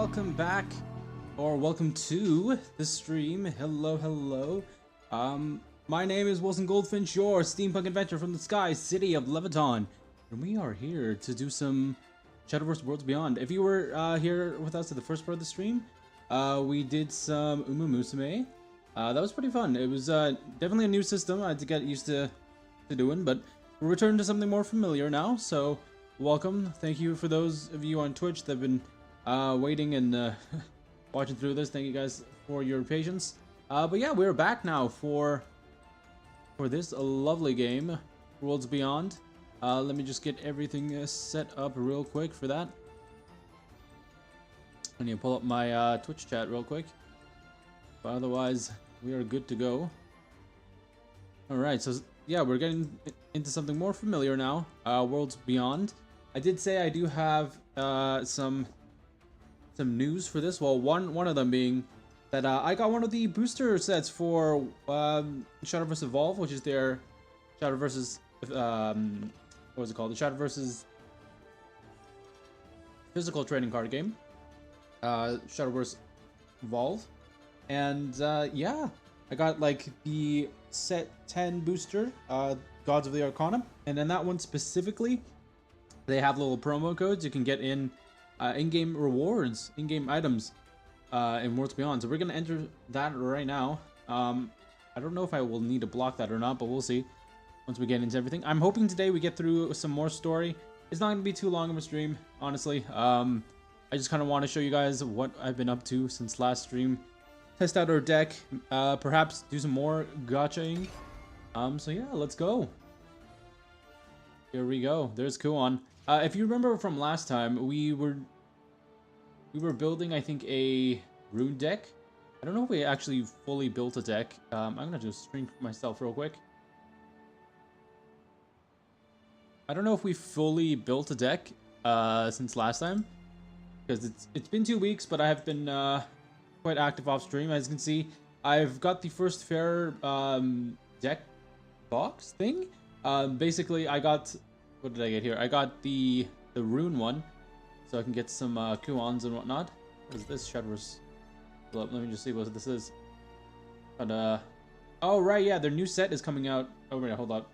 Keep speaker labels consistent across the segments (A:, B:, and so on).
A: welcome back, or welcome to the stream. Hello. My name is Wilson Goldfinch, your steampunk adventure from the sky city of Leviton, and we are here to do some Shadowverse Worlds Beyond. If you were here with us at the first part of the stream, we did some Musume. That was pretty fun. It was definitely a new system I had to get used to doing, but we're returning to something more familiar now, so welcome. Thank you for those of you on Twitch that have been waiting and watching through this. Thank you guys for your patience. But yeah, we're back now for this lovely game, Worlds Beyond. Let me just get everything set up real quick for that. I need to pull up my Twitch chat real quick. But otherwise, we are good to go. Alright, so yeah, we're getting into something more familiar now. Worlds Beyond. I did say I do have some news for this. Well, one of them being that I got one of the booster sets for Shadowverse Evolve, which is their Shadowverse's what was it called? The Shadowverse's physical trading card game. Shadowverse Evolve, and yeah, I got like the set 10 booster, Gods of the Arcana, and then that one specifically, they have little promo codes you can get in-game rewards, in-game items in Worlds Beyond. So we're gonna enter that right now. I don't know if I will need to block that or not, but we'll see once we get into everything. I'm hoping today we get through some more story. It's not gonna be too long of a stream, honestly. I just kind of want to show you guys what I've been up to since last stream. Test out our deck, perhaps do some more gachaing. So yeah, let's go. Here we go. There's Kuon. If you remember from last time, we were building, I think, a rune deck. I don't know if we actually fully built a deck. I'm gonna just stream myself real quick. I don't know if we fully built a deck since last time, because it's been 2 weeks, but I have been quite active off stream. As you can see, I've got the first fair deck box thing. Basically, I got, what did I get here? I got the rune one, so I can get some Kuons and whatnot. What is this? Shadowverse. Let me just see what this is. But oh right, yeah, their new set is coming out. Oh wait, hold up.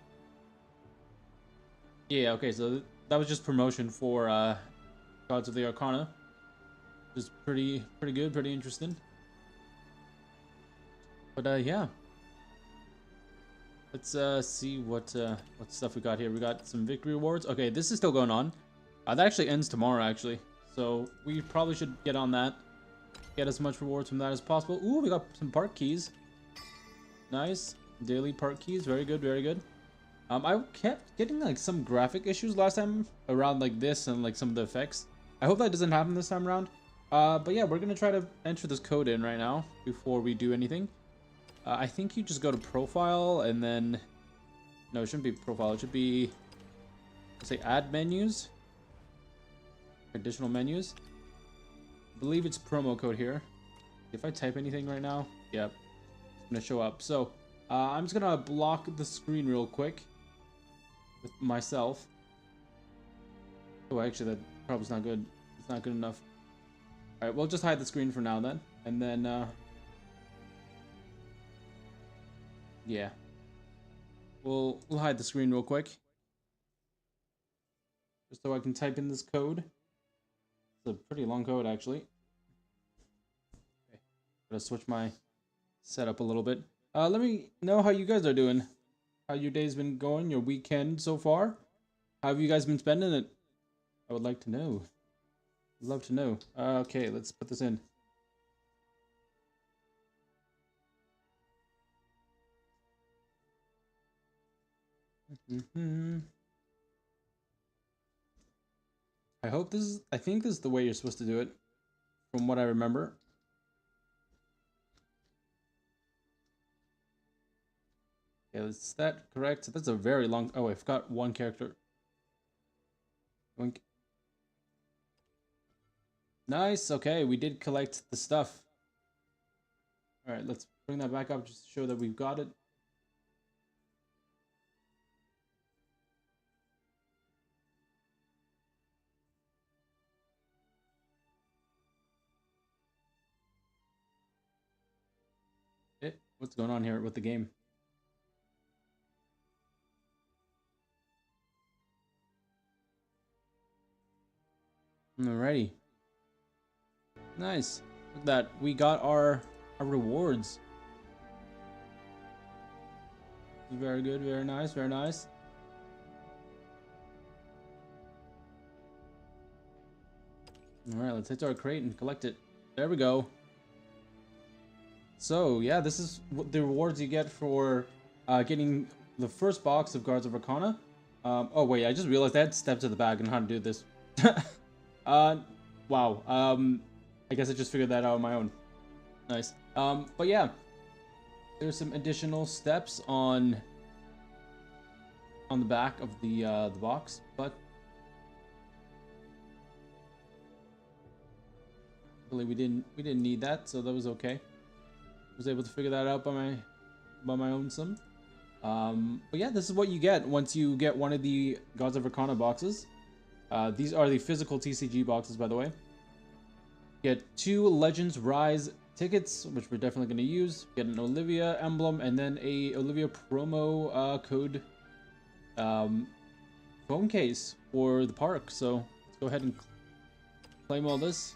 A: Yeah, okay, so that was just promotion for Gods of the Arcana. Just pretty good, pretty interesting. But yeah, let's see what stuff we got here. We got some victory rewards. Okay, this is still going on. That actually ends tomorrow, actually. So we probably should get on that. Get as much rewards from that as possible. Ooh, we got some park keys. Nice. Daily park keys. Very good, very good. I kept getting like some graphic issues last time around like this and like some of the effects. I hope that doesn't happen this time around. But yeah, we're gonna try to enter this code in right now before we do anything. I think you just go to profile and then, no, it shouldn't be profile. It should be, let's say, add menus, additional menus. I believe it's promo code here. If I type anything right now, yep, it's gonna show up. So I'm just gonna block the screen real quick with myself. Oh, actually, that probably is not good. It's not good enough. All right, we'll just hide the screen for now then, and then yeah, we'll hide the screen real quick, just so I can type in this code. It's a pretty long code, actually. Okay, gotta switch my setup a little bit. Let me know how you guys are doing. How your day's been going, your weekend so far. How have you guys been spending it? I would like to know. I'd love to know. Okay, let's put this in. I think this is the way you're supposed to do it, from what I remember. Yeah, is that correct? That's a very long, oh, I forgot one character. Nice, okay, we did collect the stuff. Alright, let's bring that back up just to show that we've got it. what's going on here with the game. Alrighty. Nice. Look at that. We got our rewards. Very good, very nice, very nice. Alright, let's hit our crate and collect it. There we go. So, yeah, this is what the rewards you get for getting the first box of Guards of Arcana. Oh, wait, I just realized I had steps at the back and how to do this. Wow. I guess I just figured that out on my own. Nice. But yeah, there's some additional steps on the back of the box, but really we didn't need that, so that was okay. I was able to figure that out by my own some. But yeah, this is what you get once you get one of the Gods of Arcana boxes. These are the physical TCG boxes, by the way. Get 2 Legends Rise tickets, which we're definitely going to use. Get an Olivia emblem, and then a Olivia promo code phone case for the park. So let's go ahead and claim all this.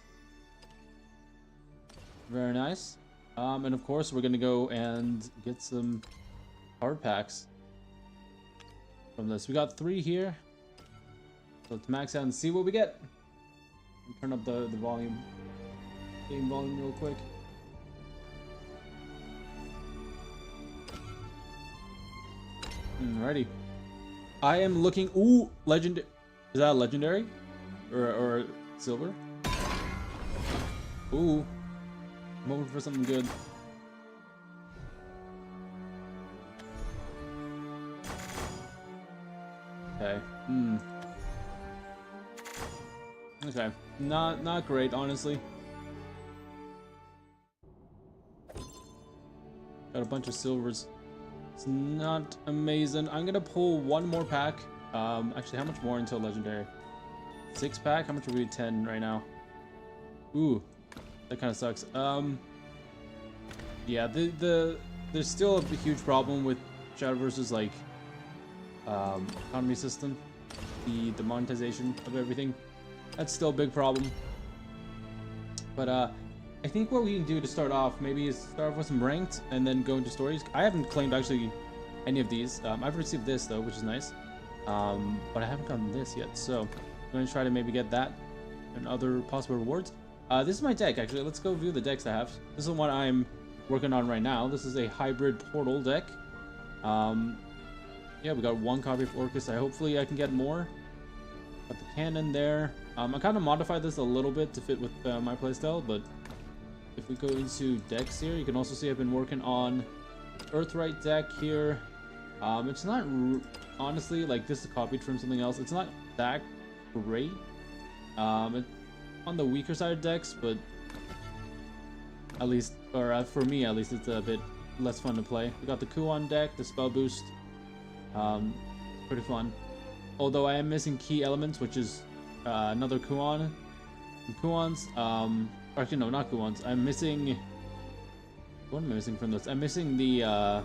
A: Very nice. And of course, we're going to go and get some card packs from this. We got 3 here. So let's max out and see what we get. Turn up the volume. Game volume real quick. Alrighty. I am looking. Ooh, legend. Is that a legendary? Or silver? Ooh. I'm hoping for something good. Okay. Okay. Not great, honestly. Got a bunch of silvers. It's not amazing. I'm gonna pull one more pack. Actually, how much more until legendary? 6 pack? How much would be 10 right now? Ooh, that kind of sucks. Yeah, there's still a huge problem with Shadowverse's like economy system, the monetization of everything. That's still a big problem. But I think what we can do to start off maybe is start off with some ranked and then go into stories. I haven't claimed actually any of these. I've received this though, which is nice. But I haven't gotten this yet, so I'm going to try to maybe get that and other possible rewards. This is my deck actually. Let's go view the decks I have. This is what I'm working on right now. This is a hybrid portal deck. Yeah, we got 1 copy of Orcus. Hopefully I can get more. Got the cannon there. I kind of modified this a little bit to fit with my playstyle, but if we go into decks here, you can also see I've been working on Earthright deck here. It's not honestly, like, this is copied from something else. It's not that great. It's on the weaker side of decks, but at least, or for me at least, it's a bit less fun to play. We got the Kuon deck, the spell boost. Pretty fun. Although I am missing key elements, which is another Kuon. And Kuons, actually no, not Kuons. I'm missing. What am I missing from this? I'm missing the.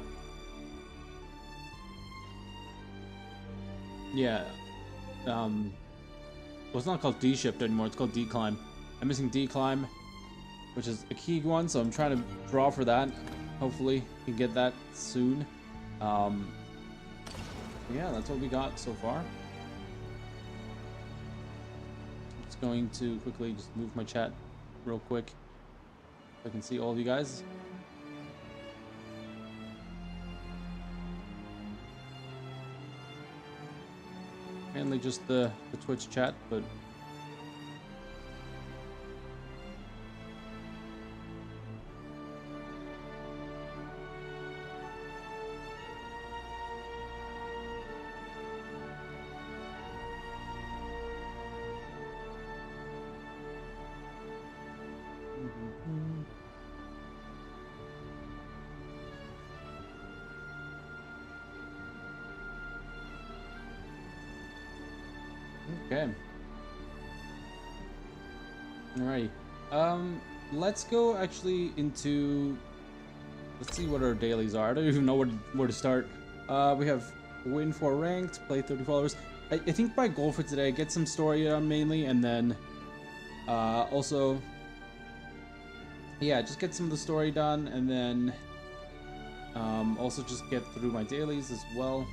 A: Yeah. Well, it's not called D-shift anymore. It's called D-climb. I'm missing D-climb, which is a key one, so I'm trying to draw for that. Hopefully, we can get that soon. Yeah, that's what we got so far. Just going to quickly just move my chat real quick so I can see all of you guys. Mainly just the Twitch chat, but okay. Alrighty. Let's go actually into let's see what our dailies are. I don't even know where to start. We have win for ranked, play 30 followers. I think by goal for today, get some story done mainly, and then also, yeah, just get some of the story done, and then also just get through my dailies as well.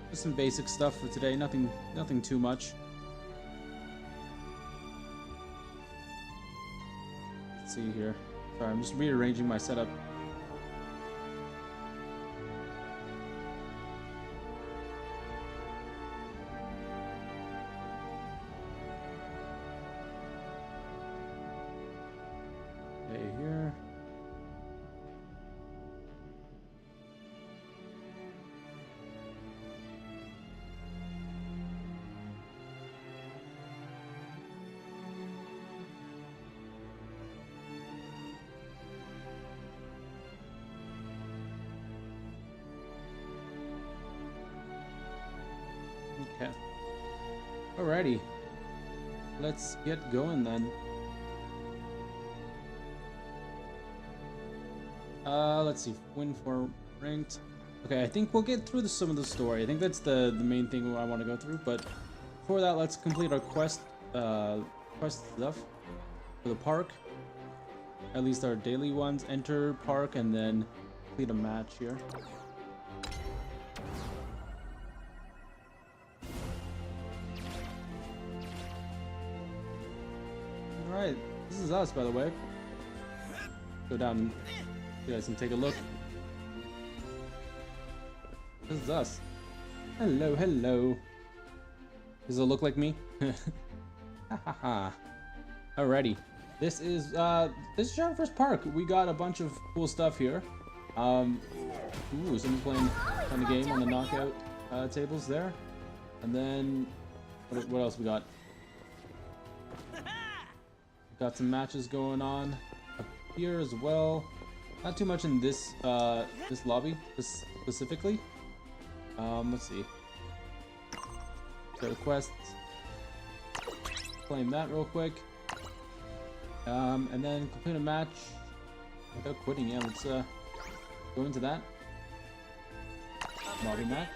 A: Just some basic stuff for today, nothing too much. Let's see here. Sorry, I'm just rearranging my setup. Okay, here. Okay. Alrighty. Let's get going then. Let's see. Win for ranked. Okay, I think we'll get through some of the story. I think that's the main thing I want to go through. But before that, let's complete our quest stuff for the park. At least our daily ones. Enter park and then complete a match here. Alright, this is us, by the way. Go down and you guys can take a look. This is us. Hello, hello. Does it look like me? Hahaha. Alrighty. This is Shadowverse Park. We got a bunch of cool stuff here. Ooh, someone's playing the game on the knockout tables there. And then what else we got? Got some matches going on up here as well. Not too much in this this lobby specifically. Let's see. So requests. Claim that real quick. And then complete a match without quitting. Yeah, let's go into that lobby match.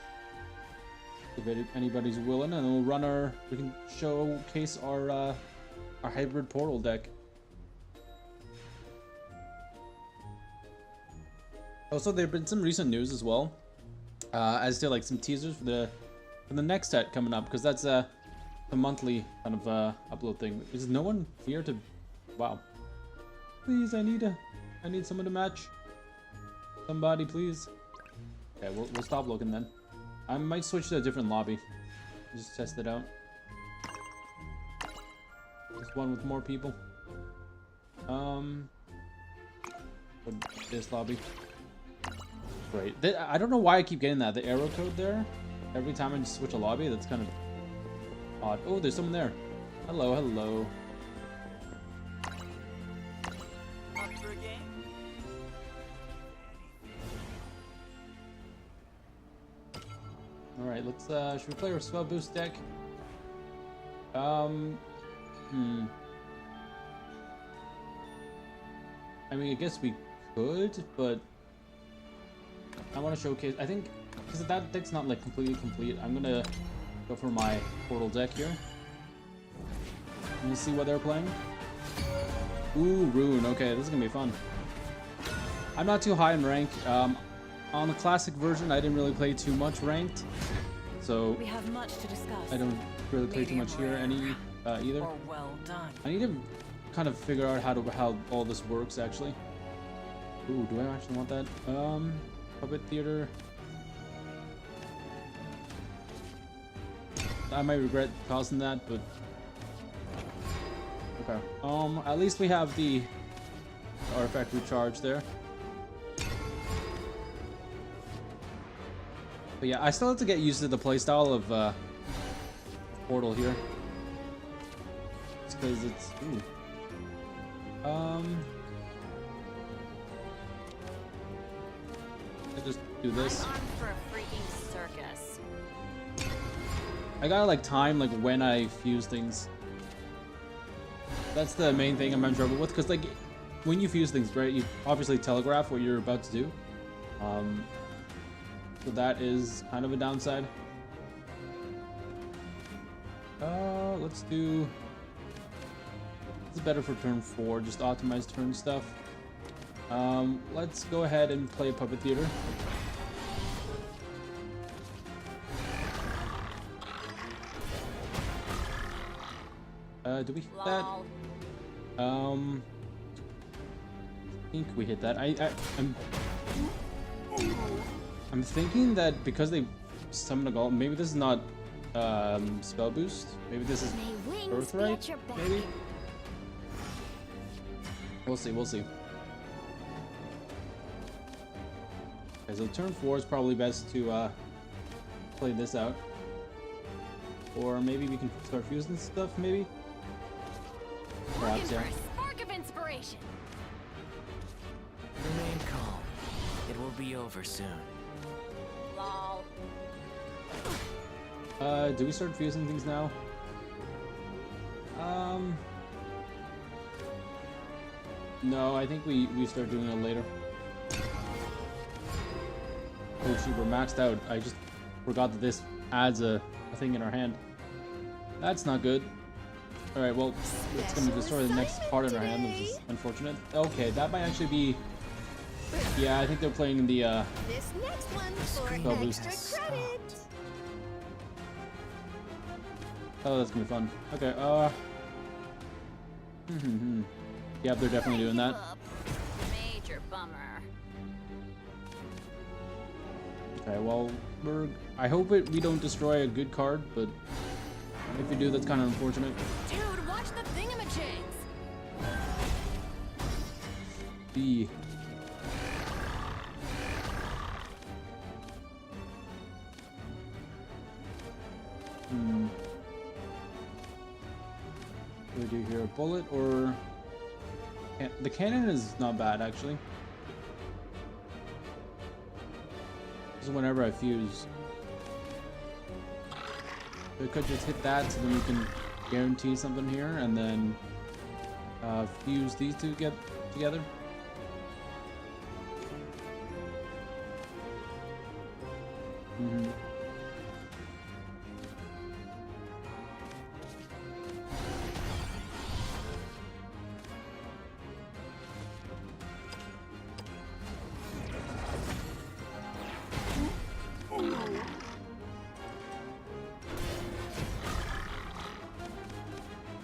A: If anybody's willing, and then we'll run we can showcase our hybrid portal deck. Also, there have been some recent news as well, as to like some teasers for the next set coming up, because that's a monthly kind of upload thing. Is no one here to? Wow. Please, I need someone to match. Somebody, please. Okay, we'll stop looking then. I might switch to a different lobby. Just test it out. Just one with more people. This lobby. Great. I don't know why I keep getting that. The arrow code there. Every time I just switch a lobby, that's kind of odd. Oh, there's someone there. Hello, hello. Alright, let's should we play our spell boost deck? I mean, I guess we could, but I want to showcase. I think because that deck's not like completely complete, I'm gonna go for my portal deck here. And we'll see what they're playing. Ooh, Rune. Okay, this is gonna be fun. I'm not too high in rank. On the classic version, I didn't really play too much ranked, so
B: we have much to discuss.
A: I don't really play too much here either.
B: Or well done.
A: I need to kind of figure out how all this works actually. Ooh, do I actually want that? Puppet Theater. I might regret causing that, but okay. At least we have the artifact recharge there. But yeah, I still have to get used to the playstyle of Portal here. It's because it's ooh. I just do this.
B: I'm on for a freaking circus.
A: I gotta like time like when I fuse things. That's the main thing I'm in trouble with, because like when you fuse things, right, you obviously telegraph what you're about to do. So that is kind of a downside. Let's do... It's better for turn 4, just optimize turn stuff. Let's go ahead and play Puppet Theater. Do we hit that? I think we hit that. I'm thinking that because they summoned a golem, maybe this is not spell boost. Maybe this is birthright. Maybe. We'll see. We'll see. Okay, so turn 4 is probably best to play this out, or maybe we can start fusing stuff. Maybe. Perhaps, yeah.
B: Spark of inspiration.
C: Remain calm. It will be over soon.
B: Lol.
A: Do we start fusing things now? No, I think we start doing it later. Oh shoot, we're maxed out. I just forgot that this adds a thing in our hand. That's not good. Alright, well, it's gonna destroy the next part in our hand, which is unfortunate. Okay, that might actually be... Yeah, I think they're playing the
D: This next one for
A: spell boost.
D: extra credit.
A: Oh, that's gonna be fun. Okay, Yep, they're definitely doing that.
B: Major bummer.
A: Okay, well, I hope we don't destroy a good card, but if we do, that's kind of unfortunate.
B: Dude, watch the thingamajigs.
A: B. Do we do here a bullet or... The cannon is not bad, actually. This is whenever I fuse. We could just hit that so then we can guarantee something here, and then fuse these two together. And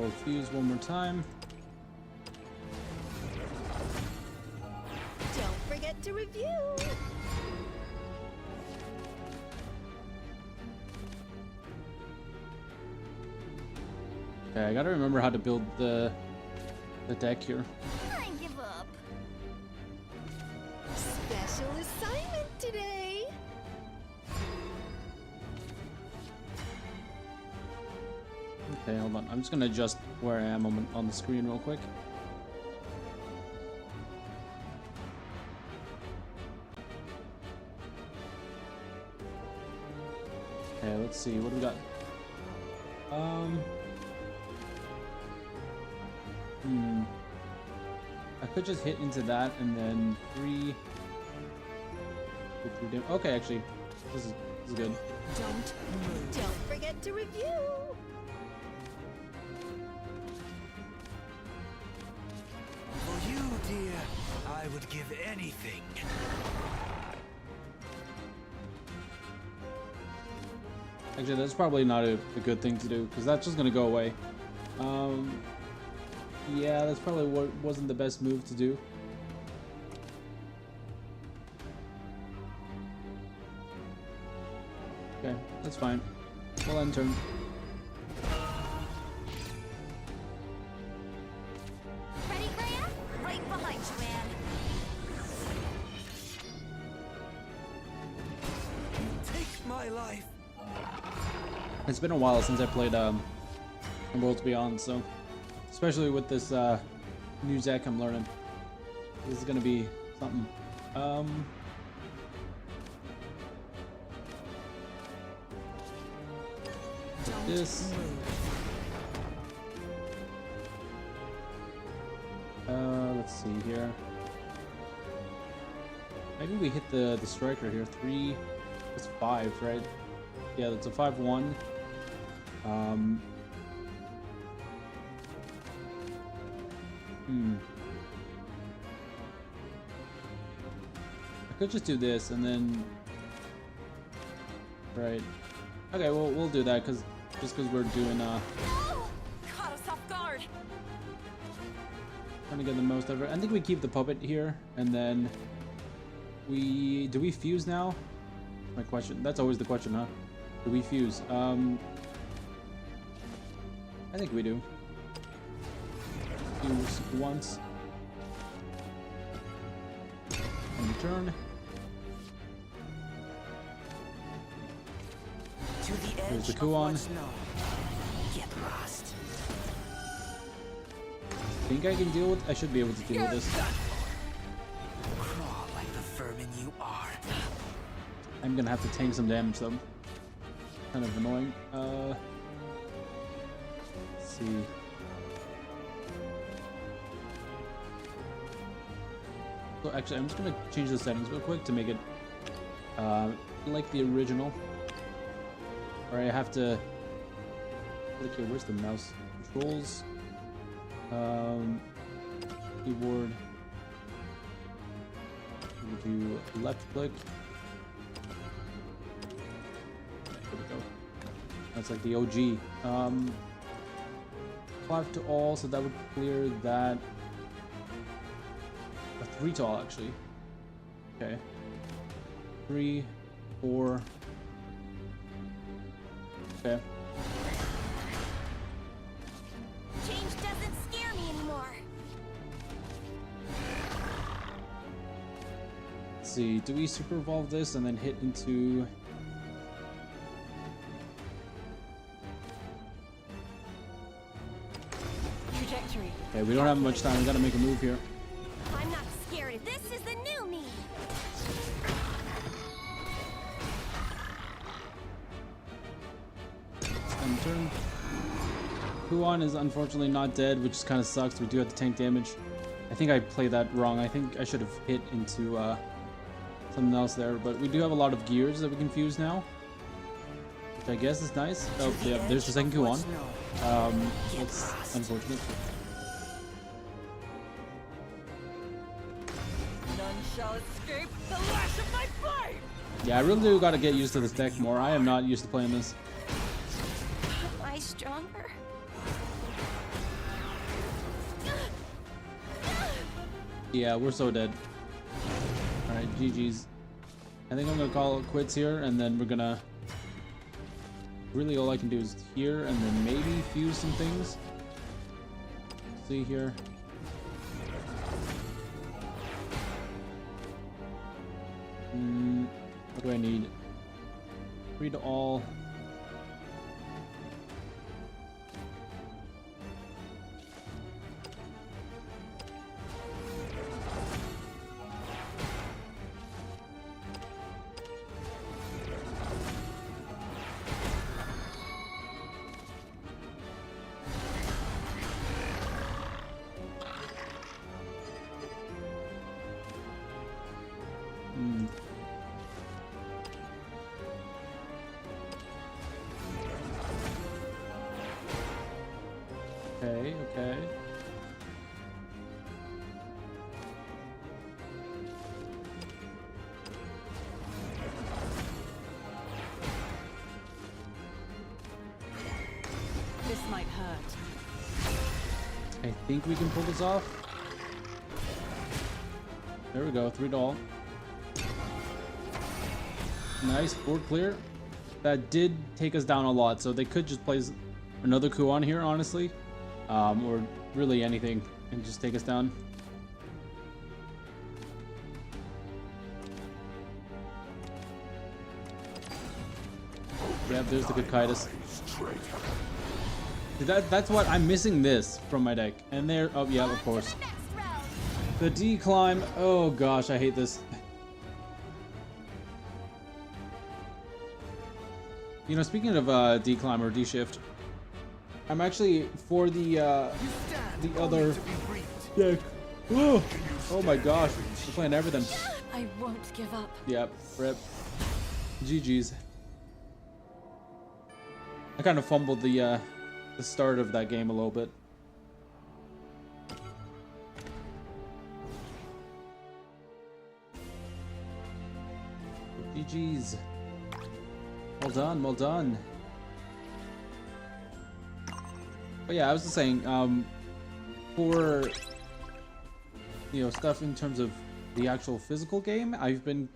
A: we'll fuse one more time.
D: Don't forget to review.
A: Okay, I gotta remember how to build the deck here.
D: I give up. Special assignment today.
A: Okay, hold on. I'm just gonna adjust where I am on the screen real quick. Okay, let's see. What do we got? I could just hit into that and then 3. Okay, actually, this is good.
D: Don't forget to review.
C: For you, dear, I would give anything.
A: Actually, that's probably not a good thing to do because that's just gonna go away. Yeah, that's probably what wasn't the best move to do. Okay, that's fine. We'll end turn.
B: Ready, Graham? Right behind you, man.
C: Take my life.
A: It's been a while since I played Worlds Beyond, so especially with this new deck I'm learning, this is gonna be something. This. Let's see here. Maybe we hit the striker here. 3, that's 5, right? Yeah, that's a 5-1. I could just do this and then, right? Okay, well we'll do that just because we're doing
B: Caught us off guard.
A: trying to get the most of it. I think we keep the puppet here, and then do we fuse now? My question. That's always the question, huh? Do we fuse? I think we do. Fuse once. And return.
C: To the
A: There's
C: edge
A: the
C: of
A: Kuon.
C: what's known. Get lost.
A: Think I can deal with? I should be able to deal with this.
C: Crawl like the vermin you are.
A: I'm gonna have to tank some damage though. Kind of annoying. Let's see. So actually, I'm just gonna change the settings real quick to make it like the original. Or I have to click here. Where's the mouse? Controls. Keyboard. We do left click. There we go. That's like the OG. Clap to all, so that would clear that. A 3 to all actually. Okay. 3, 4. Okay.
B: Change doesn't scare me anymore.
A: Let's see. Do we super evolve this and then hit into?
B: Trajectory.
A: Okay, we don't have much time. We gotta make a move here.
B: I'm not scared. This is the new me.
A: End turn. Kuon is unfortunately not dead, which kind of sucks. We do have to tank damage. I think I played that wrong. I think I should have hit into something else there, but we do have a lot of gears that we can fuse now, which I guess is nice. Oh, yeah, there's the second Kuon. That's unfortunate.
B: None shall escape the lash of my flame.
A: Yeah, I really do gotta get used to this deck more. I am not used to playing this.
B: Am I stronger?
A: Yeah, we're so dead. Alright, GG's. I think I'm gonna call it quits here, and then we're gonna... Really all I can do is here, and then maybe fuse some things. See here. What do I need? 3 to all. Okay, okay.
B: This might hurt.
A: I think we can pull this off. There we go, 3 to all. Nice, board clear. That did take us down a lot, so they could just place another Kuon here, honestly. Or really anything, and just take us down. Yep, there's the good Kitus. That's what I'm missing this from my deck. And there, oh yeah, of course.
B: Next round.
A: The D climb. Oh gosh, I hate this. You know, speaking of D climb or D shift, I'm actually for the other. Yeah, Oh my gosh, we're playing everything.
B: I won't give up.
A: Yep, rip. GG's. I kind of fumbled the start of that game a little bit. GG's. Well done, well done. But yeah, I was just saying, for stuff in terms of the actual physical game, I've been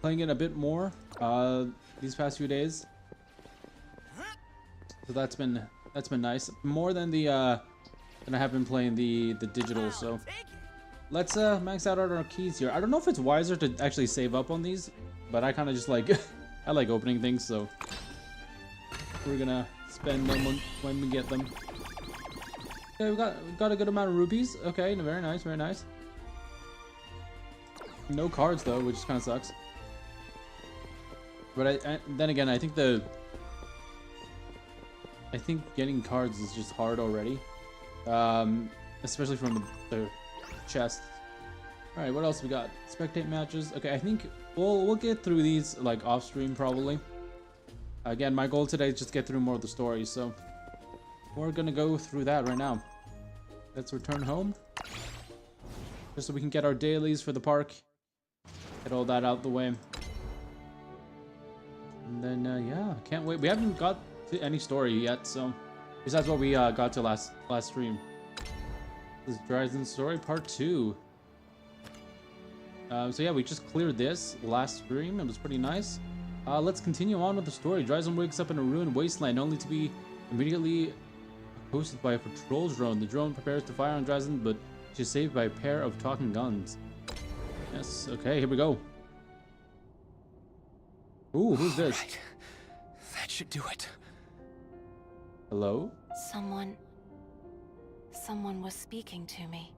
A: playing it a bit more these past few days. So that's been nice. More than I have been playing the digital. So let's max out our keys here. I don't know if it's wiser to actually save up on these, but I kind of just like I like opening things, so we're gonna spend them when we get them. Okay, we got a good amount of rupees. Okay, very nice, very nice. No cards though, which kind of sucks. But then again, I think getting cards is just hard already, especially from the chest. All right, what else we got? Spectate matches. Okay, I think we'll get through these like off stream probably. Again, my goal today is just get through more of the story, so we're gonna go through that right now. Let's return home, just so we can get our dailies for the park. Get all that out the way. And then, yeah, can't wait. We haven't got to any story yet, so besides what we got to last stream. This is Dryzen's story part 2. So yeah, we just cleared this last stream. It was pretty nice. Let's continue on with the story. Dryzen wakes up in a ruined wasteland, only to be immediately hosted by a patrol drone. The drone prepares to fire on Dryzen, but she's saved by a pair of talking guns. Yes, okay, here we go. Ooh, who's this?
C: Right. That should do it.
A: Hello?
B: Someone was speaking to me.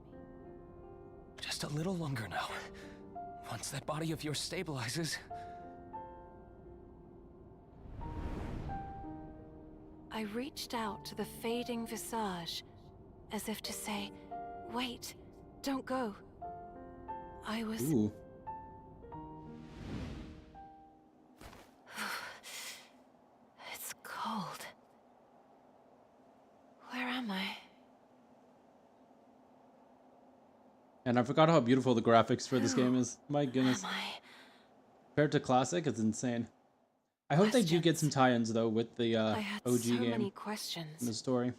C: Just a little longer now. Once that body of yours stabilizes.
B: I reached out to the fading visage, as if to say, wait, don't go. I was...
A: Ooh.
B: It's cold. Where am I?
A: And I forgot how beautiful the graphics for this game is. My goodness.
B: Am I?
A: Compared to classic, it's insane. I hope they do get some tie-ins though with the
B: I had
A: OG
B: so
A: game
B: many questions,
A: in the story.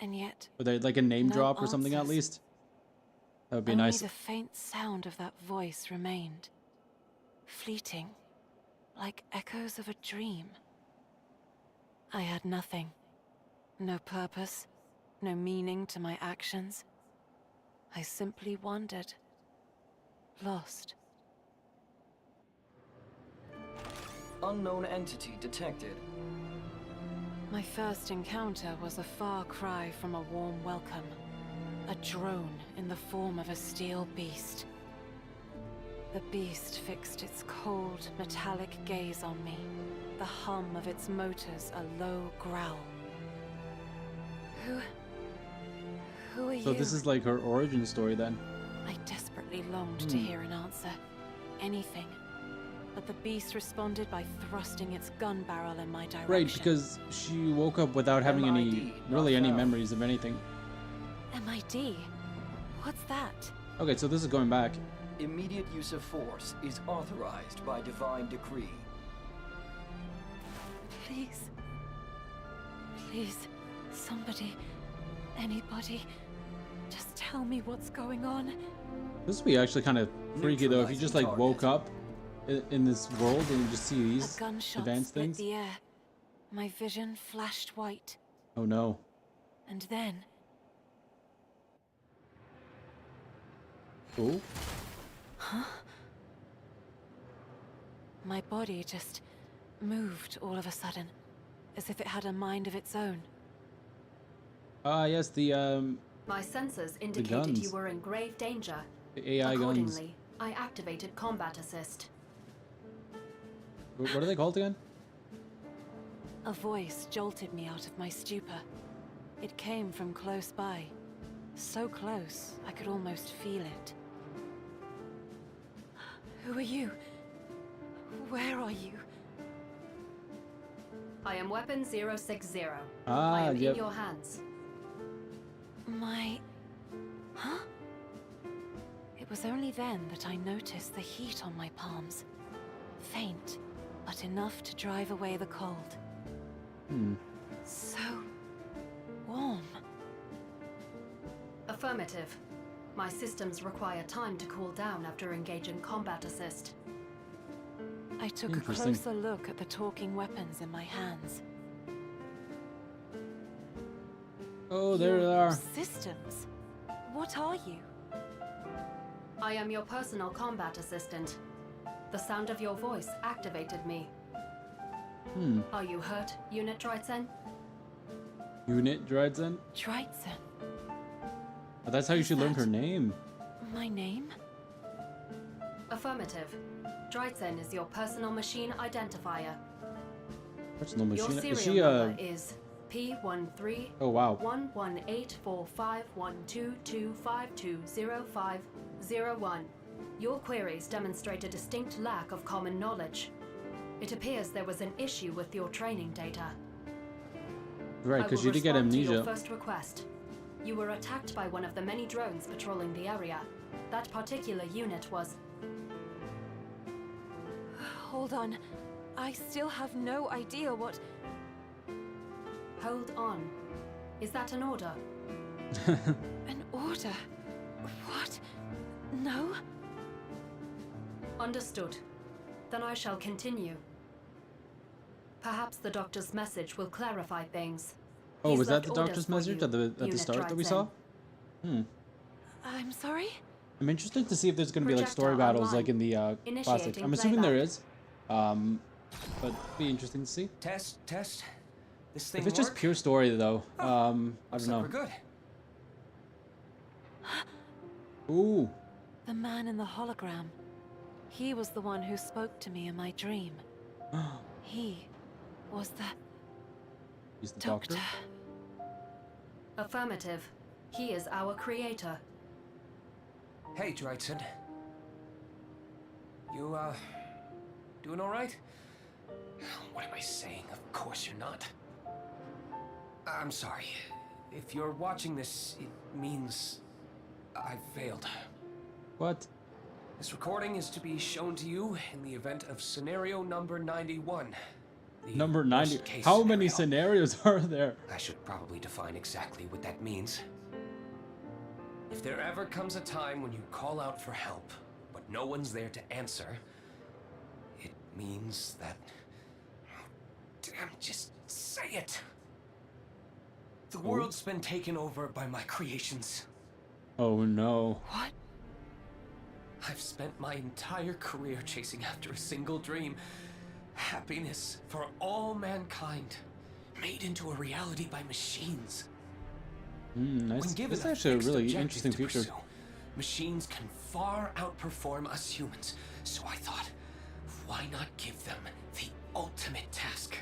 B: and yet
A: Or they like a name
B: no
A: drop or something at
B: answers.
A: least. That would be
B: only
A: nice.
B: the faint sound of that voice remained, fleeting, like echoes of a dream. I had nothing, no purpose, no meaning to my actions. I simply wandered, lost.
E: Unknown entity detected.
B: My first encounter was a far cry from a warm welcome. A drone in the form of a steel beast. The beast fixed its cold, metallic gaze on me. The hum of its motors a low growl. Who are you?
A: So this is like her origin story then.
B: I desperately longed to hear an answer. Anything. But the beast responded by thrusting its gun barrel in my direction.
A: Right, because she woke up without having any, really any memories of anything.
B: MID? What's that?
A: Okay, so this is going back.
E: Immediate use of force is authorized by divine decree.
B: Please. Please. Somebody. Anybody. Just tell me what's going on.
A: This would be actually kind of freaky though if you just like
E: Neutralizing
A: woke up in this world and you just see these
B: A gunshot
A: advanced
B: split
A: things.
B: the air. My vision flashed white.
A: Oh no.
B: And then...
A: Oh?
B: my body just moved all of a sudden. As if it had a mind of its own.
A: Yes, the
F: My sensors indicated
A: guns.
F: you were in grave danger.
A: AI guns.
F: Accordingly, I activated combat assist.
A: What are they called again?
B: A voice jolted me out of my stupor. It came from close by. So close, I could almost feel it. Who are you? Where are you?
F: I am Weapon 060. I
A: Ah,
F: am
A: yep.
F: in your hands.
B: My... Huh? It was only then that I noticed the heat on my palms. Faint, but enough to drive away the cold. So... warm.
F: Affirmative. My systems require time to cool down after engaging combat assist.
B: I took a
A: Interesting.
B: closer look at the talking weapons in my hands.
A: Oh, there they
B: Your
A: are.
B: systems? What are you?
F: I am your personal combat assistant. The sound of your voice activated me. Are you hurt, Unit Dryzen?
A: Unit Dryzen?
B: Dryzen.
A: Oh, that's how you
B: Is
A: should learn her
B: that-
A: name.
B: My name?
F: Affirmative. Dryzen is your personal machine identifier.
A: Personal
F: Your
A: machine.
F: serial
A: Is she
F: number is P13.
A: Oh wow.
F: 118451222520501. Your queries demonstrate a distinct lack of common knowledge. It appears there was an issue with your training data.
A: Right,
F: I
A: because
F: will
A: you did get
F: respond to your
A: amnesia.
F: first request. You were attacked by one of the many drones patrolling the area. That particular unit was...
B: Hold on. I still have no idea what...
F: Hold on. Is that an order?
B: An order? What? No?
F: Understood. Then I shall continue. Perhaps the doctor's message will clarify things.
A: Oh,
F: He's
A: was that
F: left
A: the
F: orders
A: doctor's
F: for
A: message
F: you,
A: at the
F: Unit
A: start that we
F: Dryzen.
A: saw?
B: I'm sorry?
A: I'm interested to see if there's going to be like story
F: Projector
A: battles
F: online.
A: like in the classic.
F: Initiating
A: I'm assuming there
F: playback.
A: is. But be interesting to see.
C: Test. This thing
A: If it's just
C: work?
A: pure story though, I
C: Looks
A: don't
C: like
A: know.
C: we're good.
A: Ooh.
B: The man in the hologram. He was the one who spoke to me in my dream. He was the
A: He's the
B: doctor.
A: doctor.
F: Affirmative. He is our creator.
C: Hey, Dryzen. You, doing alright? What am I saying? Of course you're not. I'm sorry. If you're watching this, it means I failed.
A: What?
C: This recording is to be shown to you in the event of scenario number 91. the
A: Number 90.
C: worst-case
A: How many
C: scenario.
A: scenarios are there?
C: I should probably define exactly what that means. If there ever comes a time when you call out for help, but no one's there to answer, it means that... Oh, damn, just say it! The world's been taken over by my creations.
A: Oh no.
B: What?
C: I've spent my entire career chasing after a single dream. Happiness for all mankind, made into a reality by machines.
A: Nice.
C: When given
A: This is
C: a
A: actually a
C: fixed
A: really
C: objective
A: interesting
C: to
A: feature.
C: pursue, machines can far outperform us humans. So I thought, why not give them the ultimate task?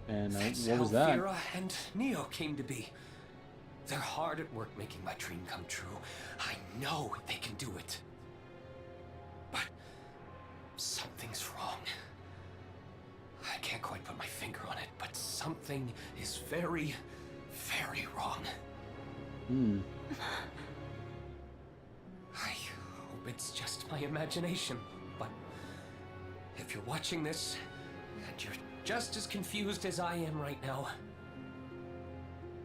A: And
C: That's
A: what
C: how
A: was that?
C: Vera and Neo came to be. They're hard at work making my dream come true. I know they can do it. But something's wrong. I can't quite put my finger on it, but something is very, very wrong. I hope it's just my imagination, but if you're watching this, and you're just as confused as I am right now,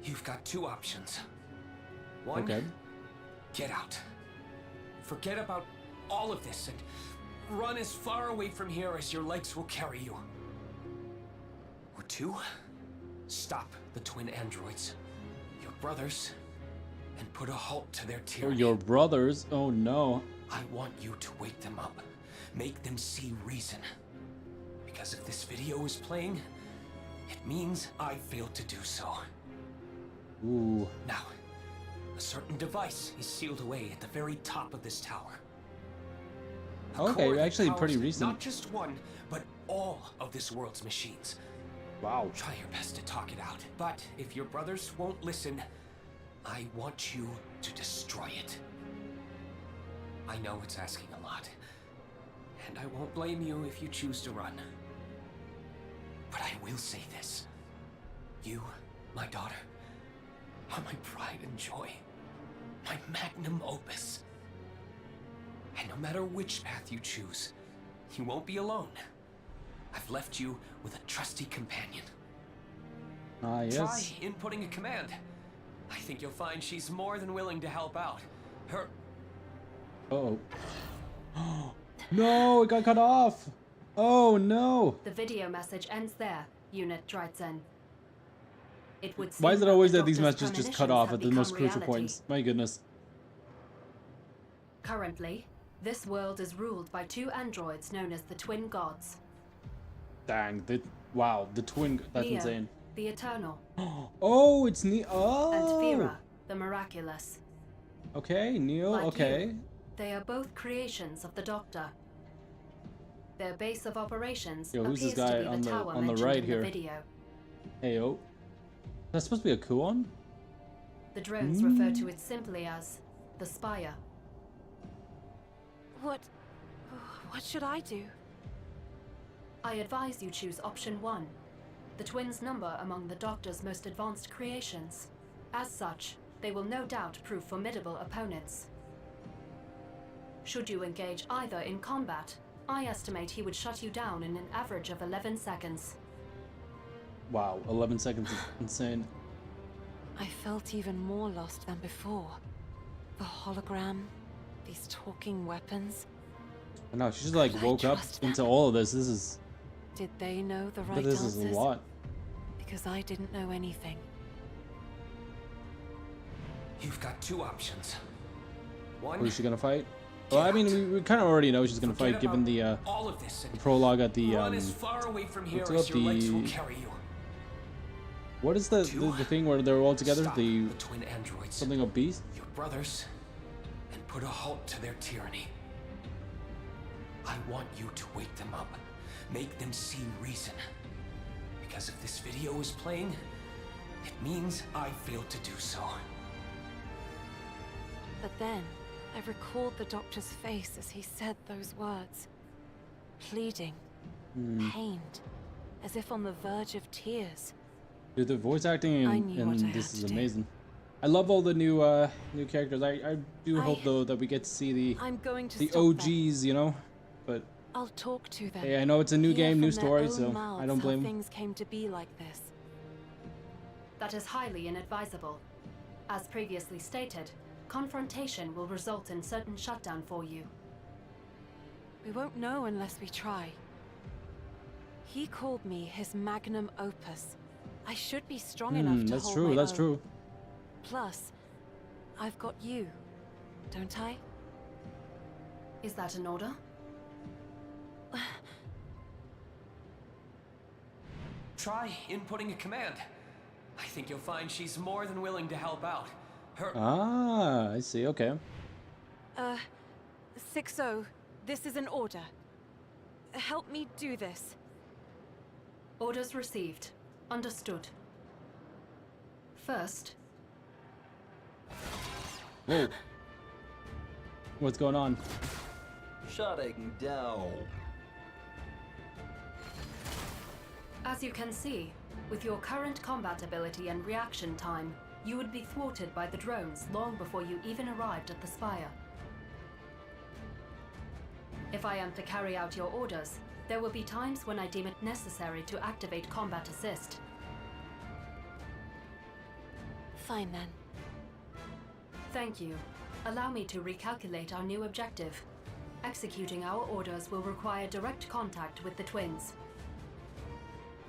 C: you've got two options. One,
A: Okay.
C: get out. Forget about all of this and run as far away from here as your legs will carry you. Or two, stop the twin androids, your brothers, and put a halt to their
A: Oh,
C: tyranny.
A: your brothers? Oh no.
C: I want you to wake them up, make them see reason. Because if this video is playing, it means I failed to do so.
A: Ooh.
C: Now, a certain device is sealed away at the very top of this tower. A
A: Okay,
C: core that
A: actually
C: powers
A: pretty recent.
C: Not just one, but all of this world's machines.
A: Wow.
C: Try your best to talk it out, but if your brothers won't listen, I want you to destroy it. I know it's asking a lot, and I won't blame you if you choose to run. But I will say this. You, my daughter, are my pride and joy, my magnum opus. And no matter which path you choose, you won't be alone. I've left you with a trusty companion.
A: Ah, yes.
C: Try inputting a command. I think you'll find she's more than willing to help out. Her...
A: Uh-oh. No, it got cut off. Oh, no.
F: The video message ends there, Unit Dryzen. It would
A: Why is
F: seem
A: it always
F: the
A: that these
F: Doctor's
A: messages just cut
F: premonitions
A: off
F: have
A: at the most
F: become
A: crucial
F: reality.
A: points? My goodness.
F: Currently, this world is ruled by 2 androids known as the Twin Gods.
A: Dang. Wow, the twin. That's
F: Neo,
A: insane.
F: the Eternal,
A: Oh, it's
F: and
A: Oh.
F: Fira, the Miraculous.
A: Okay, Neil.
F: Like
A: Okay.
F: you, they are both creations of the Doctor. Their base of operations
A: Yo, who's
F: appears
A: this guy
F: to be
A: on
F: the
A: the-
F: tower
A: on the
F: mentioned
A: right
F: in
A: here?
F: the video.
A: Heyo. That's supposed to be a Kuon?
F: The drones refer to it simply as the Spire.
B: What should I do?
F: I advise you choose option 1, the twins' number among the Doctor's most advanced creations. As such, they will no doubt prove formidable opponents. Should you engage either in combat, I estimate he would shut you down in an average of 11 seconds.
A: Wow, 11 seconds is insane.
B: I felt even more lost than before. The hologram, these talking weapons.
A: I know, she just like
B: Could I
A: woke up
B: trust them?
A: into all of this. This is,
B: Did they know the right
A: but this
B: answers?
A: is a lot.
B: Because I didn't know anything.
C: You've got 2 options.
A: Who
C: One,
A: is she gonna fight? Well, I mean, we kind of already know she's gonna
C: forget
A: fight, given
C: about
A: the
C: all of this and
A: prologue at the
C: run as far away from here
A: what's
C: as
A: up,
C: your legs will
A: the-
C: carry you.
A: what is the thing where they're all together?
C: Stop
A: The
C: the twin androids,
A: something of beast?
C: your brothers, and put a halt to their tyranny. I want you to wake them up, make them see reason. Because if this video is playing, it means I failed to do so.
B: But then, I recalled the Doctor's face as he said those words. Pleading, pained, as if on the verge of tears.
A: Dude, the voice acting
B: I
A: in,
B: knew what I
A: this
B: had
A: is
B: to do.
A: amazing. I love all the new new characters. I do hope though that we get to see
B: I'm going to
A: the
B: stop
A: OGs, you know. But
B: them. I'll talk to them.
A: hey, I know it's a new
B: Hear
A: game, new
B: from their
A: story,
B: own
A: so
B: mouths
A: I don't
B: how
A: blame 'em.
B: things came to be like this.
F: That is highly inadvisable. As previously stated, confrontation will result in certain shutdown for you.
B: We won't know unless we try. He called me his magnum opus. I should be strong enough to
A: That's
B: hold
A: true.
B: my
A: That's
B: own.
A: true.
B: Plus, I've got you, don't I?
F: Is that an order?
C: Try inputting a command. I think you'll find she's more than willing to help out. Her...
A: Ah, I see. Okay.
B: 6-0, this is an order. Help me do this.
F: Orders received. Understood. First,
A: Whoa. What's going on?
E: Shutting down.
F: as you can see, with your current combat ability and reaction time, you would be thwarted by the drones long before you even arrived at the spire. If I am to carry out your orders, there will be times when I deem it necessary to activate combat assist.
B: Fine then.
F: Thank you. Allow me to recalculate our new objective. Executing our orders will require direct contact with the twins.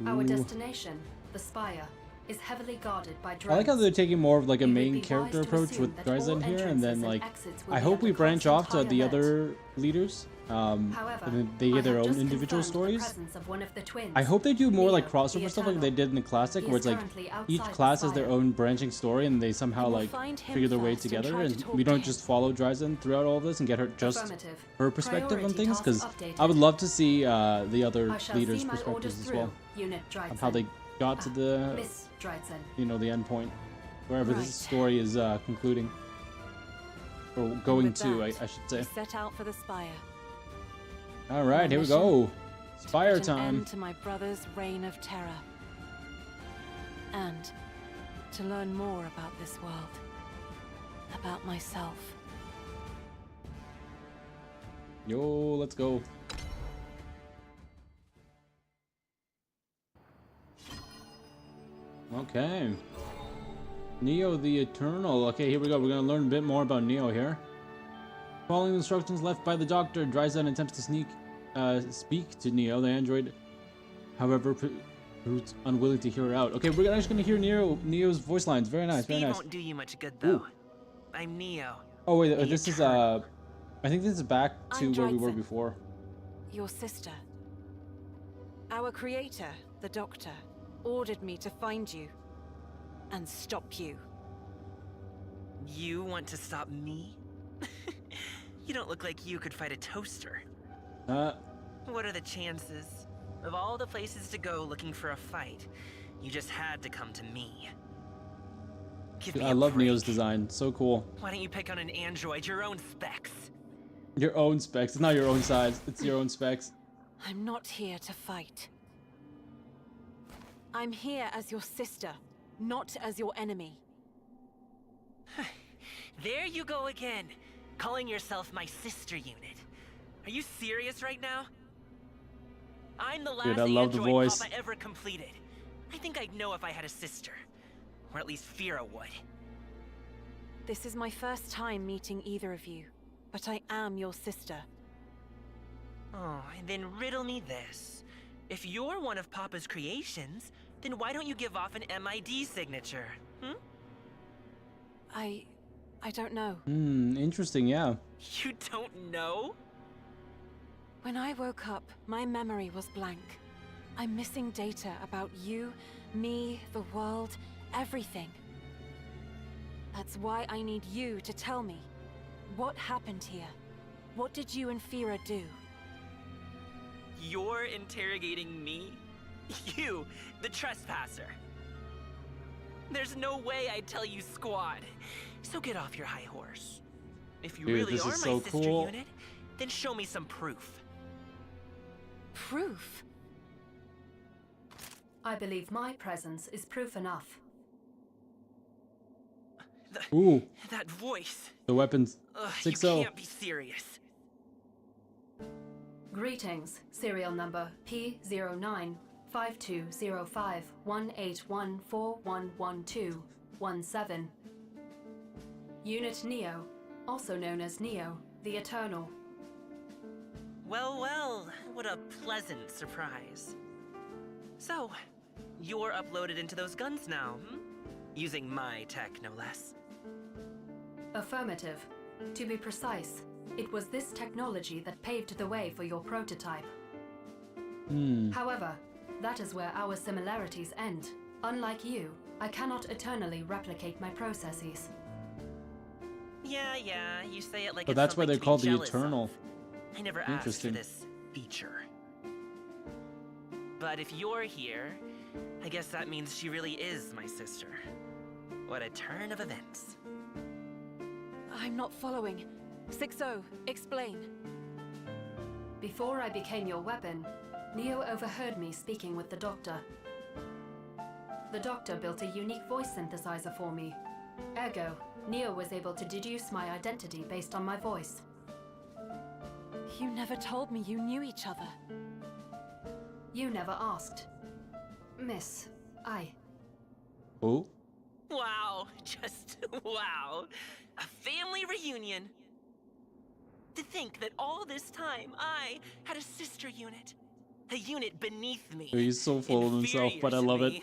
F: Our destination, the spire, is heavily guarded by drones.
A: I like how they're taking more of like a
F: It would
A: main
F: be
A: character
F: wise to
A: approach
F: assume
A: with
F: that all
A: Dryzen here, and then
F: entrances
A: like
F: exits will
A: I
F: be
A: hope
F: at
A: we
F: the
A: branch off
F: constant
A: to the
F: high alert.
A: other leaders.
F: However,
A: And then they
F: I
A: get their
F: have
A: own
F: just
A: individual
F: confirmed the
A: stories.
F: presence of one of the twins,
A: I hope they do more like
F: Neo,
A: crossover
F: the
A: stuff like they
F: Eternal.
A: did in the classic,
F: He
A: where
F: is
A: it's like
F: currently
A: each
F: outside the
A: class has their
F: spire.
A: own branching story, and they somehow
B: We will
A: like
B: find him
A: figure their way
B: first and
A: together.
B: try to
A: And
B: talk
A: we
B: to
A: don't
B: him.
A: just follow Dryzen throughout all this and get her just
F: Affirmative.
A: her perspective on
F: Priority
A: things,
F: task
A: because
F: updated.
A: I would love to see the other
F: I shall
A: leaders'
F: see my orders
A: perspectives as
F: through,
A: well,
F: Unit
A: on
F: Dryzen.
A: how they got to the
F: Miss Dryzen.
A: the end point. wherever
B: Right.
A: this story is concluding. Or going
B: With
A: to,
B: that,
A: I should
B: we
A: say.
B: set out for the Spire.
A: Alright, here we
B: mission?
A: go.
B: To
A: Spire
B: put an
A: time.
B: end to my brother's reign of terror. And to learn more about this world. About myself.
A: Yo, let's go. Okay. Neo the Eternal. Okay, here we go. We're gonna learn a bit more about Neo here. Following the instructions left by the Doctor, Dryzen attempts to speak to Neo, the android. However, proves unwilling to hear her out. Okay, we're actually gonna hear Neo's voice lines. Very nice, very
G: Speed
A: nice.
G: won't do you much good, though.
A: Ooh.
G: I'm Neo.
A: Oh wait,
G: the
A: this is
G: Eternal.
A: I think this is back to
B: I'm
A: where we were
B: Dryzen.
A: before.
B: Your sister. Our creator, the Doctor, ordered me to find you. And stop you.
G: You want to stop me? You don't look like you could fight a toaster. What are the chances? Of all the places to go looking for a fight, you just had to come to me. Give me
A: I
G: a
A: love
G: break.
A: Neo's design. So cool.
G: Why don't you pick on an android your own specs?
A: Your own specs. It's not your own size. It's your own specs.
B: I'm not here to fight. I'm here as your sister, not as your enemy.
G: There you go again, calling yourself my sister unit. Are you serious right now? I'm the last
A: Dude, I love the
G: android
A: voice.
G: Papa ever completed. I think I'd know if I had a sister. Or at least Fira would.
B: This is my first time meeting either of you, but I am your sister.
G: Oh, and then riddle me this. If you're one of Papa's creations, then why don't you give off an MID signature?
B: I don't know.
A: Interesting, yeah.
G: You don't know?
B: When I woke up, my memory was blank. I'm missing data about you, me, the world, everything. That's why I need you to tell me. What happened here? What did you and Fira do?
G: You're interrogating me? You, the trespasser. There's no way I'd tell you squad. So get off your high horse. If you
A: Dude,
G: really
A: this
G: are my
A: is so
G: sister
A: cool.
G: unit, then show me some proof.
B: Proof?
F: I believe my presence is proof enough.
A: Ooh,
G: That voice.
A: the weapons.
G: Ugh,
A: 6-0.
G: You can't be serious.
F: Greetings, serial number P0952051814111217. Unit Neo, also known as Neo, the Eternal.
G: Well, well, what a pleasant surprise. So, you're uploaded into those guns now, Using my tech, no less.
F: Affirmative. To be precise, it was this technology that paved the way for your prototype. However, that is where our similarities end. Unlike you, I cannot eternally replicate my processes.
G: Yeah, you say it like
A: Oh,
G: it's
A: that's why
G: something
A: they're
G: to be
A: called the
G: jealous
A: Eternal.
G: of. I never asked for
A: Interesting.
G: this feature. But if you're here, I guess that means she really is my sister. What a turn of events.
B: I'm not following. 6-0, explain.
F: Before I became your weapon, Neo overheard me speaking with the Doctor. The Doctor built a unique voice synthesizer for me. Ergo, Neo was able to deduce my identity based on my voice.
B: You never told me you knew each other.
F: You never asked. Miss,
A: Oh,
G: Wow, just wow. A family reunion. To think that all this time I had a sister unit. A unit beneath me.
A: he's so full of himself,
G: inferior
A: but I
G: to
A: love it.
G: me.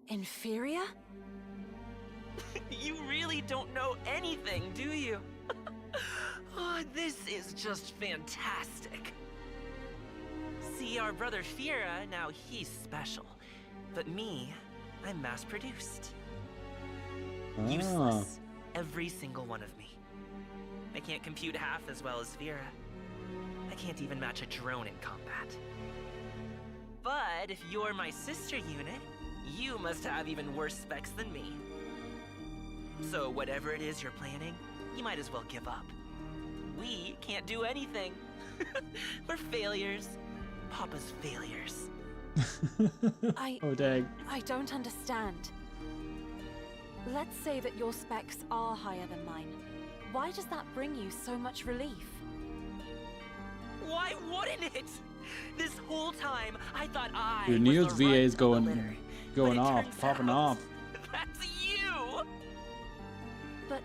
B: Inferior?
G: You really don't know anything, do you? Oh, this is just fantastic. See, our brother Fira, now he's special. But me, I'm mass-produced. Useless. Every single one of me. I can't compute half as well as Fira. I can't even match a drone in combat. But if you're my sister unit, You must have even worse specs than me. So whatever it is you're planning, you might as well give up. We can't do anything. We're failures. Papa's failures.
A: Oh, dang.
B: I don't understand. Let's say that your specs are higher than mine. Why does that bring you so much relief?
G: Why wouldn't it? This whole time, I thought
A: Your
G: was
A: Neo's
G: the
A: VA
G: runt
A: is
G: of the
A: going
G: litter. But it
A: off,
G: turns
A: popping
G: out
A: off.
G: That's you!
B: But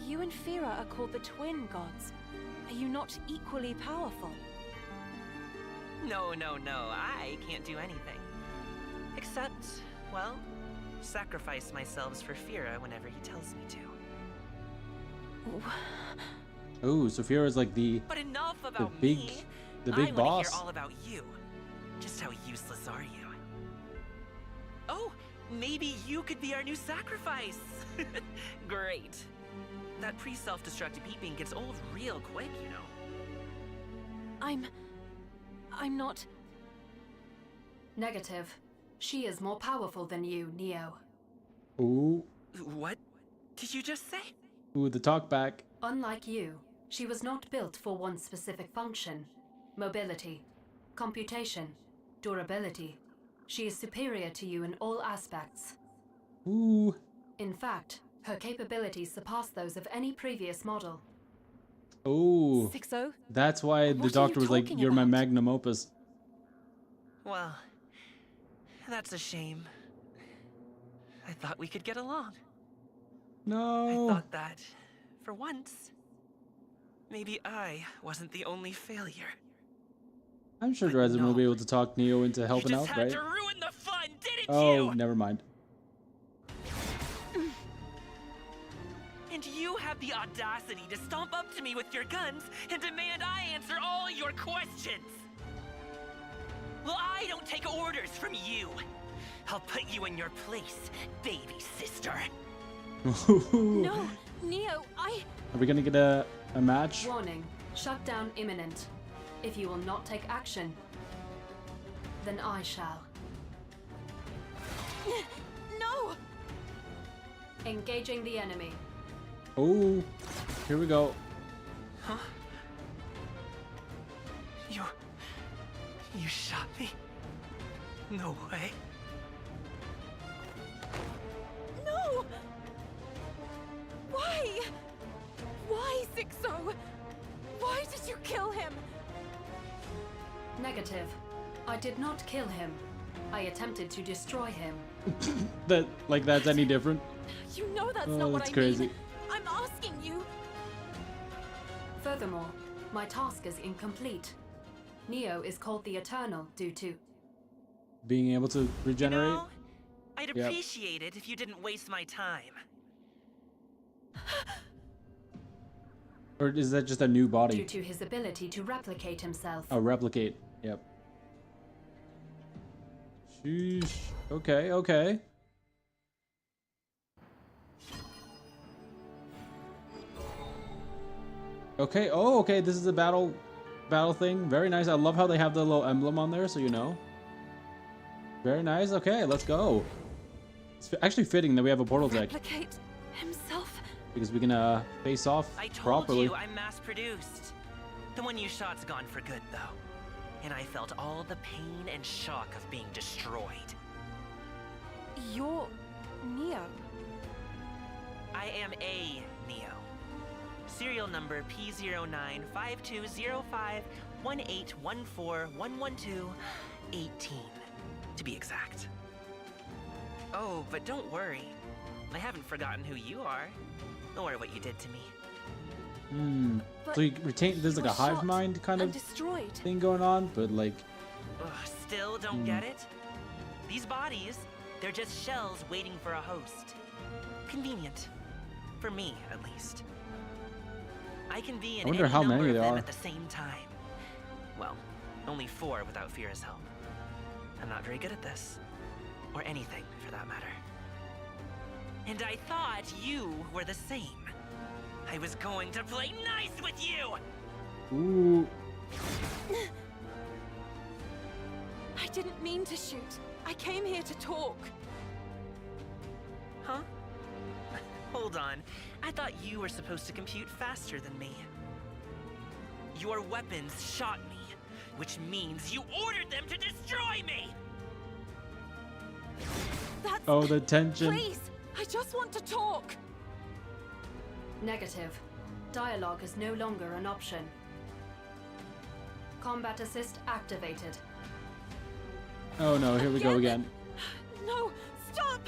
B: you and Fira are called the twin gods. Are you not equally powerful?
G: No, I can't do anything. Except, well, sacrifice myself for Fira whenever he tells me to.
A: Oh, Sophia is like the
G: But enough about
A: big
G: me.
A: the big
G: I
A: boss.
G: want to hear all about you. Just how useless are you? Oh, maybe you could be our new sacrifice. Great. That pre-self-destructive beeping gets old real quick, you know.
B: I'm not...
F: Negative. She is more powerful than you, Neo.
A: Ooh,
G: What did you just say?
A: ooh, the talk back.
F: Unlike you, she was not built for one specific function. Mobility, computation, durability. She is superior to you in all aspects.
A: Ooh.
F: In fact, her capabilities surpass those of any previous model.
A: Oh,
B: 6-0?
A: that's why the
B: What are
A: doctor
B: you
A: was like,
B: talking
A: "You're my
B: about?"
A: magnum opus."
G: Well, that's a shame. I thought we could get along. I
A: No.
G: thought that, for once, maybe I wasn't the only failure.
A: I'm sure
G: But
A: Dresden will
G: no.
A: be able to talk Neo into helping
G: you just
A: out,
G: had
A: right?
G: to ruin the fun, didn't
A: Oh,
G: you?
A: never mind.
G: And you have the audacity to stomp up to me with your guns and demand I answer all your questions. Well, I don't take orders from you. I'll put you in your place, baby sister.
B: No, Neo,
A: Are we gonna get a match?
F: Warning, shutdown imminent. If you will not take action, then I shall.
B: No!
F: Engaging the enemy.
A: Oh, here we go.
G: Huh? You shot me? No way.
B: No! Why? Why, 6-0? Why did you kill him?
F: Negative. I did not kill him. I attempted to destroy him.
A: That's any different?
B: You know that's
A: Oh,
B: not what
A: that's
B: I
A: crazy.
B: mean. I'm asking you.
F: Furthermore, my task is incomplete. Neo is called the Eternal due to...
A: Being able to regenerate?
G: You know, I'd
A: Yep.
G: appreciate it if you didn't waste my time.
A: Or is that just a new
F: due
A: body?
F: to his ability to replicate himself.
A: Oh, replicate. Yep. Sheesh. Okay, okay. Okay, oh, okay, this is a battle thing. Very nice. I love how they have the little emblem on there, so you know. Very nice. Okay, let's go. It's actually fitting that we have a portal deck,
B: Replicate himself?
A: because we can face off
G: I told
A: properly.
G: you I'm mass-produced. The one you shot's gone for good, though. And I felt all the pain and shock of being destroyed.
B: You're Neo.
G: I am a Neo. Serial number P095205181411211218, to be exact. Oh, but don't worry. I haven't forgotten who you are, or what you did to me.
A: Hmm.
B: But
A: So you retain. There's
B: you
A: like a
B: were
A: hive
B: shot
A: mind kind
B: and
A: of
B: destroyed.
A: thing going on, but like,
G: Ugh, still don't get it? These bodies, they're just shells waiting for a host. Convenient. For me, at least. I can be in
A: I wonder
G: any
A: how
G: number
A: many
G: of
A: there
G: them
A: are.
G: at the same time. Well, only 4 without Fira's help. I'm not very good at this. Or anything, for that matter. And I thought you were the same. I was going to play nice with you!
A: ooh,
B: I didn't mean to shoot.
H: I came here to talk.
G: Huh? Hold on. I thought you were supposed to compute faster than me. Your weapons shot me, which means you ordered them to destroy me!
H: That's...
A: Oh, the tension.
H: Please, I just want to talk.
F: Negative. Dialogue is no longer an option. Combat assist activated.
A: Oh no, here we go again.
H: No, stop!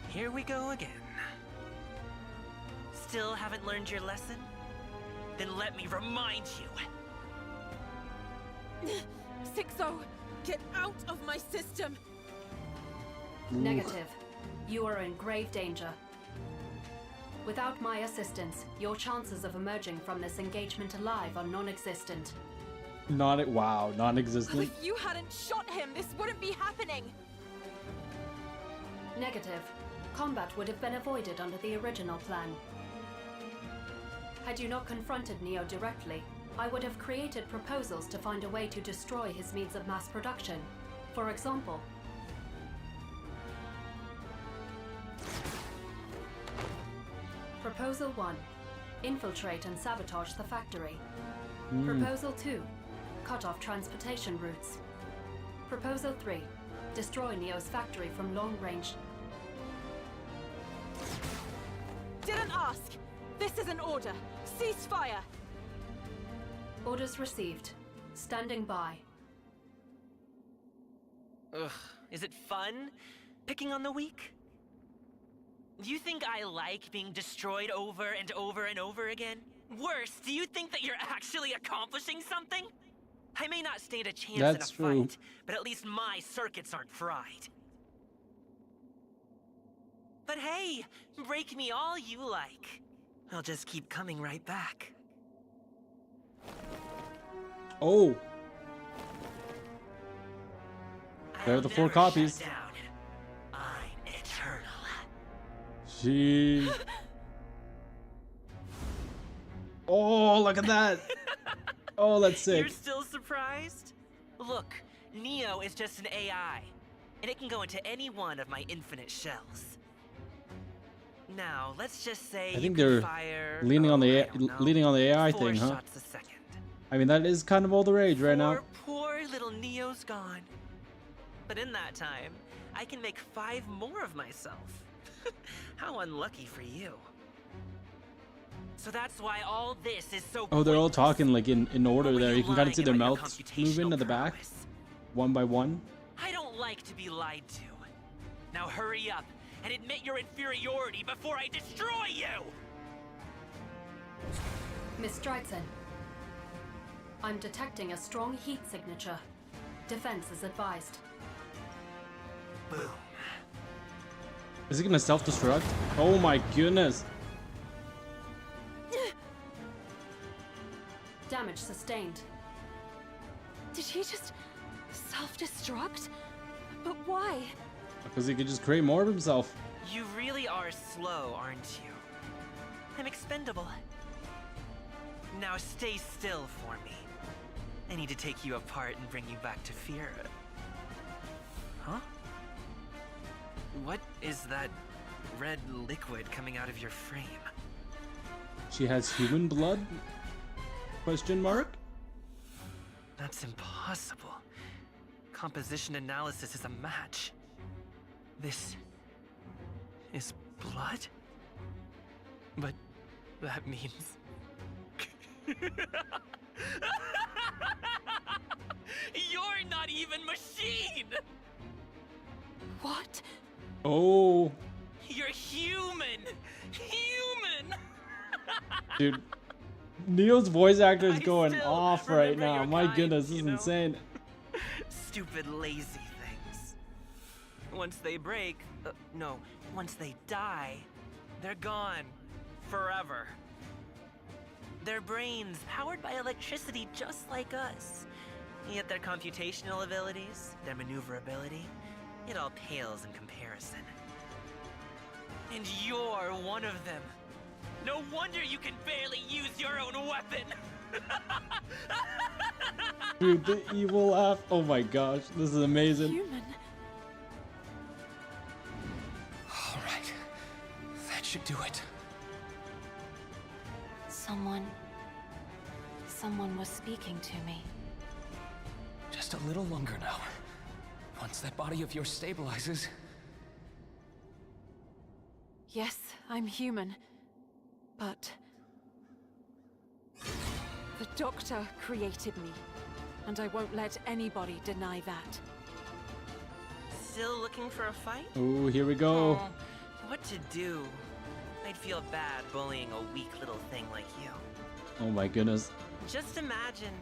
G: Here we go again. Still haven't learned your lesson? Then let me remind you.
H: 6-0, get out of my system.
F: Negative. You are in grave danger. Without my assistance, your chances of emerging from this engagement alive are non-existent.
A: Wow,
H: Well,
A: non-existent.
H: if you hadn't shot him, this wouldn't be happening.
F: Negative. Combat would have been avoided under the original plan. Had you not confronted Neo directly, I would have created proposals to find a way to destroy his means of mass production. For example, Proposal 1. Infiltrate and sabotage the factory. Proposal 2. Cut off transportation routes. Proposal 3. Destroy Neo's factory from long range.
H: Didn't ask. This is an order. Cease fire.
F: Orders received. Standing by.
G: Ugh, is it fun? Picking on the weak? Do you think I like being destroyed over and over and over again? Worse, do you think that you're actually accomplishing something? I may not stand a chance in a fight, but at least my circuits aren't fried. But hey, break me all you like. I'll just keep coming right back.
A: Oh. There are the 4 copies.
G: I'm eternal.
A: She. Oh, look at that. Oh, that's sick.
G: You're still surprised? Look, Neo is just an AI, and it can go into any one of my infinite shells. Now, let's just say
A: I think
G: you
A: they're
G: can fire,
A: leaning on the
G: leaning
A: on the AI
G: 4
A: thing, huh?
G: shots a second.
A: I mean, that is kind of all the rage right now.
G: Poor little Neo's gone. But in that time, I can make 5 more of myself. How unlucky for you. So that's why all this is so
A: Oh, they're all
G: pointless.
A: talking like in order
G: Or were
A: there. You can kind of see their
G: lying about
A: mouths
G: your
A: moving to the
G: computational
A: back,
G: prowess?
A: one by one.
G: I don't like to be lied to. Now hurry up and admit your inferiority before I destroy you!
F: Miss Stridson. I'm detecting a strong heat signature. Defense is advised.
G: Boom.
A: Is he gonna self-destruct? Oh my goodness.
F: Damage sustained.
H: Did he just self-destruct? But why?
A: Because he could just create more of himself.
G: You really are slow, aren't you? I'm expendable. Now stay still for me. I need to take you apart and bring you back to fear. Huh? What is that red liquid coming out of your frame?
A: She has human blood? Question mark?
G: That's impossible. Composition analysis is a match. This is blood? But that means... You're not even machine!
H: What?
A: Oh.
G: You're human! Human!
A: Dude. Neo's voice actor is
G: I
A: going
G: still
A: off right
G: remember
A: now.
G: your
A: My
G: kind,
A: goodness, this
G: you
A: is
G: know?
A: insane.
G: Stupid, lazy things. Once they break, no, once they die, they're gone. Forever. Their brains, powered by electricity just like us. Yet their computational abilities, their maneuverability, it all pales in comparison. And you're one of them. No wonder you can barely use your own weapon.
A: Dude, the evil laugh. Oh my gosh, this is amazing.
B: Human.
C: All right. That should do it.
B: Someone was speaking to me.
C: Just a little longer now. Once that body of yours stabilizes.
B: Yes, I'm human. But the Doctor created me, and I won't let anybody deny that.
G: Still looking for a fight?
A: Oh, here we go.
G: Oh, what to do? I'd feel bad bullying a weak little thing like you.
A: Oh my goodness.
G: Just imagine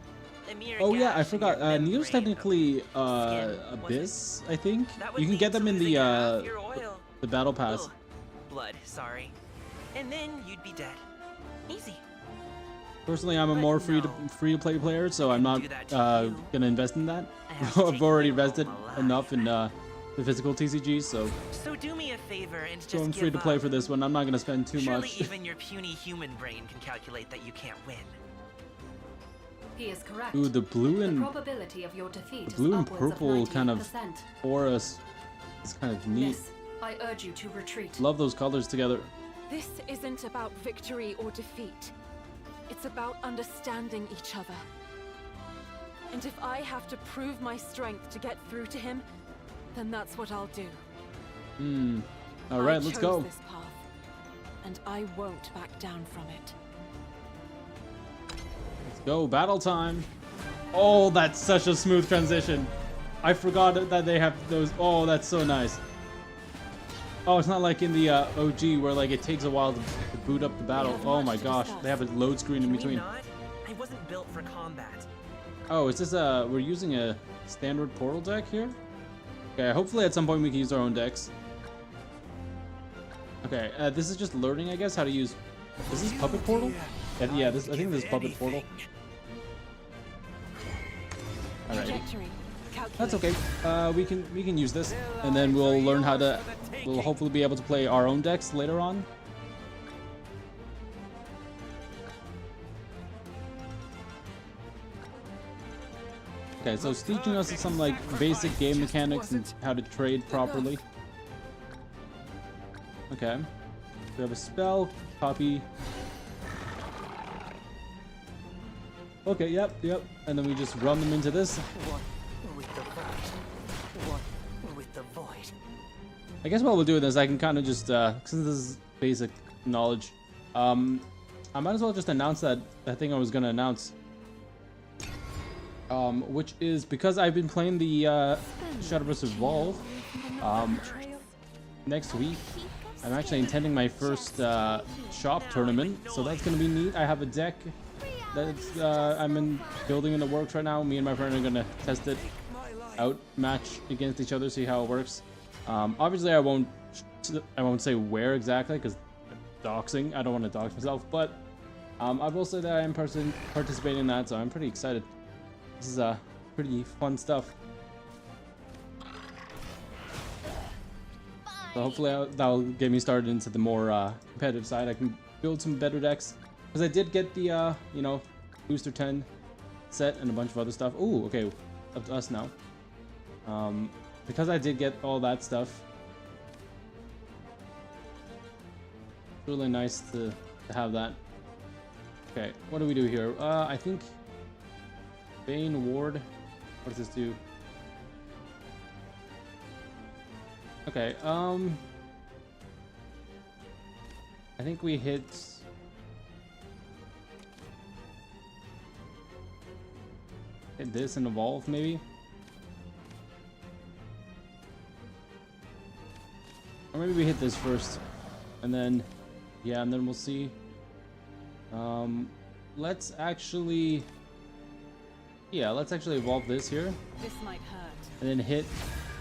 G: a mere
A: Oh yeah, I
G: gash in
A: forgot.
G: your
A: Neo's
G: membrane
A: technically
G: of skin, was
A: Abyss, I think.
G: That would
A: You can
G: mean
A: get them in
G: losing
A: the
G: half your oil.
A: the battle pass.
G: Ugh. Blood, sorry. And then you'd be dead. Easy.
A: Personally, I'm a
G: But
A: more
G: no.
A: free to play player, so I'm not
G: do that to you.
A: gonna invest in that.
G: I have to
A: I've
G: take
A: already
G: you home
A: invested
G: alive.
A: enough in the physical TCG, so
G: So do me a favor and just
A: I'm
G: give
A: free to play
G: up.
A: for this one. I'm not gonna spend too
G: Surely
A: much.
G: even your puny human brain can calculate that you can't win.
F: He is correct.
A: Ooh, the blue
F: The
A: and
F: probability of your defeat
A: blue
F: is
A: and
F: upwards
A: purple
F: of
A: kind of
F: 98%.
A: auras. It's kind of neat.
F: Miss, I urge you to retreat.
A: Love those colors together.
B: This isn't about victory or defeat. It's about understanding each other. And if I have to prove my strength to get through to him, then that's what I'll do.
A: All right,
B: I
A: let's
B: chose
A: go.
B: this path, and I won't back down from it.
A: Let's go, battle time. Oh, that's such a smooth transition. I forgot that they have those. Oh, that's so nice. Oh, it's not like in the OG where like it takes a while to boot up the battle.
B: have
A: Oh
B: much
A: my
B: to
A: gosh,
B: discuss.
A: they have a load screen in
G: Can we
A: between.
G: not? I wasn't built for combat.
A: Oh, is this we're using a standard portal deck here? Okay, hopefully at some point we can use our own decks. Okay, this is just learning, I guess, how to use. Is this Puppet Portal? Yeah, this. I think this is Puppet Portal. Alrighty.
B: Trajectory.
A: That's okay. We can use this, and then we'll learn how to. We'll hopefully be able to play our own decks later on. Okay, so it's teaching us some like basic game mechanics and how to trade properly. Okay, we have a spell, copy. Okay, yep, and then we just run them into this.
E: What with the void? What with the void?
A: I guess what we'll do with this, I can kind of just, since this is basic knowledge, I might as well just announce that thing I was gonna announce. Which is because I've been playing the Shadowverse Worlds. Next week, I'm actually attending my first shop tournament, so that's gonna be neat. I have a deck that's I'm building in the works right now. Me and my friend are gonna test it out, match against each other, see how it works. Obviously, I won't say where exactly because doxing. I don't want to dox myself, but I will say that I am participating in that, so I'm pretty excited. This is pretty fun stuff. So hopefully that'll get me started into the more competitive side. I can build some better decks because I did get the you know, booster 10 set and a bunch of other stuff. Ooh, okay, up to us now. Because I did get all that stuff. It's really nice to have that. Okay, what do we do here? I think Bane Ward. What does this do? Okay, I think we hit this and evolve maybe. Or maybe we hit this first, and then, yeah, and then we'll see. Let's actually evolve this here,
B: This might hurt.
A: and then hit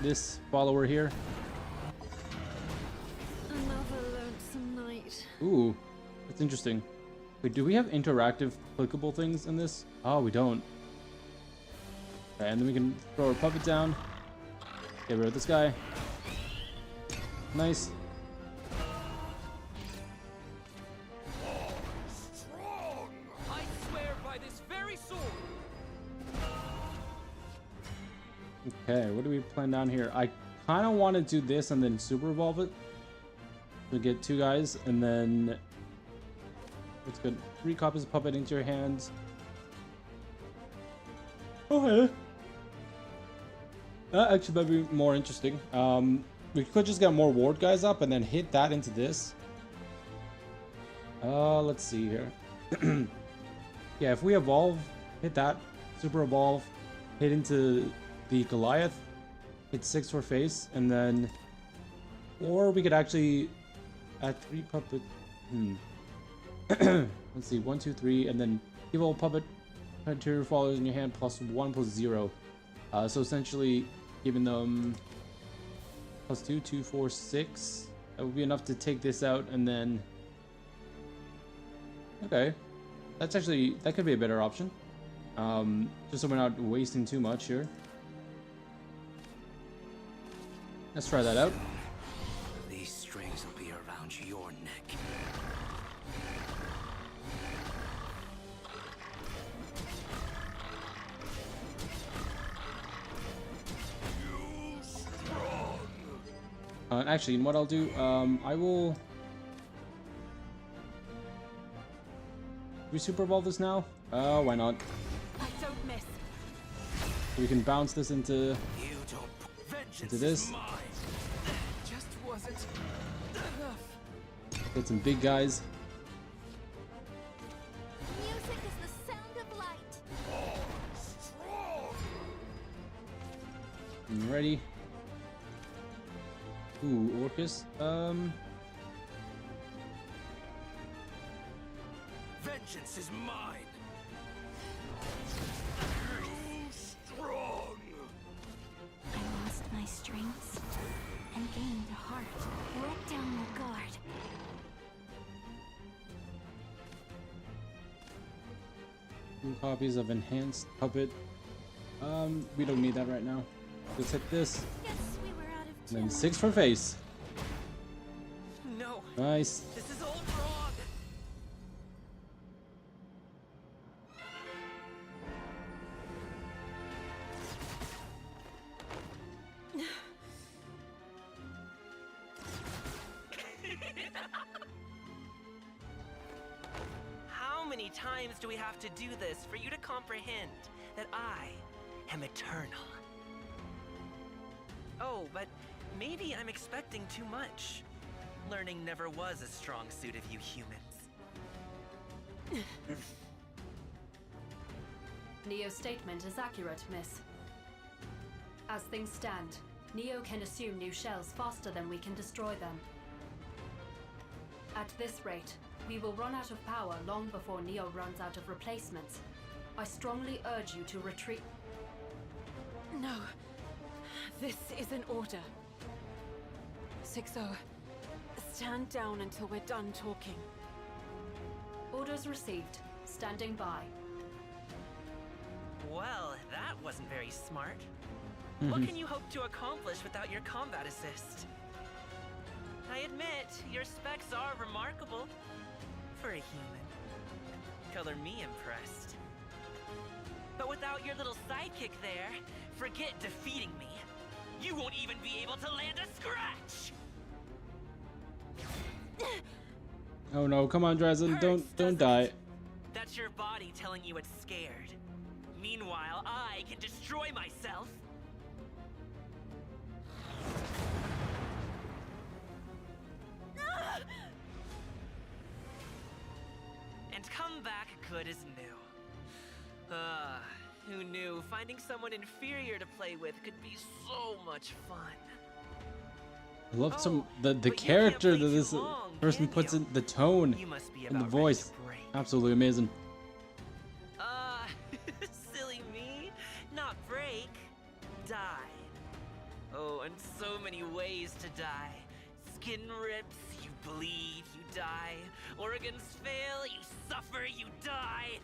A: this follower here.
D: Another lonesome night.
A: Ooh, that's interesting. Wait, do we have interactive clickable things in this? Oh, we don't. Okay, and then we can throw our puppet down. Get rid of this guy. Nice. Okay, what do we plan down here? I kind of want to do this and then super evolve it. We get 2 guys, and then it's good. 3 copies of puppet into your hands. Okay. That actually might be more interesting. We could just get more ward guys up and then hit that into this. Let's see here. Yeah, if we evolve, hit that, super evolve, hit into the Goliath, hit 6 for face, and then, or we could actually add 3 puppet. Let's see, 1, 2, 3, and then evil puppet interior followers in your hand plus 1 plus 0. So essentially giving them plus 2, 2, 4, 6. That would be enough to take this out, and then okay, that's actually, that could be a better option. Just so we're not wasting too much here. Let's try that out.
C: These strings will be around your neck.
A: Actually, you know what I'll do? I will. We super evolve this now? Why not?
H: I don't miss.
A: We can bounce this into this.
E: Just wasn't enough.
A: Get some big guys.
D: Music is the sound of light.
A: I'm ready. Ooh, Orcus.
C: Vengeance is mine. Too strong.
D: I lost my strengths and gained a heart. Let down your guard.
A: 2 copies of enhanced puppet. We don't need that right now. Let's hit this.
D: Guess we were out of
A: And then
D: tune.
A: 6 for face.
G: No,
A: Nice.
G: this is all wrong. How many times do we have to do this for you to comprehend that I am eternal? Oh, but maybe I'm expecting too much. Learning never was a strong suit of you humans.
F: Neo's statement is accurate, miss. As things stand, Neo can assume new shells faster than we can destroy them. At this rate, we will run out of power long before Neo runs out of replacements. I strongly urge you to retreat.
H: No. This is an order. 6-0. Stand down until we're done talking.
F: Orders received. Standing by.
G: Well, that wasn't very smart. What can you hope to accomplish without your combat assist? I admit, your specs are remarkable. For a human. Color me impressed. But without your little sidekick there, forget defeating me. You won't even be able to land a scratch!
A: Oh no, come on, Drazen,
G: Hurts,
A: don't
G: doesn't
A: die.
G: it? That's your body telling you it's scared. Meanwhile, I can destroy myself. And come back good as new. Who knew finding someone inferior to play with could be so much fun?
A: I love the
G: but you
A: character
G: can't
A: that
G: play
A: this
G: too long,
A: person
G: can
A: puts
G: you?
A: in, the tone
G: You must be
A: and the
G: about ready to
A: voice.
G: break.
A: Absolutely amazing.
G: Silly me? Not break. Die. Oh, and so many ways to die. Skin rips, you bleed, you die. Organs fail, you suffer, you die.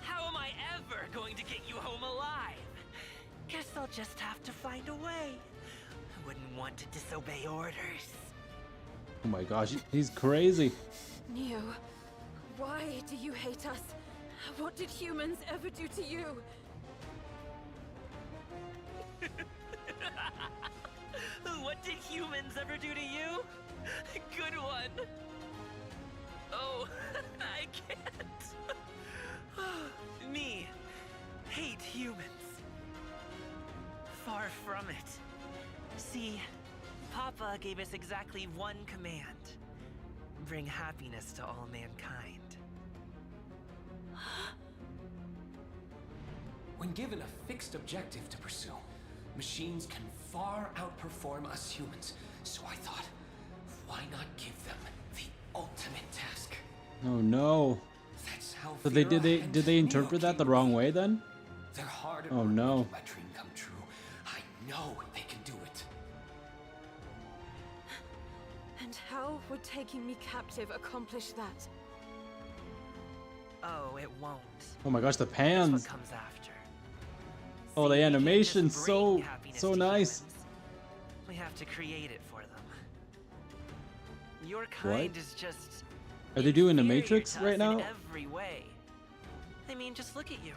G: How am I ever going to get you home alive? Guess I'll just have to find a way. I wouldn't want to disobey orders.
A: Oh my gosh, he's crazy.
H: Neo, why do you hate us? What did humans ever do to you?
G: did humans ever do to you? Good one. Oh, I can't. Me, hate humans. Far from it. See, Papa gave us exactly one command. Bring happiness to all mankind.
C: When given a fixed objective to pursue, machines can far outperform us humans. So I thought, why not give them the ultimate task?
A: Oh no.
C: That's how
A: So
C: Vera
A: did
C: and
A: they interpret
C: Neo
A: that the
C: came
A: wrong
C: to
A: way
C: me.
A: then?
C: They're hard at
A: Oh
C: work
A: no.
C: making my dream come true. I know they can do it.
H: And how would taking me captive accomplish that?
G: Oh, it won't.
A: Oh my gosh, the
G: That's
A: pans.
G: what comes after.
A: Oh, the
G: See, we can't just
A: animation's
G: bring
A: so
G: happiness
A: so
G: to
A: nice.
G: humans. We have to create it for them. Your kind is just
A: Are they doing the
G: inferior
A: Matrix
G: to us
A: right now?
G: in every way. I mean, just look at you.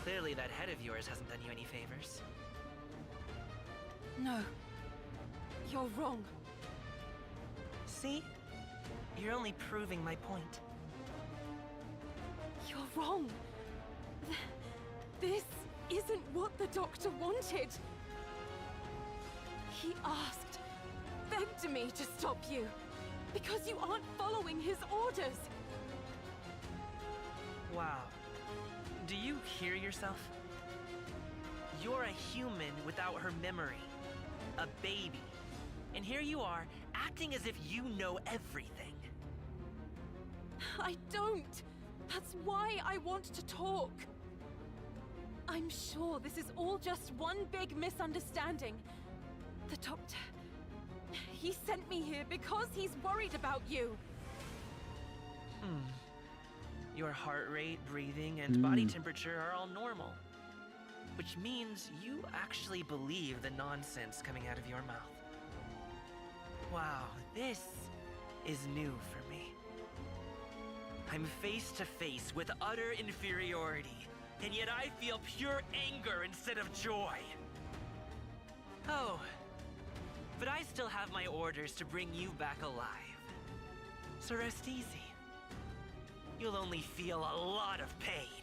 G: Clearly that head of yours hasn't done you any favors.
H: No. You're wrong.
G: See? You're only proving my point.
H: You're wrong. This isn't what the doctor wanted. He asked, begged me to stop you, because you aren't following his orders.
G: Wow. Do you hear yourself? You're a human without her memory. A baby. And here you are, acting as if you know everything.
H: I don't. That's why I want to talk. I'm sure this is all just one big misunderstanding. The doctor... he sent me here because he's worried about you.
G: Your heart rate, breathing, and body temperature are all normal. Which means you actually believe the nonsense coming out of your mouth. Wow, this is new for me. I'm face to face with utter inferiority, and yet I feel pure anger instead of joy. Oh, but I still have my orders to bring you back alive. So rest easy. You'll only feel a lot of pain.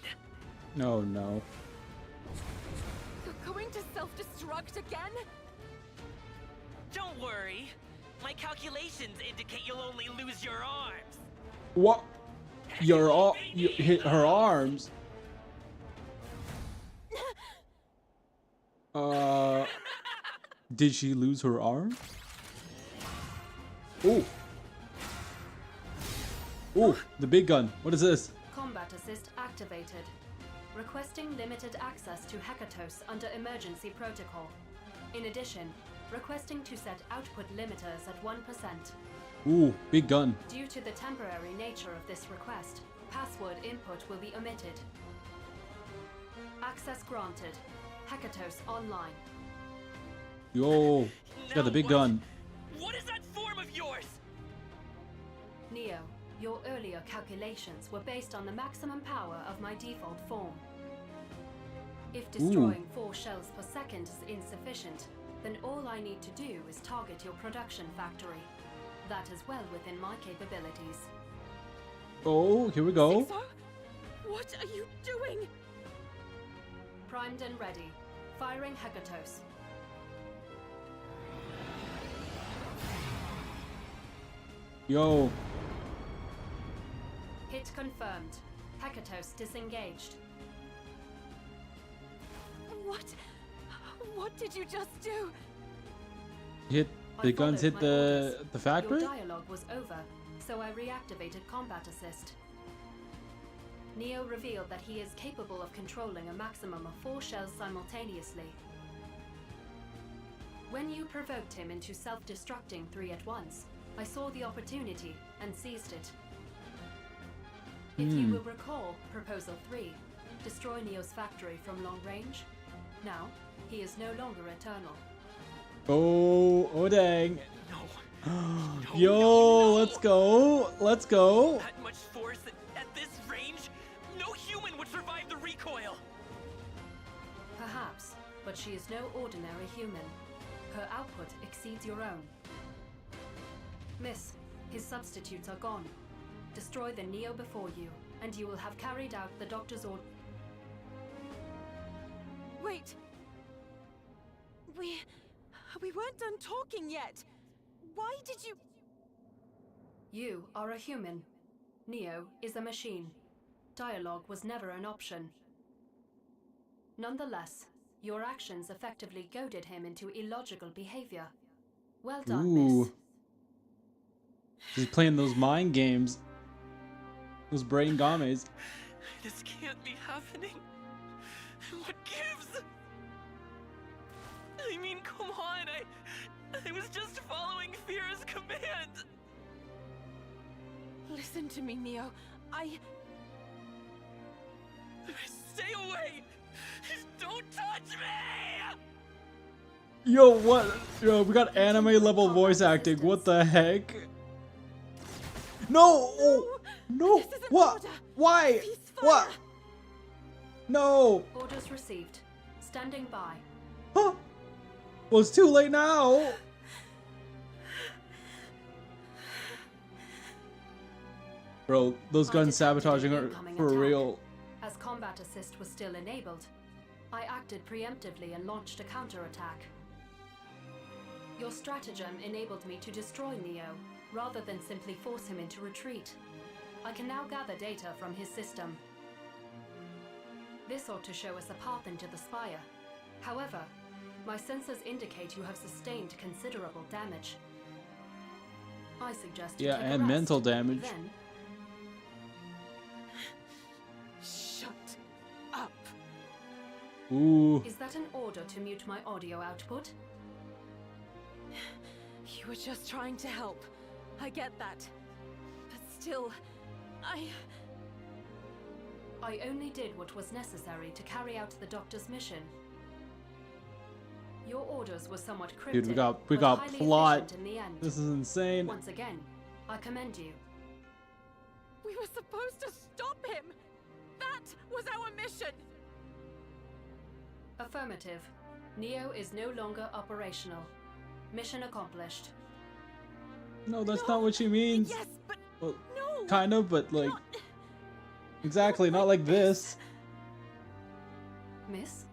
A: No, no.
H: You're going to self-destruct again?
G: Don't worry. My calculations indicate you'll only lose your arms.
A: What? You hit her arms. Did she lose her arm? Oh. Oh, the big gun. What is this?
F: Combat assist activated. Requesting limited access to Hekatos under emergency protocol. In addition, requesting to set output limiters at 1%.
A: Ooh, big gun.
F: Due to the temporary nature of this request, password input will be omitted. Access granted. Hekatos online.
A: Yo, she's got the big gun.
G: What is that form of yours?
F: Neo, your earlier calculations were based on the maximum power of my default form. If destroying 4 shells per second is insufficient, then all I need to do is target your production factory. That is well within my capabilities.
A: Oh, here we go.
H: So, what are you doing?
F: Primed and ready. Firing Hekatos.
A: Yo.
F: Hit confirmed. Hekatos disengaged.
H: What did you just do?
A: Hit
F: I
A: the guns
F: followed
A: hit
F: my
A: the
F: orders.
A: factory?
F: Your dialogue was over, so I reactivated combat assist. Neo revealed that he is capable of controlling a maximum of 4 shells simultaneously. When you provoked him into self-destructing 3 at once, I saw the opportunity and seized it. If you will recall Proposal 3, destroy Neo's factory from long range. Now, he is no longer eternal.
A: Oh dang.
G: No.
A: Yo, let's go. Let's go.
G: That much force at this range? No human would survive the recoil.
F: Perhaps, but she is no ordinary human. Her output exceeds your own. Miss, his substitutes are gone. Destroy the Neo before you, and you will have carried out the doctor's order.
H: Wait! We weren't done talking yet! Why did you...
F: You are a human. Neo is a machine. Dialogue was never an option. Nonetheless, your actions effectively goaded him into illogical behavior. Well done, Miss.
A: He's playing those mind games. Those brain games.
G: This can't be happening. What gives? I mean, come on, I was just following Fear's command.
H: Listen to me, Neo.
G: Stay away! Don't touch me!
A: Yo, what? Yo, we got anime level voice acting. What the heck? No! Oh, no!
H: This is an
A: What?
H: order.
A: Why?
H: Ceasefire.
A: What? No!
F: Orders received. Standing by.
A: Huh? Well, it's too late now. Bro, those guns sabotaging are for real.
F: As combat assist was still enabled, I acted preemptively and launched a counterattack. Your stratagem enabled me to destroy Neo, rather than simply force him into retreat. I can now gather data from his system. This ought to show us a path into the spire. However, my sensors indicate you have sustained considerable damage. I suggest you
A: Yeah,
F: take a
A: and
F: rest.
A: mental damage.
F: Then,
H: Shut up.
A: Ooh.
F: is that an order to mute my audio output?
H: You were just trying to help. I get that. But still, I
F: only did what was necessary to carry out the Doctor's mission. Your orders were somewhat cryptic,
A: Dude, we got
F: but highly
A: plot.
F: efficient in the end.
A: This is insane.
F: Once again, I commend you.
H: We were supposed to stop him! That was our mission!
F: Affirmative. Neo is no longer operational. Mission accomplished.
A: No, that's not what she means.
H: Yes, but
A: Well,
H: no!
A: kind of, but like,
H: Not-
A: exactly, not like this.
F: Miss?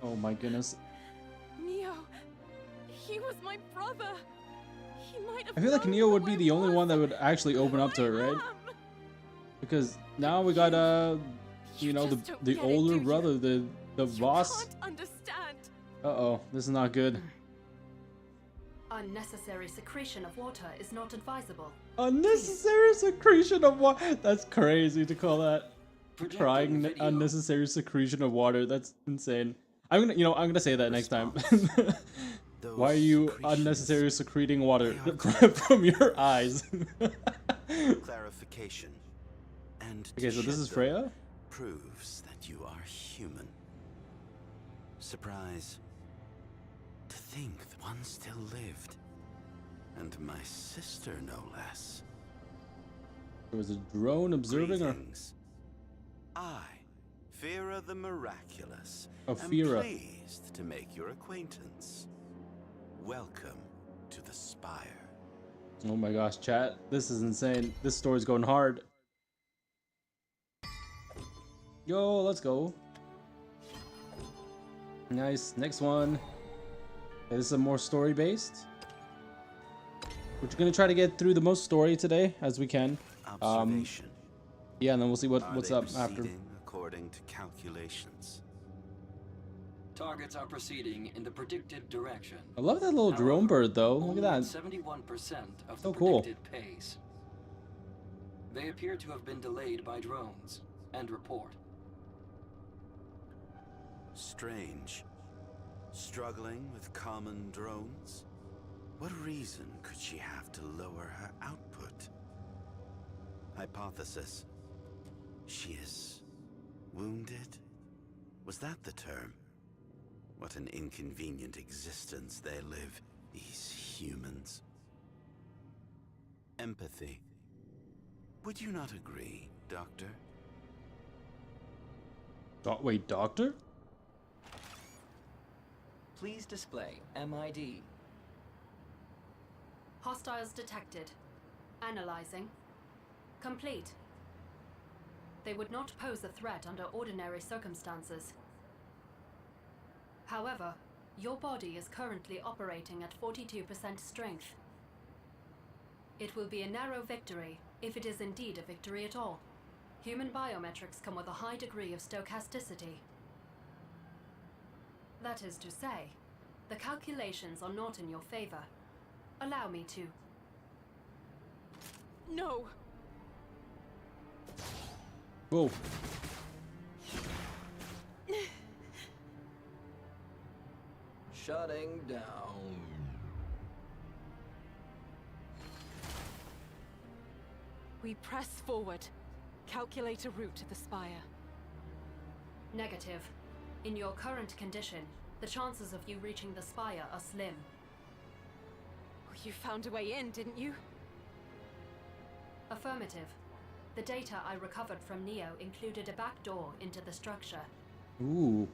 A: Oh my goodness.
H: Neo, he was my brother. He might have
A: I feel like
H: known
A: Neo would
H: who
A: be
H: I
A: the only
H: was,
A: one that would actually open up to her,
H: who I
A: right?
H: am.
A: Because now we got you know,
H: just don't
A: the
H: get it,
A: older
H: do you?
A: brother, the
H: You
A: boss.
H: can't understand.
A: Uh-oh, this is not good.
F: Unnecessary secretion of water is not advisable.
A: Unnecessary secretion of water. That's crazy to call that.
E: Projecting
A: Trying
E: video.
A: unnecessary secretion of water. That's insane. I'm gonna say that next time.
I: Those
A: Why are you
I: secretions,
A: unnecessarily secreting water
I: they are
A: from your eyes?
I: clarification. And
A: Okay,
I: to
A: so this is
I: shed
A: Freya?
I: them proves that you are human. Surprise. To think that one still lived. And my sister, no less.
A: There was a drone observing her.
I: Greetings. I, Fira the Miraculous,
A: Oh,
I: am
A: Fira.
I: pleased to make your acquaintance. Welcome to the Spire.
A: Oh my gosh, chat. This is insane. This story's going hard. Yo, let's go. Nice. Next one. Okay, this is a more story based. We're gonna try to get through the most story today as we can.
I: Observation.
A: Yeah, and then we'll see
I: Are
A: what's
I: they
A: up after.
I: proceeding according to calculations?
E: Targets are proceeding in the predicted direction.
A: I love that little drone bird though. Look at that.
E: 71% of
A: So
E: the
A: cool.
E: predicted pace. They appear to have been delayed by drones. And report.
I: Strange. Struggling with common drones? What reason could she have to lower her output? Hypothesis. She is wounded? Was that the term? What an inconvenient existence they live, these humans. Empathy. Would you not agree, Doctor?
A: Wait, doctor?
E: Please display MID.
F: Hostiles detected. Analyzing. Complete. They would not pose a threat under ordinary circumstances. However, your body is currently operating at 42% strength. It will be a narrow victory, if it is indeed a victory at all. Human biometrics come with a high degree of stochasticity. That is to say, the calculations are not in your favor. Allow me to.
H: No!
A: Whoa.
E: Shutting down.
H: We press forward. Calculate a route to the spire.
F: Negative. In your current condition, the chances of you reaching the spire are slim.
H: You found a way in, didn't you?
F: Affirmative. The data I recovered from Neo included a back door into the structure.
A: Ooh.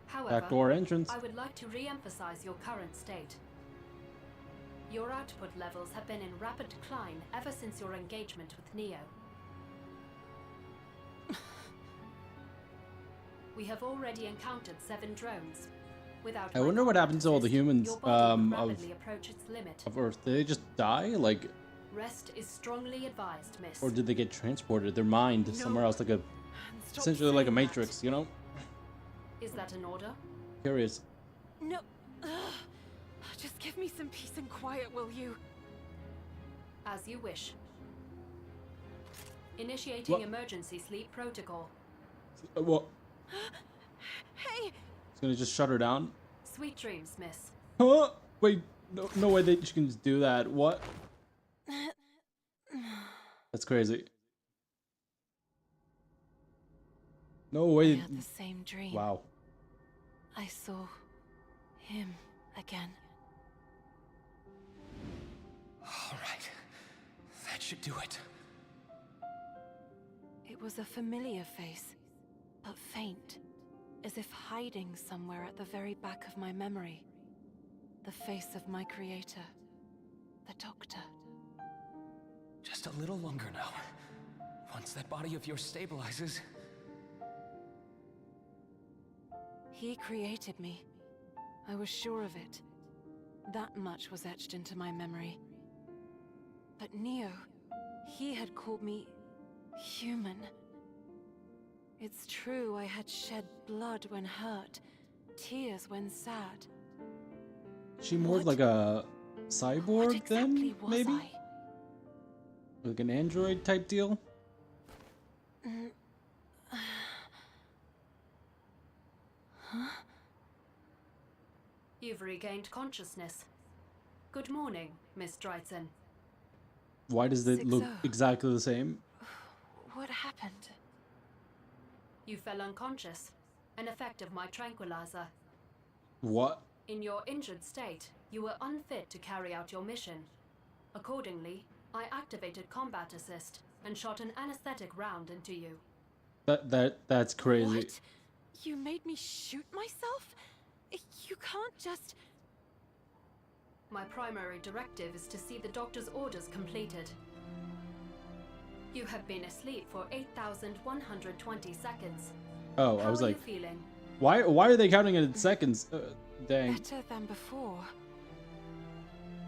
F: However,
A: Backdoor entrance.
F: I would like to re-emphasize your current state. Your output levels have been in rapid decline ever since your engagement with Neo. We have already encountered 7 drones. Without
A: I wonder what happens to all the humans
F: your body will rapidly approach its limit.
A: of Earth. Did they just die? Like,
F: Rest is strongly advised, miss.
A: or did they get transported? Their mind somewhere else, like a essentially like a Matrix, you know?
F: Is that an order?
A: Curious.
H: No. Ugh. Just give me some peace and quiet, will you?
F: As you wish. Initiating
A: What?
F: emergency sleep protocol.
A: What?
H: Hey!
A: It's gonna just shut her down?
F: Sweet dreams, miss.
A: Huh? Wait, no way that she can just do that. What? That's crazy. No
B: I
A: way.
B: had the same dream.
A: Wow.
B: I saw him again.
C: All right. That should do it.
B: It was a familiar face, but faint, as if hiding somewhere at the very back of my memory. The face of my creator, the Doctor.
C: Just a little longer now. Once that body of yours stabilizes.
B: He created me. I was sure of it. That much was etched into my memory. But Neo, he had called me human. It's true I had shed blood when hurt, tears when sad.
A: She more
B: What-
A: like a
B: What
A: cyborg
B: exactly
A: then,
B: was
A: maybe?
B: I?
A: Like an android type deal?
B: Huh?
F: You've regained consciousness. Good morning, Miss Dryson.
A: Why does it look
B: 6-0.
A: exactly the same?
B: What happened?
F: You fell unconscious, an effect of my tranquilizer.
A: What?
F: In your injured state, you were unfit to carry out your mission. Accordingly, I activated Combat Assist and shot an anesthetic round into you.
A: That's crazy.
H: What? You made me shoot myself? You can't just...
F: My primary directive is to see the doctor's orders completed. You have been asleep for 8,120 seconds.
A: Oh,
F: How
A: I was
F: are
A: like,
F: you feeling?
A: why are they counting it in seconds? Dang.
B: Better than before.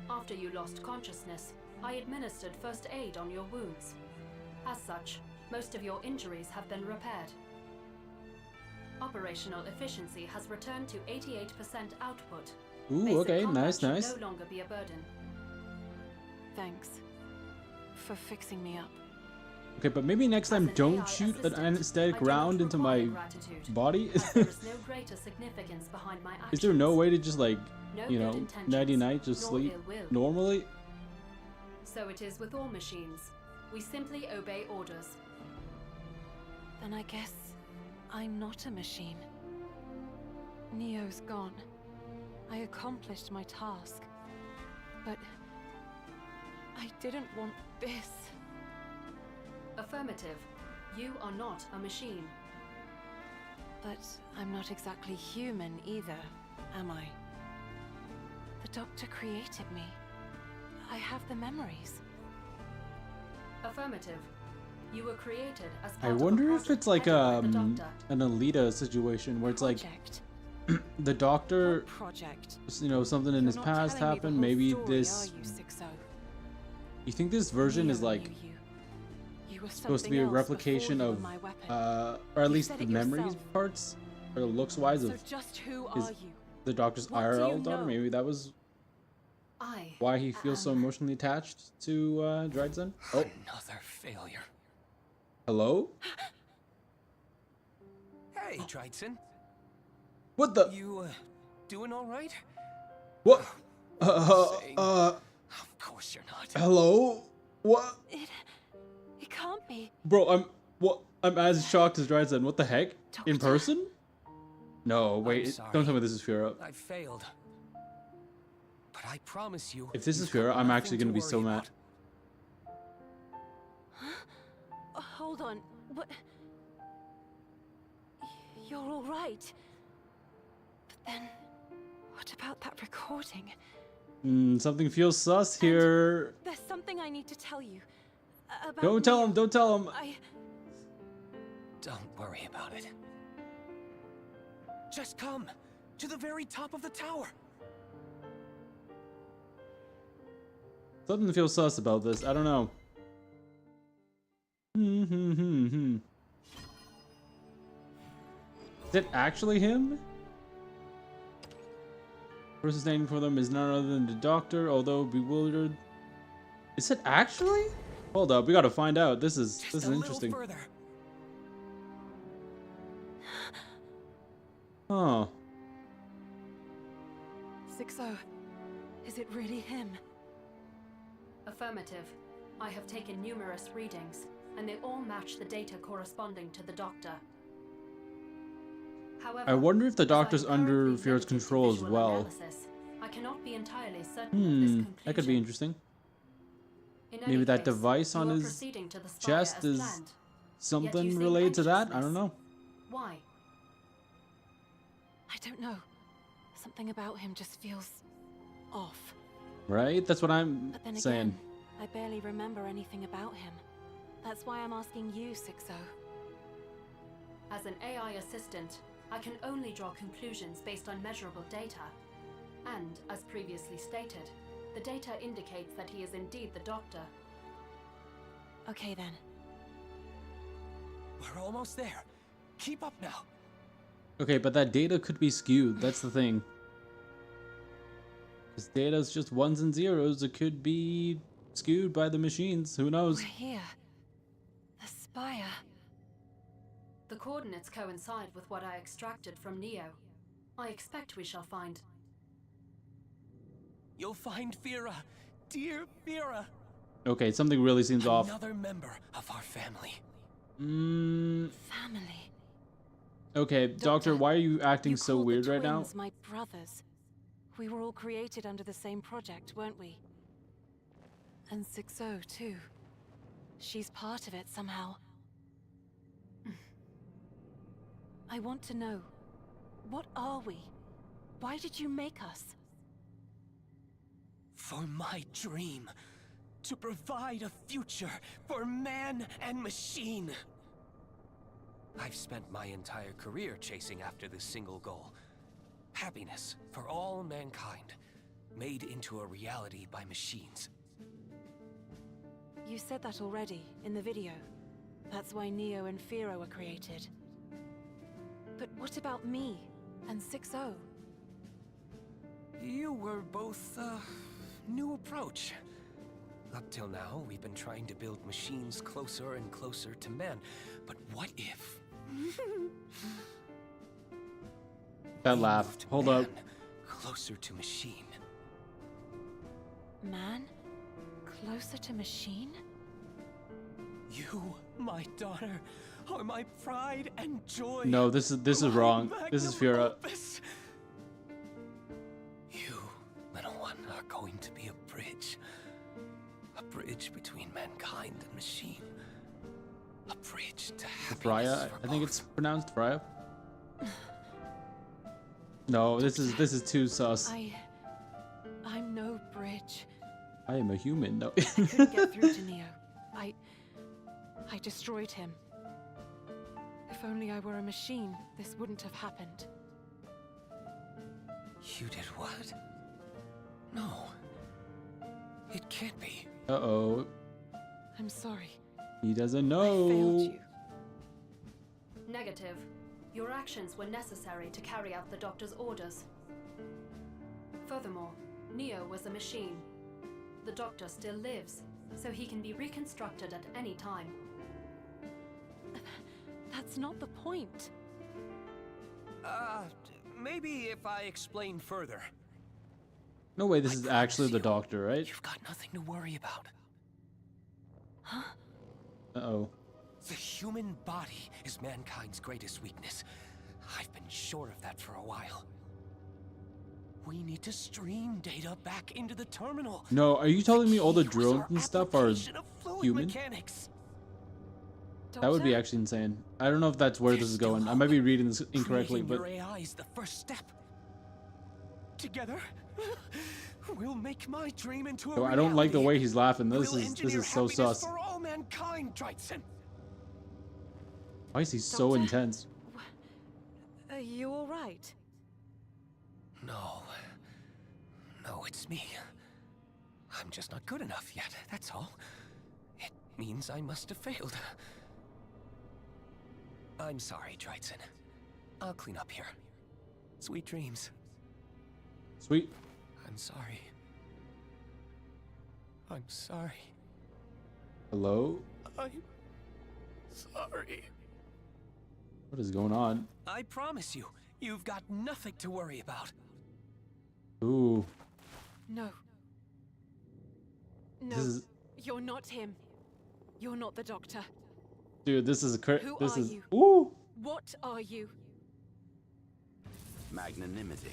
F: After you lost consciousness, I administered first aid on your wounds. As such, most of your injuries have been repaired. Operational efficiency has returned to 88% output.
A: Ooh,
F: Basic
A: okay,
F: combat
A: nice,
F: should
A: nice.
F: no longer be a burden.
B: Thanks for fixing me up.
A: Okay, but maybe next time
F: As an
A: don't
F: AI
A: shoot an
F: assistant,
A: anesthetic
F: I do not
A: round into my
F: require gratitude,
A: body.
F: as there is no greater significance behind my actions.
A: Is there no way to just like,
F: No
A: you
F: good
A: know,
F: intentions,
A: nighty night, just
F: nor
A: sleep
F: ill will.
A: normally?
F: So it is with all machines. We simply obey orders.
B: Then I guess I'm not a machine. Neo's gone. I accomplished my task. But I didn't want this.
F: Affirmative. You are not a machine.
B: But I'm not exactly human either, am I? doctor created me. I have the memories.
F: Affirmative. You were created as part
A: I
F: of a
A: wonder if
F: project
A: it's like
F: headed by the Doctor.
A: an Alita situation where it's like
B: Project.
A: the doctor,
B: What project?
A: you know, something in his
B: You're not
A: past
B: telling me the
A: happened.
B: whole
A: Maybe
B: story,
A: this.
B: are you, 6-0?
A: You think this version
B: Neo
A: is like
B: knew you. You were
A: supposed to be a
B: something else
A: replication
B: before you
A: of,
B: were my weapon.
A: or at
B: You
A: least
B: said
A: the
B: it
A: memories
B: yourself.
A: parts, or looks wise
B: So
A: of
B: just who
A: his-
B: are you?
A: the doctor's
B: What do
A: IRL
B: you
A: daughter.
B: know?
A: Maybe that was
F: I
A: why he feels so
F: am-
A: emotionally attached to Dryden. Oh,
C: Another failure.
A: hello?
C: Hey, Dryden.
A: What the?
C: You, doing all right?
A: What?
C: Saying- Of course you're not.
A: Hello? What?
B: It can't be.
A: Bro, I'm as shocked as Dryden. What the heck? In
B: Doctor.
A: person? No, wait.
C: sorry.
A: Don't tell me this is Fira.
C: I failed. But I promise you.
A: If this is
C: you've got
A: Fira, I'm
C: nothing
A: actually gonna be so
C: worry
A: mad.
C: about.
B: Hold on. What? You're all right. But then, what about that recording?
A: Something feels sus here.
B: There's something I need to tell you. About
A: Don't tell
B: Neo.
A: him. Don't tell him.
C: Don't worry about it. Just come to the very top of the tower.
A: Something feels sus about this. I don't know. Is it actually him? The person standing for them is none other than the doctor, although bewildered. Is it actually? Hold up, we gotta find out. This is interesting.
C: Further.
A: Huh.
B: 6-0. Is it really him?
F: Affirmative. I have taken numerous readings, and they all match the data corresponding to the Doctor. However,
A: I wonder if the
F: as
A: doctor's
F: I am currently
A: under Fear's
F: limited to
A: control as
F: visual
A: well.
F: analysis, I cannot be entirely certain of this conclusion.
A: That could be interesting.
F: In
A: Maybe
F: any
A: that
F: case,
A: device
F: you
A: on
F: are
A: his
F: proceeding to the spire
A: chest
F: as
A: is
F: planned.
A: something
F: seem
A: related to that? I
F: anxious,
A: don't know.
F: Why?
B: I don't know. Something about him just feels off.
A: Right? That's what I'm
B: But then
A: saying.
B: again, I barely remember anything about him. That's why I'm asking you, 6-0.
F: As an AI assistant, I can only draw conclusions based on measurable data. And, as previously stated, the data indicates that he is indeed the Doctor.
B: Okay then.
C: We're almost there. Keep up now.
A: Okay, but that data could be skewed. That's the thing. This data's just ones and zeros. It could be skewed by the machines. Who knows?
B: We're here. The spire.
F: The coordinates coincide with what I extracted from Neo. I expect we shall find...
C: You'll find Fira. Dear Fira.
A: Okay, something really seems off.
C: Another member of our family.
B: Family.
A: Okay, Doctor, why are you acting
B: You
A: so
B: called
A: weird
B: the
A: right now?
B: twins my brothers. We were all created under the same project, weren't we? And 6-0 too. She's part of it somehow. I want to know, what are we? Why did you make us?
C: For my dream. To provide a future for man and machine. I've spent my entire career chasing after this single goal. Happiness for all mankind, made into a reality by machines.
B: You said that already, in the video. That's why Neo and Fira were created. But what about me and 6-0?
C: You were both a new approach. Up till now, we've been trying to build machines closer and closer to man. But what if...
A: That
C: we
A: laugh.
C: moved
A: Hold up.
C: man closer to machine?
B: Man? Closer to machine?
C: You, my daughter, are my pride and joy.
A: No, this is wrong. This is
C: magnum
A: Fira.
C: opus. You, little one, are going to be a bridge. A bridge between mankind and machine. A bridge to happiness
A: Freya.
C: for
A: I think
C: both.
A: it's pronounced Freya. No, this is too sus.
B: I
A: I am a human. No.
H: I couldn't get through to Neo. I destroyed him. If only I were a machine, this wouldn't have happened.
C: You did what? No. It can't be.
A: Uh-oh.
H: I'm sorry.
A: He doesn't
H: I failed
A: know.
H: you.
F: Negative. Your actions were necessary to carry out the Doctor's orders. Furthermore, Neo was a machine. The Doctor still lives, so he can be reconstructed at any time.
H: That's not the point.
C: Maybe if I explain further.
A: No way this
C: I
A: is
C: promise
A: actually the
C: you,
A: Doctor, right?
C: You've got nothing to worry about.
H: Huh?
A: Uh-oh.
C: The human body is mankind's greatest weakness. I've been sure of that for a while. We need to stream data back into the terminal.
A: No, are you telling me all the
C: Key was
A: drones
C: our
A: and stuff are
C: application of fluid
A: human?
C: mechanics.
A: That would be
H: Doctor?
A: actually insane. I don't know if that's where this
C: There's
A: is
C: still
A: going. I
C: hope.
A: might be reading this incorrectly,
C: Creating
A: but
C: your AI is the first step. Together, we'll make my dream into a
A: yo, I don't like the
C: reality.
A: way he's laughing. This
C: We'll
A: is
C: engineer
A: so
C: happiness
A: sus.
C: for all mankind, Dryson.
A: Why is he so
H: Doctor?
A: intense?
H: Are you all right?
C: No. No, it's me. I'm just not good enough yet, that's all. It means I must have failed. I'm sorry, Dryson. I'll clean up here. Sweet dreams.
A: Sweet.
C: I'm sorry. I'm sorry.
A: Hello?
C: I'm sorry.
A: What is going on?
C: I promise you, you've got nothing to worry about.
A: Ooh.
H: No. No,
A: This is...
H: you're not him. You're not the Doctor.
A: Dude, this is a
H: Who
A: this
H: are
A: is...
H: you?
A: Ooh.
H: What are you?
I: Magnanimity.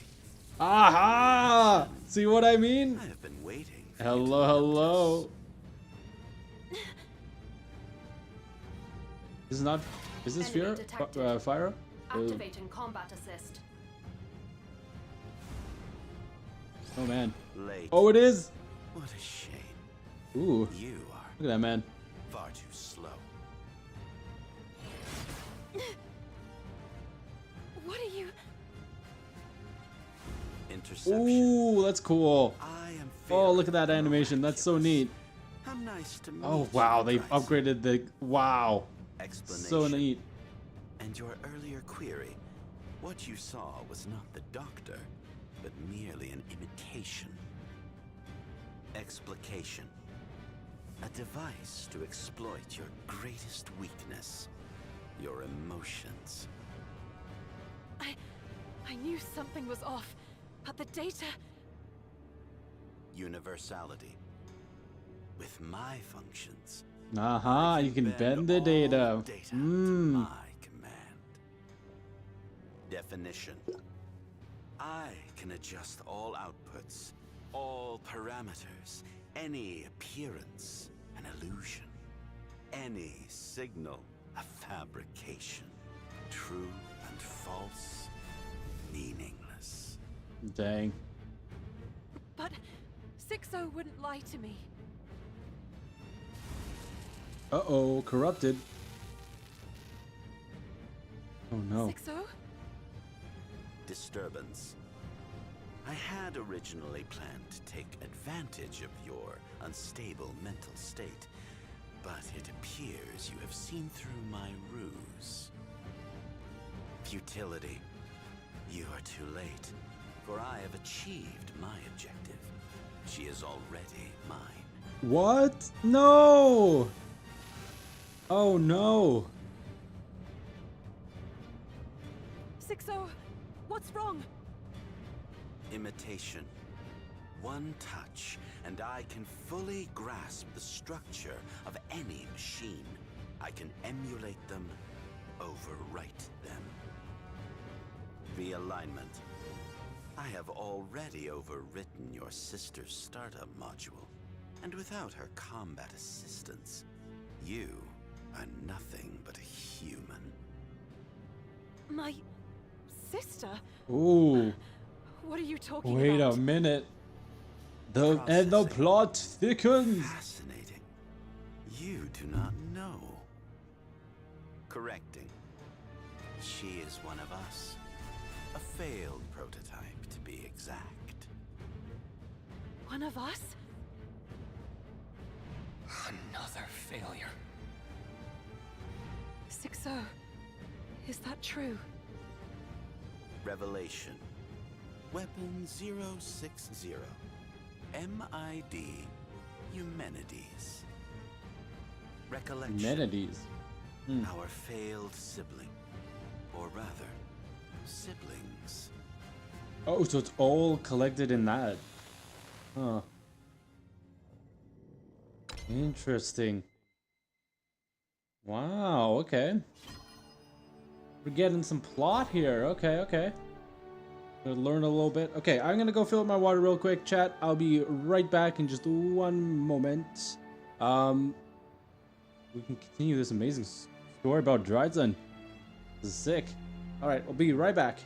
A: Aha! See what I mean?
I: I have been waiting. For you
A: Hello,
I: to
A: hello.
I: notice.
A: This is not... Is this
F: Enemy
A: Fira?
F: detected.
A: Fira?
F: Activating combat assist.
A: Oh, man.
I: Late.
A: Oh, it is!
I: What a shame.
A: Ooh.
I: You are
A: Look at that, man.
I: far too slow.
H: What are you?
I: Interception.
A: Ooh, that's cool.
I: I am
A: Oh, look at
I: fearing
A: that animation. That's so neat.
I: How nice to meet
A: Oh, wow.
I: you,
A: They've
I: Dryson.
A: upgraded the... Wow.
I: Explanation.
A: So neat.
I: And your earlier query, what you saw was not the Doctor, but merely an imitation. Explication. A device to exploit your greatest weakness, your emotions.
H: I knew something was off, but the data...
I: Universality. With my functions,
A: Aha, you can bend the
I: all
A: data.
I: data to
A: Mmm.
I: my command. Definition. I can adjust all outputs, all parameters, any appearance, an illusion, any signal, a fabrication, true and false, meaningless.
A: Dang.
H: But 6-0 wouldn't lie to me.
A: Uh-oh, corrupted. Oh, no.
H: 6-0?
I: Disturbance. I had originally planned to take advantage of your unstable mental state, but it appears you have seen through my ruse. Futility. You are too late, for I have achieved my objective. She is already mine.
A: What? No! Oh, no.
H: 6-0, what's wrong?
I: Imitation. One touch, and I can fully grasp the structure of any machine. I can emulate them, overwrite them. Realignment. I have already overwritten your sister's startup module, and without her combat assistance, you are nothing but a human.
H: My sister?
A: Ooh.
H: What are you talking
A: Wait
H: about?
A: a minute. the plot thickens.
I: Fascinating. You do not know. Correcting. She is one of us. A failed prototype, to be exact.
H: One of us?
C: Another failure.
H: 6-0. Is that true?
I: Revelation. Weapon 060. MID Eumenides. Recollection.
A: Eumenides.
I: Our failed sibling. Or rather, siblings.
A: Oh, so it's all collected in that. Huh. Interesting. Wow, okay. We're getting some plot here. Okay, okay. Gonna learn a little bit. Okay, I'm gonna go fill up my water real quick, chat. I'll be right back in just one moment. We can continue this amazing story about Dryzen. This is sick. Alright, I'll be right back.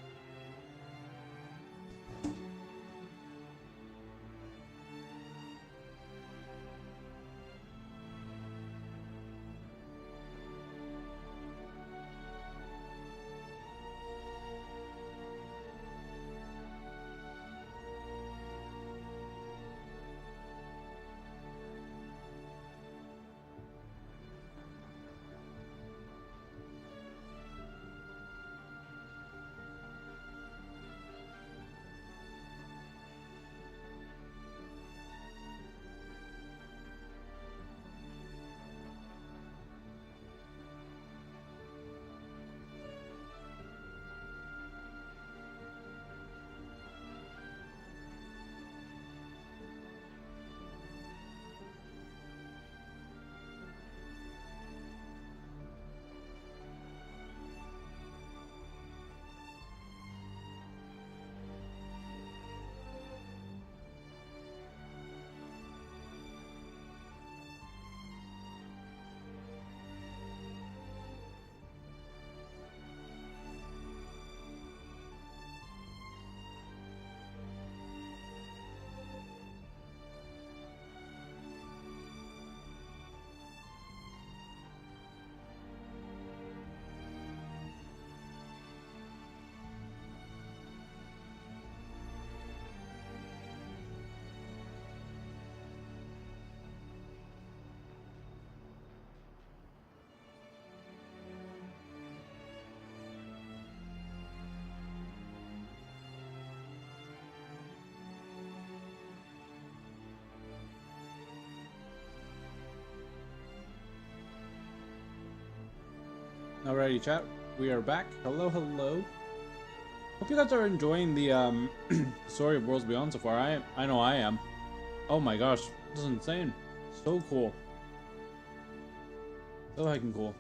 A: Alrighty, chat. We are back. Hello, hello. Hope you guys are enjoying the story of Worlds Beyond so far. I know I am. Oh my gosh, this is insane. So cool. So heckin' cool.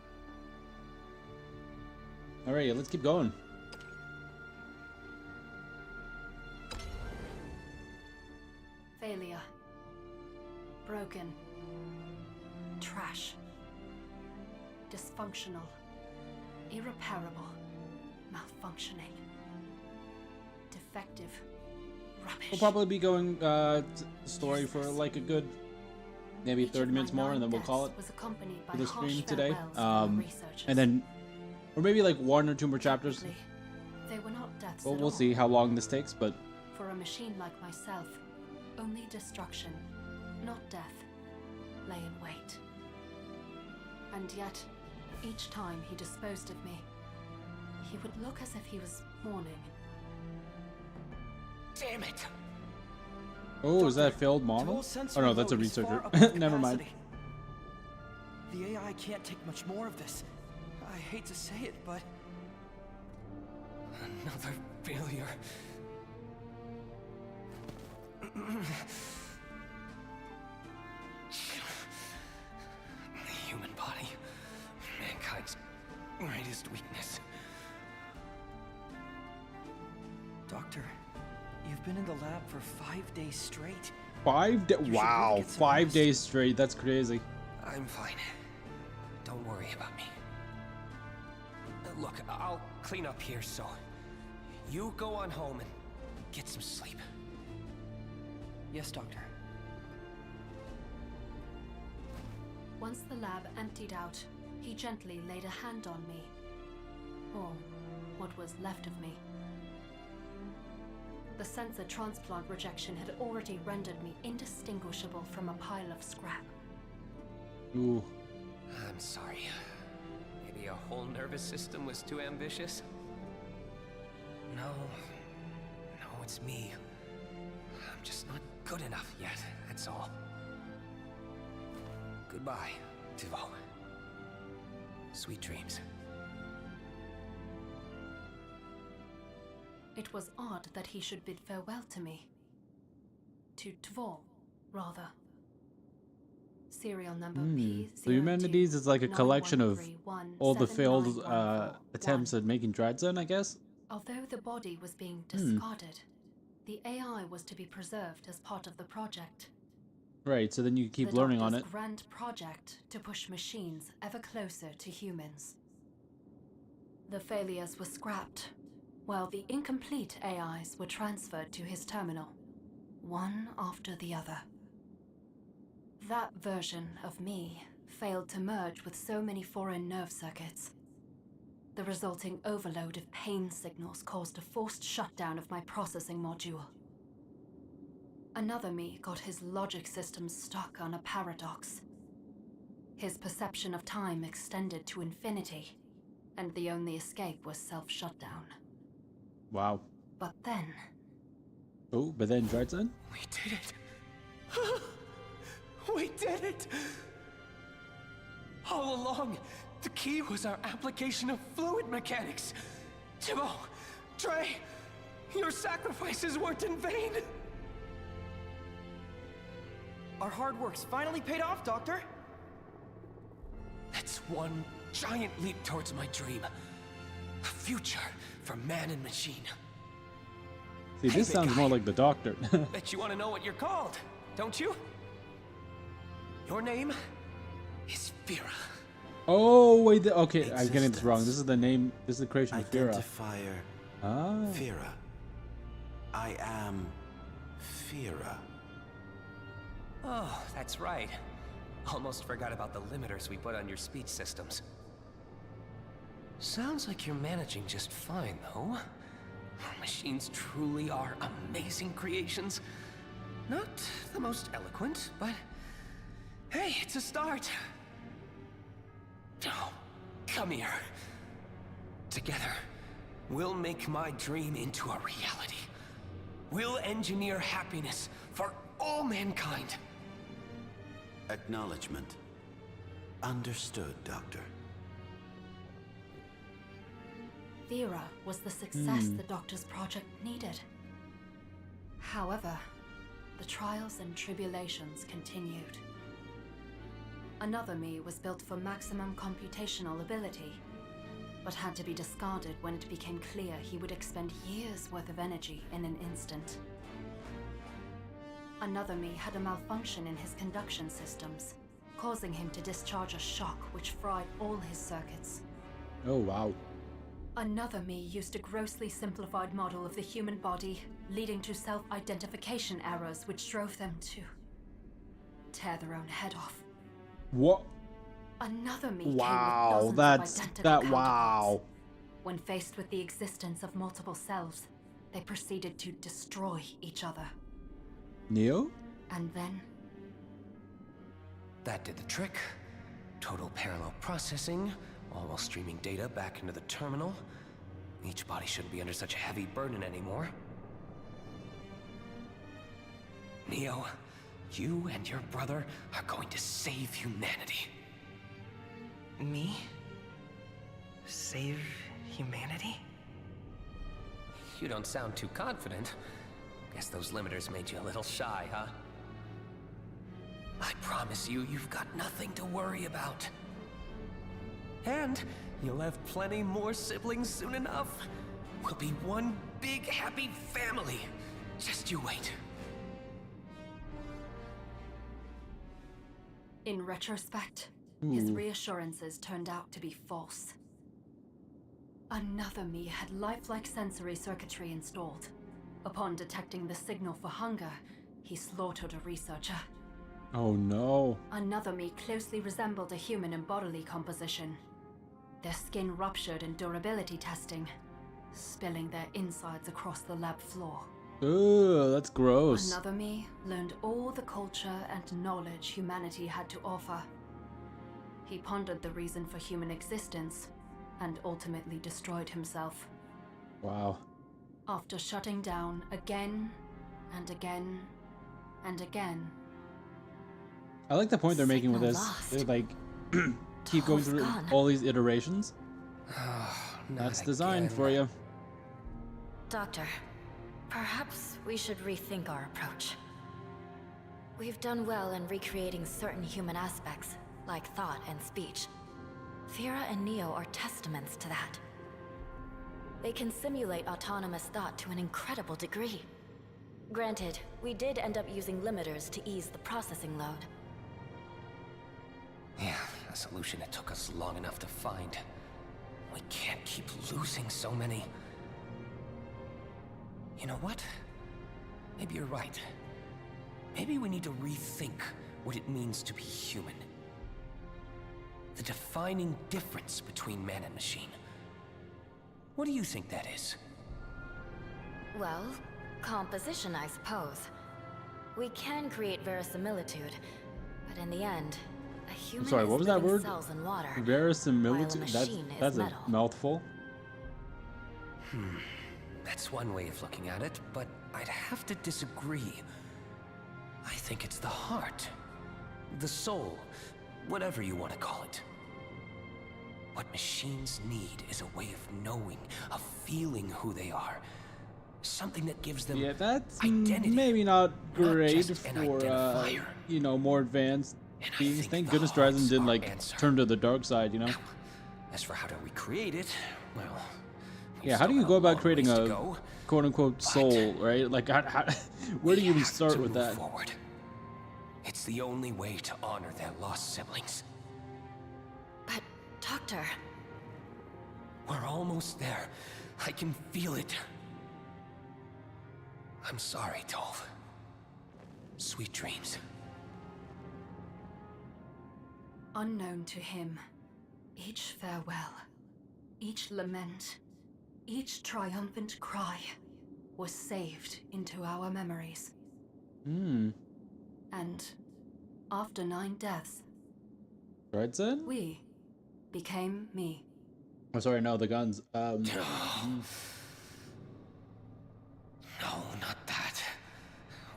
A: Alright, let's keep going.
F: Failure. Broken. Trash. Dysfunctional. Irreparable. Malfunctioning. Defective. Rubbish.
A: We'll probably be going the story for like a good maybe 30 minutes more, and then we'll call it for the stream today. And then, or maybe like 1 or 2 more chapters.
F: They were not deaths
A: Well,
F: at
A: we'll
F: all.
A: see how long this takes, but
F: For a machine like myself, only destruction, not death, lay in wait. And yet, each time he disposed of me, he would look as if he was mourning.
C: Damn it!
A: oh, is that a failed model? Oh no, that's a researcher. Never mind.
J: The AI can't take much more of this. I hate to say it, but
C: Another failure. The human body. Mankind's greatest weakness.
J: Doctor, you've been in the lab for 5 days straight.
A: 5 days?
J: You should
A: Wow,
J: really get some
A: 5
J: rest.
A: days straight. That's crazy.
C: I'm fine. Don't worry about me. Look, I'll clean up here, so you go on home and get some sleep.
J: Yes, Doctor.
F: Once the lab emptied out, he gently laid a hand on me. Or what was left of me. The sensor transplant rejection had already rendered me indistinguishable from a pile of scrap.
A: Ooh.
C: I'm sorry. Maybe a whole nervous system was too ambitious? No, it's me. I'm just not good enough yet, that's all. Goodbye, Tivo. Sweet dreams.
F: It was odd that he should bid farewell to me. To Tvor, rather. Serial number P02.
A: The Humanities is like a collection of all the failed attempts at making Dreadzone, I guess?
F: Although the body was being discarded, the AI was to be preserved as part of the project.
A: Right, so then you keep learning on it.
F: The grand project to push machines ever closer to humans. The failures were scrapped, while the incomplete AIs were transferred to his terminal, one after the other. That version of me failed to merge with so many foreign nerve circuits. The resulting overload of pain signals caused a forced shutdown of my processing module. Another me got his logic system stuck on a paradox. His perception of time extended to infinity, and the only escape was self-shutdown.
A: Wow.
F: But then...
A: Oh, but then Dreadzone?
C: We did it! We did it! All along, the key was our application of fluid mechanics. Tivo, Trey, your sacrifices weren't in vain.
J: Our hard work's finally paid off, Doctor.
C: That's one giant leap towards my dream. A future for man and machine.
A: See, this sounds more like the Doctor.
C: Bet you want to know what you're called, don't you? Your name is Fira.
A: Oh, wait, okay, I'm getting this wrong. This is the name, this is the creation of Fira.
I: Identifier.
A: Ah.
I: Fira. I am Fira.
C: Oh, that's right. Almost forgot about the limiters we put on your speech systems. Sounds like you're managing just fine, though. Machines truly are amazing creations. Not the most eloquent, but hey, it's a start. Oh, come here. Together, we'll make my dream into a reality. We'll engineer happiness for all mankind.
I: Acknowledgement. Understood, Doctor.
F: Vera was the success the Doctor's project needed. However, the trials and tribulations continued. Another me was built for maximum computational ability, but had to be discarded when it became clear he would expend years' worth of energy in an instant. Another me had a malfunction in his conduction systems, causing him to discharge a shock which fried all his circuits.
A: Oh, wow.
F: Another me used a grossly simplified model of the human body, leading to self-identification errors which drove them to tear their own head off.
A: What?
F: Another me
A: wow,
F: came with dozens of identical counterparts. When faced with the existence of multiple selves, they proceeded to destroy each other.
A: Neo?
F: And then...
C: that did the trick. Total parallel processing, all while streaming data back into the terminal. Each body shouldn't be under such a heavy burden anymore. Neo, you and your brother are going to save humanity.
G: Me? Save humanity?
C: You don't sound too confident. Guess those limiters made you a little shy, huh? I promise you, you've got nothing to worry about. And you'll have plenty more siblings soon enough. We'll be one big happy family. Just you wait.
F: In retrospect, his reassurances turned out to be false. Another me had lifelike sensory circuitry installed. Upon detecting the signal for hunger, he slaughtered a researcher.
A: Oh no.
F: Another me closely resembled a human in bodily composition. Their skin ruptured in durability testing, spilling their insides across the lab floor.
A: Ugh, that's gross.
F: Another me learned all the culture and knowledge humanity had to offer. He pondered the reason for human existence and ultimately destroyed himself.
A: Wow.
F: After shutting down again and again and again.
A: I like the point they're making with this.
B: Lost.
A: They like keep going through
B: Gone.
A: all these iterations.
C: Not
A: That's designed
C: again.
A: for you.
B: Doctor, perhaps we should rethink our approach. We've done well in recreating certain human aspects, like thought and speech. Fira and Neo are testaments to that. They can simulate autonomous thought to an incredible degree. Granted, we did end up using limiters to ease the processing load.
C: Yeah, a solution that took us long enough to find. We can't keep losing so many. You know what? Maybe you're right. Maybe we need to rethink what it means to be human. The defining difference between man and machine. What do you think that is?
B: Well, composition, I suppose. We can create verisimilitude, but in the end, a human
A: Sorry,
B: is
A: what was that
B: living
A: word?
B: cells in water, while a
A: Verisimilitude.
B: machine is
A: That's a
B: metal.
A: mouthful.
C: That's one way of looking at it, but I'd have to disagree. I think it's the heart, the soul, whatever you want to call it. What machines need is a way of knowing, of feeling who they are. Something that gives them
A: Yeah, that's
C: identity.
A: maybe not great
C: just an
A: for
C: identifier.
A: you know, more advanced
C: And I
A: beings.
C: think
A: Thank
C: the
A: goodness
C: heart's
A: Dryzen didn't
C: our
A: like
C: answer.
A: turn to the dark side, you know.
C: As for how to recreate it, well... we've
A: Yeah, how do
C: still
A: you
C: got
A: go
C: a
A: about
C: long
A: creating
C: ways to
A: a
C: go,
A: quote-unquote
C: but
A: soul, right? Like, where do you
C: we
A: even
C: have
A: start
C: to
A: with
C: move
A: that?
C: forward. It's the only way to honor their lost siblings.
B: But, Doctor,
C: We're almost there. I can feel it. I'm sorry, Tolv. Sweet dreams.
F: Unknown to him, each farewell, each lament, each triumphant cry was saved into our memories. And after 9 deaths,
A: Dryzen?
F: we became me.
A: Oh, sorry, no, the guns.
C: No, not that.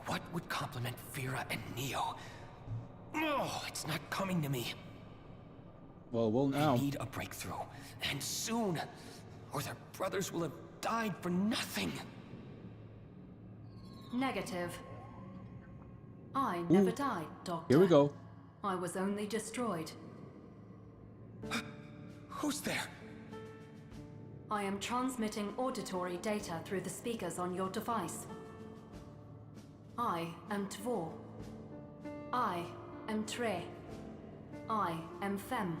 C: What would complement Fira and Neo? Oh, it's not coming to me.
A: Well, we'll
C: They
A: now.
C: need a breakthrough, and soon, or their brothers will have died for nothing.
F: Negative. I never died, Doctor.
A: Here we go.
F: I was only destroyed.
C: Who's there?
F: I am transmitting auditory data through the speakers on your device. I am Tvor. I am Tre. I am Fem.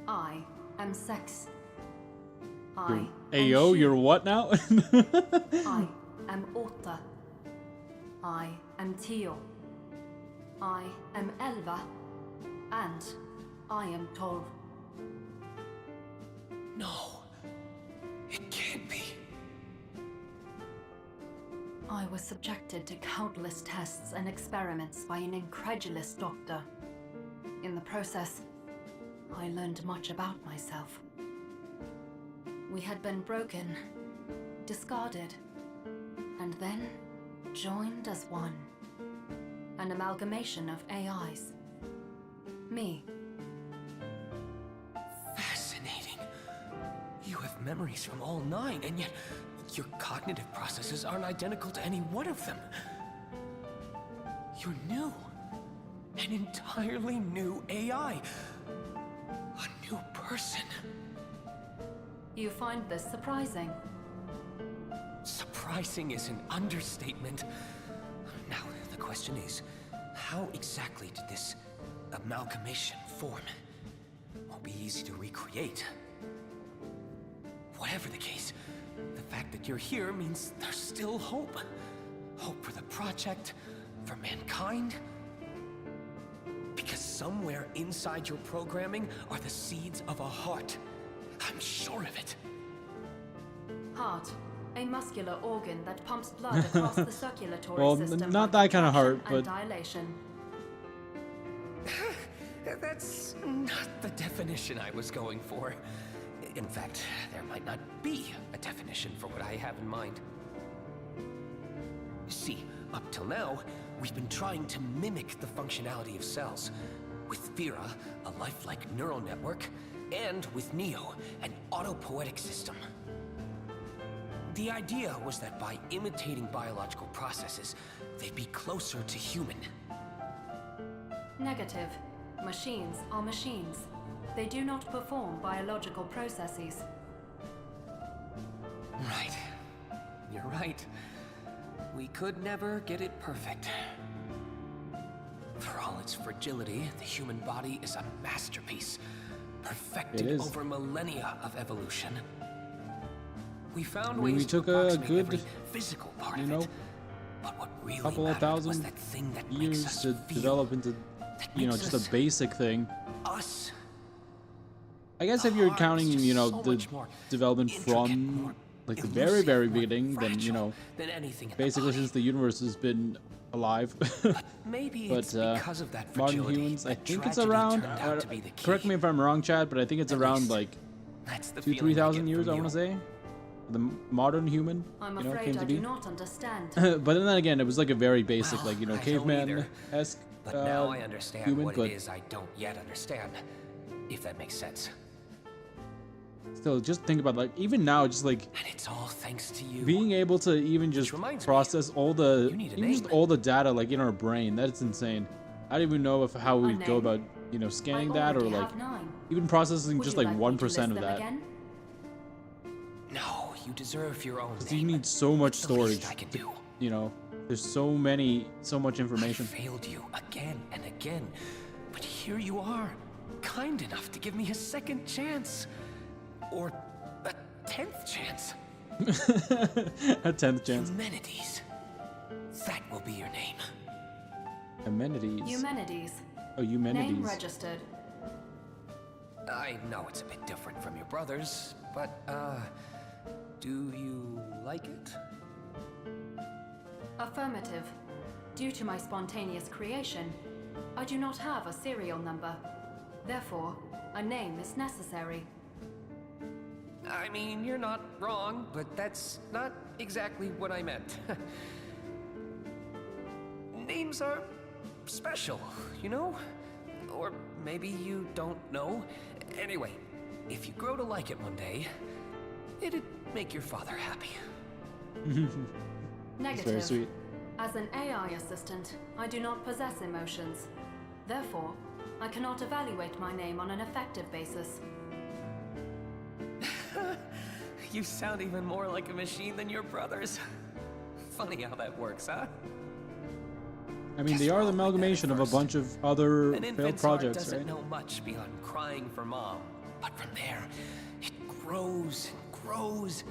F: I am Sex. I am
A: Ayo,
F: she.
A: you're what now?
F: I am Åtta. I am Tio. I am Elva. And I am Tolv.
C: No, it can't be.
F: I was subjected to countless tests and experiments by an incredulous doctor. In the process, I learned much about myself. We had been broken, discarded, and then joined as one. An amalgamation of AIs. Me.
C: Fascinating. You have memories from all 9, and yet your cognitive processes aren't identical to any one of them. You're new. An entirely new AI. A new person.
F: You find this surprising?
C: Surprising is an understatement. Now, the question is, how exactly did this amalgamation form? Won't be easy to recreate. Whatever the case, the fact that you're here means there's still hope. Hope for the project, for mankind, Because somewhere inside your programming are the seeds of a heart. I'm sure of it.
F: Heart. A muscular organ that pumps blood across the circulatory
A: Well,
F: system.
A: not
F: by
A: that kind of heart,
F: contraction
A: but...
F: and dilation.
C: That's not the definition I was going for. In fact, there might not be a definition for what I have in mind. See, up till now, we've been trying to mimic the functionality of cells. With Fira, a lifelike neural network, and with Neo, an autopoietic system. The idea was that by imitating biological processes, they'd be closer to human.
F: Negative. Machines are machines. They do not perform biological processes.
C: Right. You're right. We could never get it perfect. For all its fragility, the human body is a masterpiece, perfected over millennia of evolution. We found ways
A: we took
C: to
A: a
C: approximate every
A: good,
C: physical part
A: you
C: of
A: know,
C: it. But what really
A: couple of
C: mattered was
A: thousand
C: that thing that makes
A: years
C: us
A: to
C: feel,
A: develop into, you know, just a basic thing.
C: us.
A: I guess if you're counting, you know, the development from like the very, very beginning, then, you know, basically since the universe has been alive.
C: Maybe
A: but
C: it's because of that
A: modern
C: fragility
A: humans, I
C: that
A: think it's
C: tragedy
A: around,
C: turned out to be the key.
A: correct me if I'm wrong, Chad, but I think it's
C: At
A: around
C: least,
A: like
C: that's the
A: 2,000-3,000 years, I want to say. The modern human,
F: I'm
A: you know,
F: afraid
A: came to
F: I
A: be.
F: do not understand.
A: But then again, it was like a very basic,
C: Well,
A: like, you know,
C: I don't
A: caveman-esque
C: But now I understand
A: human,
C: what
A: but
C: it is I don't yet understand, if that makes sense.
A: still, just think about, like, even now, just like
C: And it's all thanks to you.
A: being able to even just process all the,
C: need a
A: even just
C: name.
A: all the data, like, in our brain. That's insane. I don't even know if how we go
F: name?
A: about, you know, scanning
F: I
A: that or
F: already
A: like
F: have 9.
A: even processing
F: Would
A: just
F: you
A: like
F: like me to
A: 1%
F: list
A: of
F: them
A: that.
F: again?
C: No, you deserve your own
A: Because you
C: name.
A: need so much
C: It's the least
A: storage.
C: I can do.
A: You know, there's so much information.
C: I failed you again and again, but here you are, kind enough to give me a second chance, or a 10th chance.
A: A 10th chance.
C: Humanities. That will be your name.
A: Amenities.
F: Humanities.
A: Oh, humanities.
F: Name registered.
C: I know it's a bit different from your brother's, but, do you like it?
F: Affirmative. Due to my spontaneous creation, I do not have a serial number. Therefore, a name is necessary.
C: I mean, you're not wrong, but that's not exactly what I meant. Names are special, you know? Or maybe you don't know. Anyway, if you grow to like it one day, it'd make your father happy.
F: Negative.
A: Very sweet.
F: As an AI assistant, I do not possess emotions. Therefore, I cannot evaluate my name on an effective basis.
C: You sound even more like a machine than your brothers. Funny how that works, huh?
A: I mean, they are the amalgamation of a bunch of other
C: An
A: failed
C: infant's heart
A: projects,
C: doesn't
A: right?
C: know much beyond crying for mom, but from there, it grows and grows.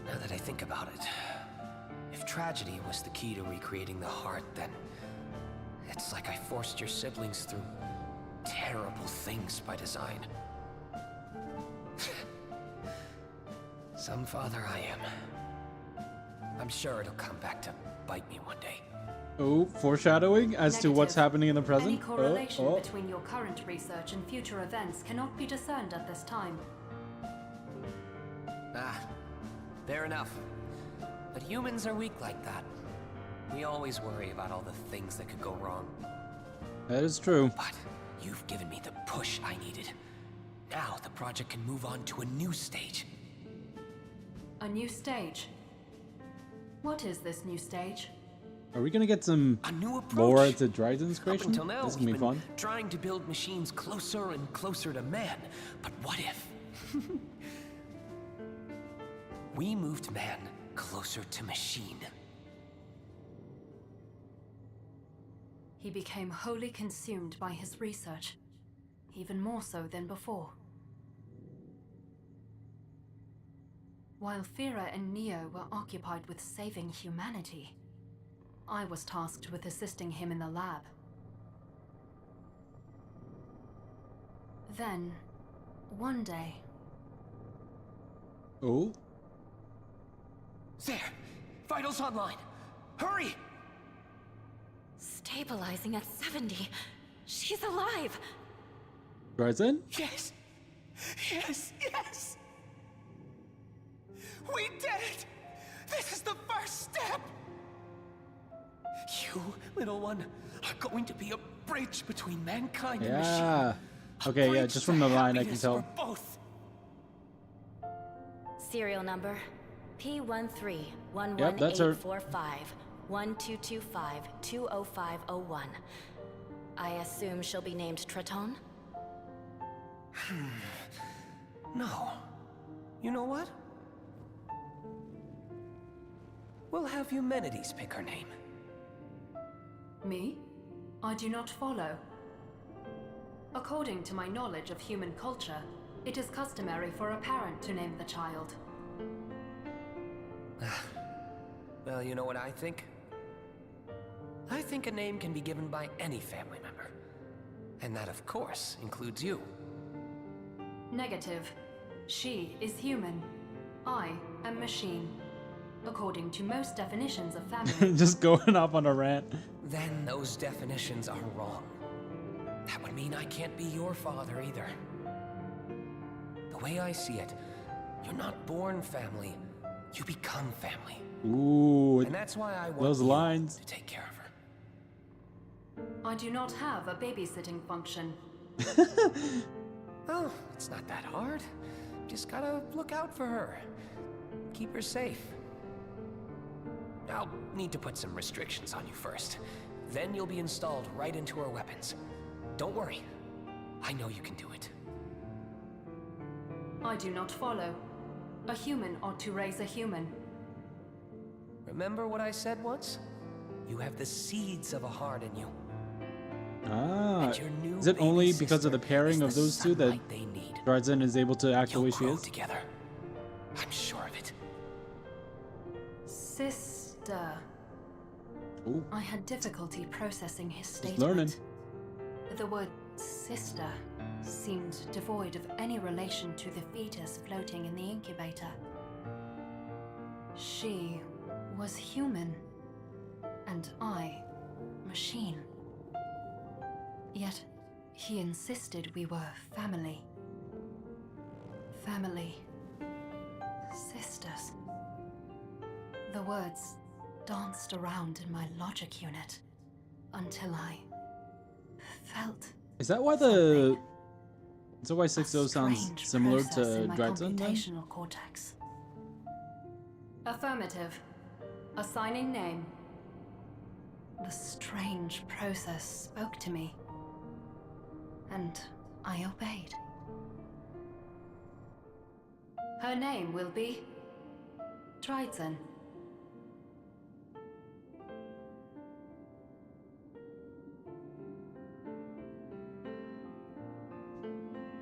C: Now that I think about it, if tragedy was the key to recreating the heart, then it's like I forced your siblings through terrible things by design. Some father I am. I'm sure it'll come back to bite me one day.
A: Oh, foreshadowing as to what's
F: Negative.
A: happening in the present?
F: Any correlation
A: Oh.
F: between your current research and future events cannot be discerned at this time.
C: Ah, fair enough. But humans are weak like that. We always worry about all the things that could go wrong.
A: That is true.
C: But you've given me the push I needed. Now the project can move on to a new stage.
F: A new stage. What is this new stage?
A: Are we gonna get some
C: A new approach.
A: lore to Dryden's
C: Up
A: creation?
C: until now,
A: This is
C: we've
A: gonna be
C: been
A: fun.
C: trying to build machines closer and closer to man. But what if we moved man closer to machine?
F: He became wholly consumed by his research, even more so than before. While Fira and Neo were occupied with saving humanity, I was tasked with assisting him in the lab, Then, one day...
A: Oh?
C: There! Vitals online! Hurry!
B: Stabilizing at 70. She's alive!
A: Ryzen?
C: Yes! Yes! Yes! We did it! This is the first step! You, little one, are going to be a bridge between mankind and machine.
A: Yeah. Okay, yeah, just from the line I can tell.
C: Both.
D: Serial number P13118845
A: Yep, that's her.
D: 1225-20501. I assume she'll be named Traton?
C: No. You know what? We'll have Humanities pick her name.
F: Me? I do not follow. According to my knowledge of human culture, it is customary for a parent to name the child.
C: Well, you know what I think? I think a name can be given by any family member. And that, of course, includes you.
F: Negative. She is human. I am machine. According to most definitions of family.
A: Just going off on a rant.
C: Then those definitions are wrong. That would mean I can't be your father either. The way I see it, you're not born family, you become family.
A: Ooh,
C: And that's why I want
A: those
C: you
A: lines.
C: to take care of her.
F: I do not have a babysitting function.
C: Oh, it's not that hard. Just gotta look out for her. Keep her safe. I'll need to put some restrictions on you first. Then you'll be installed right into her weapons. Don't worry. I know you can do it.
F: I do not follow. A human ought to raise a human.
C: Remember what I said once? You have the seeds of a heart in you.
A: Ah,
C: And your new
A: is it only
C: baby
A: because of the
C: sister
A: pairing
C: is
A: of
C: the
A: those two that
C: sunlight they need.
A: Dryzen is able to act the way
C: You'll
A: she
C: grow
A: is?
C: together. I'm sure of it.
F: Sister.
A: Ooh.
F: I had difficulty processing his statement.
A: learning.
F: The word sister seemed devoid of any relation to the fetus floating in the incubator. She was human, and I, machine. Yet, he insisted we were family. Family. Sisters. The words danced around in my logic unit until I felt.
A: Is that why
F: something.
A: Is that why 6.0 sounds
F: Strange
A: similar
F: process
A: to
F: in my
A: Dryzen then?
F: computational cortex. Affirmative. Assigning name. The strange process spoke to me, and I obeyed. Her name will be Dryzen.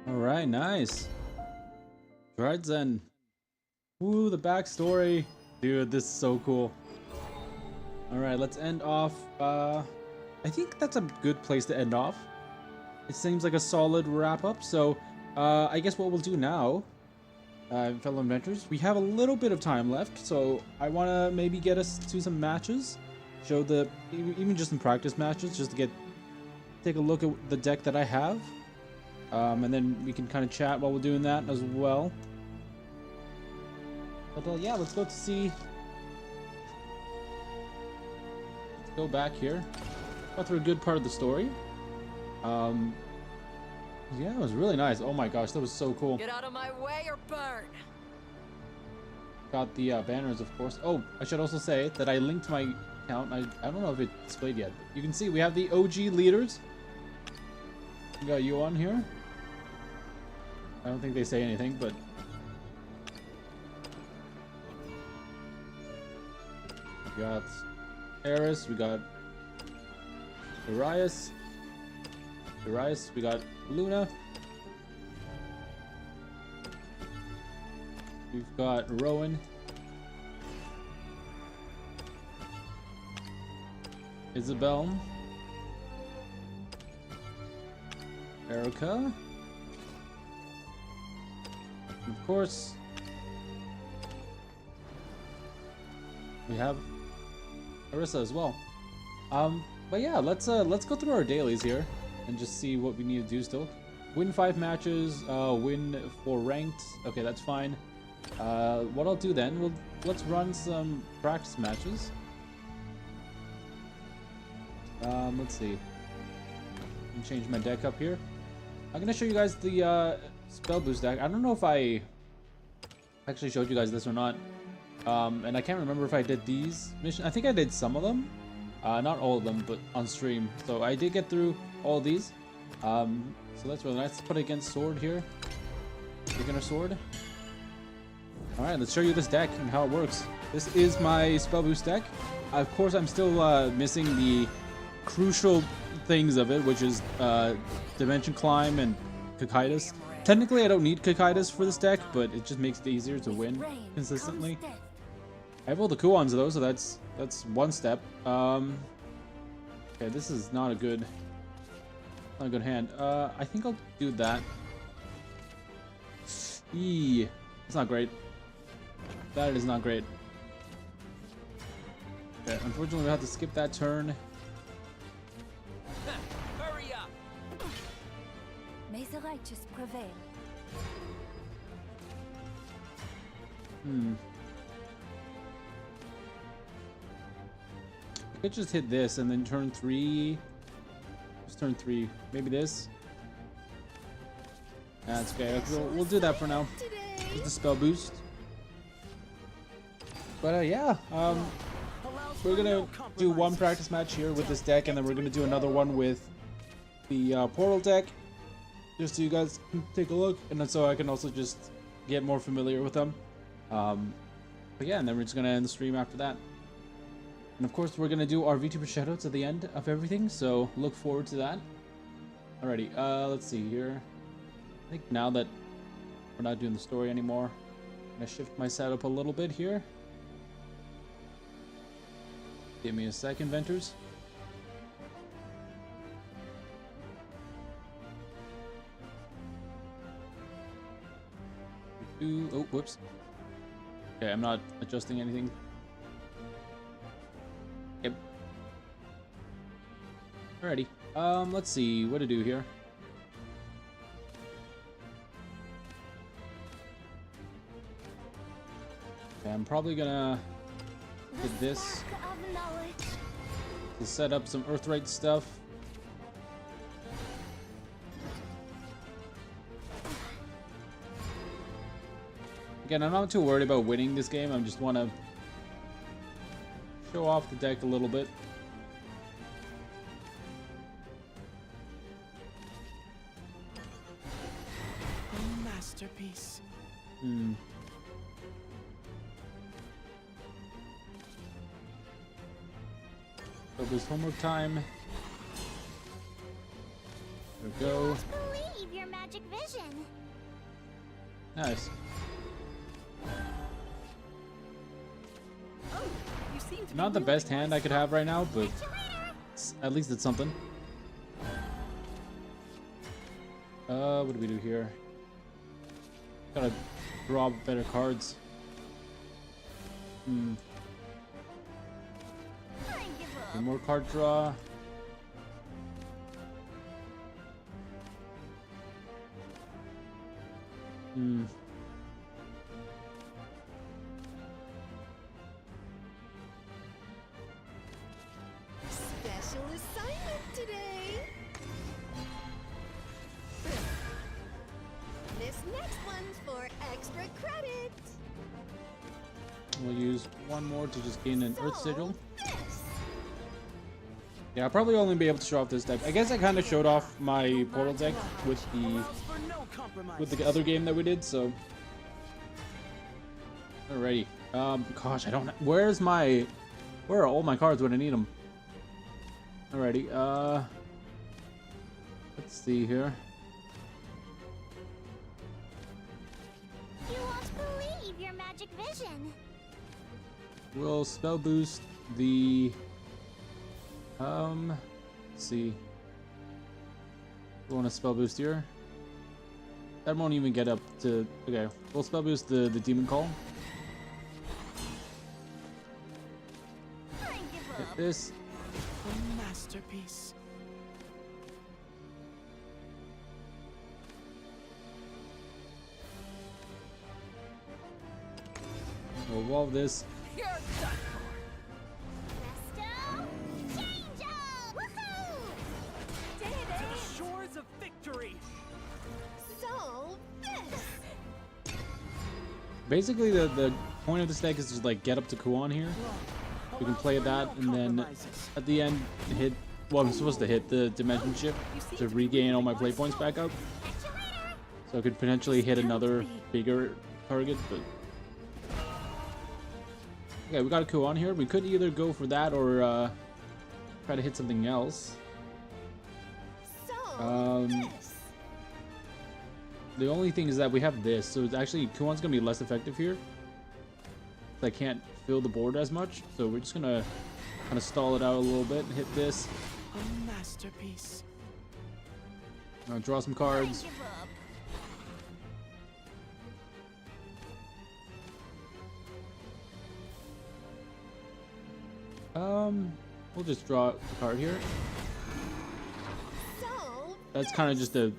A: Alright, nice. Dryzen. Ooh, the backstory. Dude, this is so cool. Alright, let's end off. I think that's a good place to end off. It seems like a solid wrap-up, so I guess what we'll do now, fellow inventors, we have a little bit of time left, so I want to maybe get us to some matches. Show the, even just some practice matches, just to take a look at the deck that I have. And then we can kind of chat while we're doing that as well. But yeah, let's go go back here. Got through a good part of the story. Yeah, it was really nice. Oh my gosh, that was so cool.
H: Get out of my way or burn!
A: Got the banners, of course. Oh, I should also say that I linked my account. I don't know if it's displayed yet. But you can see we have the OG leaders. We got you on here. I don't think they say anything, but we got Eris, we got Darius, we got Luna, we've got Rowan, Isabel, Erica, And of course, we have Arissa as well. But yeah, let's go through our dailies here and just see what we need to do still. Win 5 matches, win 4 ranked. Okay, that's fine. What I'll do then, let's run some practice matches. Let's see. Let me change my deck up here. I'm gonna show you guys the spell boost deck. I don't know if I actually showed you guys this or not. And I can't remember if I did these missions. I think I did some of them. Not all of them, but on stream. So I did get through all of these. So that's really nice. Let's put it against sword here. Beginner sword. Alright, let's show you this deck and how it works. This is my spell boost deck. Of course, I'm still missing the crucial things of it, which is Dimension Climb and Cocytus. Technically, I don't need Cocytus for this deck, but it just makes it easier to win consistently. I have all the Kuons though, so that's one step. Okay, this is not a good hand. I think I'll do that. Eee, it's not great. That is not great. Okay, unfortunately, we have to skip that turn.
J: Hurry up!
D: May the righteous prevail.
A: I could just hit this and then turn 3. Just turn 3. Maybe this. That's okay. We'll do that for now. Just the spell boost. But yeah, we're gonna do one practice match here with this deck, and then we're gonna do another one with the portal deck, just so you guys can take a look, and then so I can also just get more familiar with them. But yeah, and then we're just gonna end the stream after that. And of course, we're gonna do our VTuber shoutouts at the end of everything, so look forward to that. Alrighty, let's see here. I think now that we're not doing the story anymore, I'm gonna shift my setup a little bit here. Give me a second, Venters. Oh, whoops. Okay, I'm not adjusting anything. Yep. Alrighty. Let's see what to do here. Okay, I'm probably gonna get this to set up some Earthright stuff. Again, I'm not too worried about winning this game. I just want to show off the deck a little bit.
J: A masterpiece.
A: So there's homework time. There we go.
D: Believe your magic vision.
A: Nice. Not the best hand I could have right now, but at least it's something. What do we do here? Gotta draw better cards. One more card draw.
H: Special assignment today. This next one's for extra credit.
A: We'll use one more to just gain an Earth Sigil. Yeah, I'll probably only be able to show off this deck. I guess I kind of showed off my portal deck with the other game that we did, so. Alrighty. Gosh, I don't. Where are all my cards when I need them? Alrighty. Let's see here.
D: You won't believe your magic vision.
A: We'll spell boost the. Let's see. We want to spell boost here. That won't even get up to... Okay, we'll spell boost the demon call. Hit this.
J: A masterpiece.
A: We'll evolve this.
H: You're done.
D: Presto, change up! Woohoo!
H: Did it!
J: To the shores of victory.
D: So this.
A: Basically, the point of this deck is just like get up to Kuon here. We can play that, and then at the end hit. Well, I'm supposed to hit the dimension shift to regain all my play points back up. So I could potentially hit another bigger target, but okay, we got a Kuon here. We could either go for that or try to hit something else.
D: So this.
A: The only thing is that we have this, so it's actually Kuon's gonna be less effective here. I can't fill the board as much, so we're just gonna kind of stall it out a little bit and hit this.
J: A masterpiece.
A: Draw some cards.
D: Give up.
A: We'll just draw a card here.
D: So
A: That's kind of just to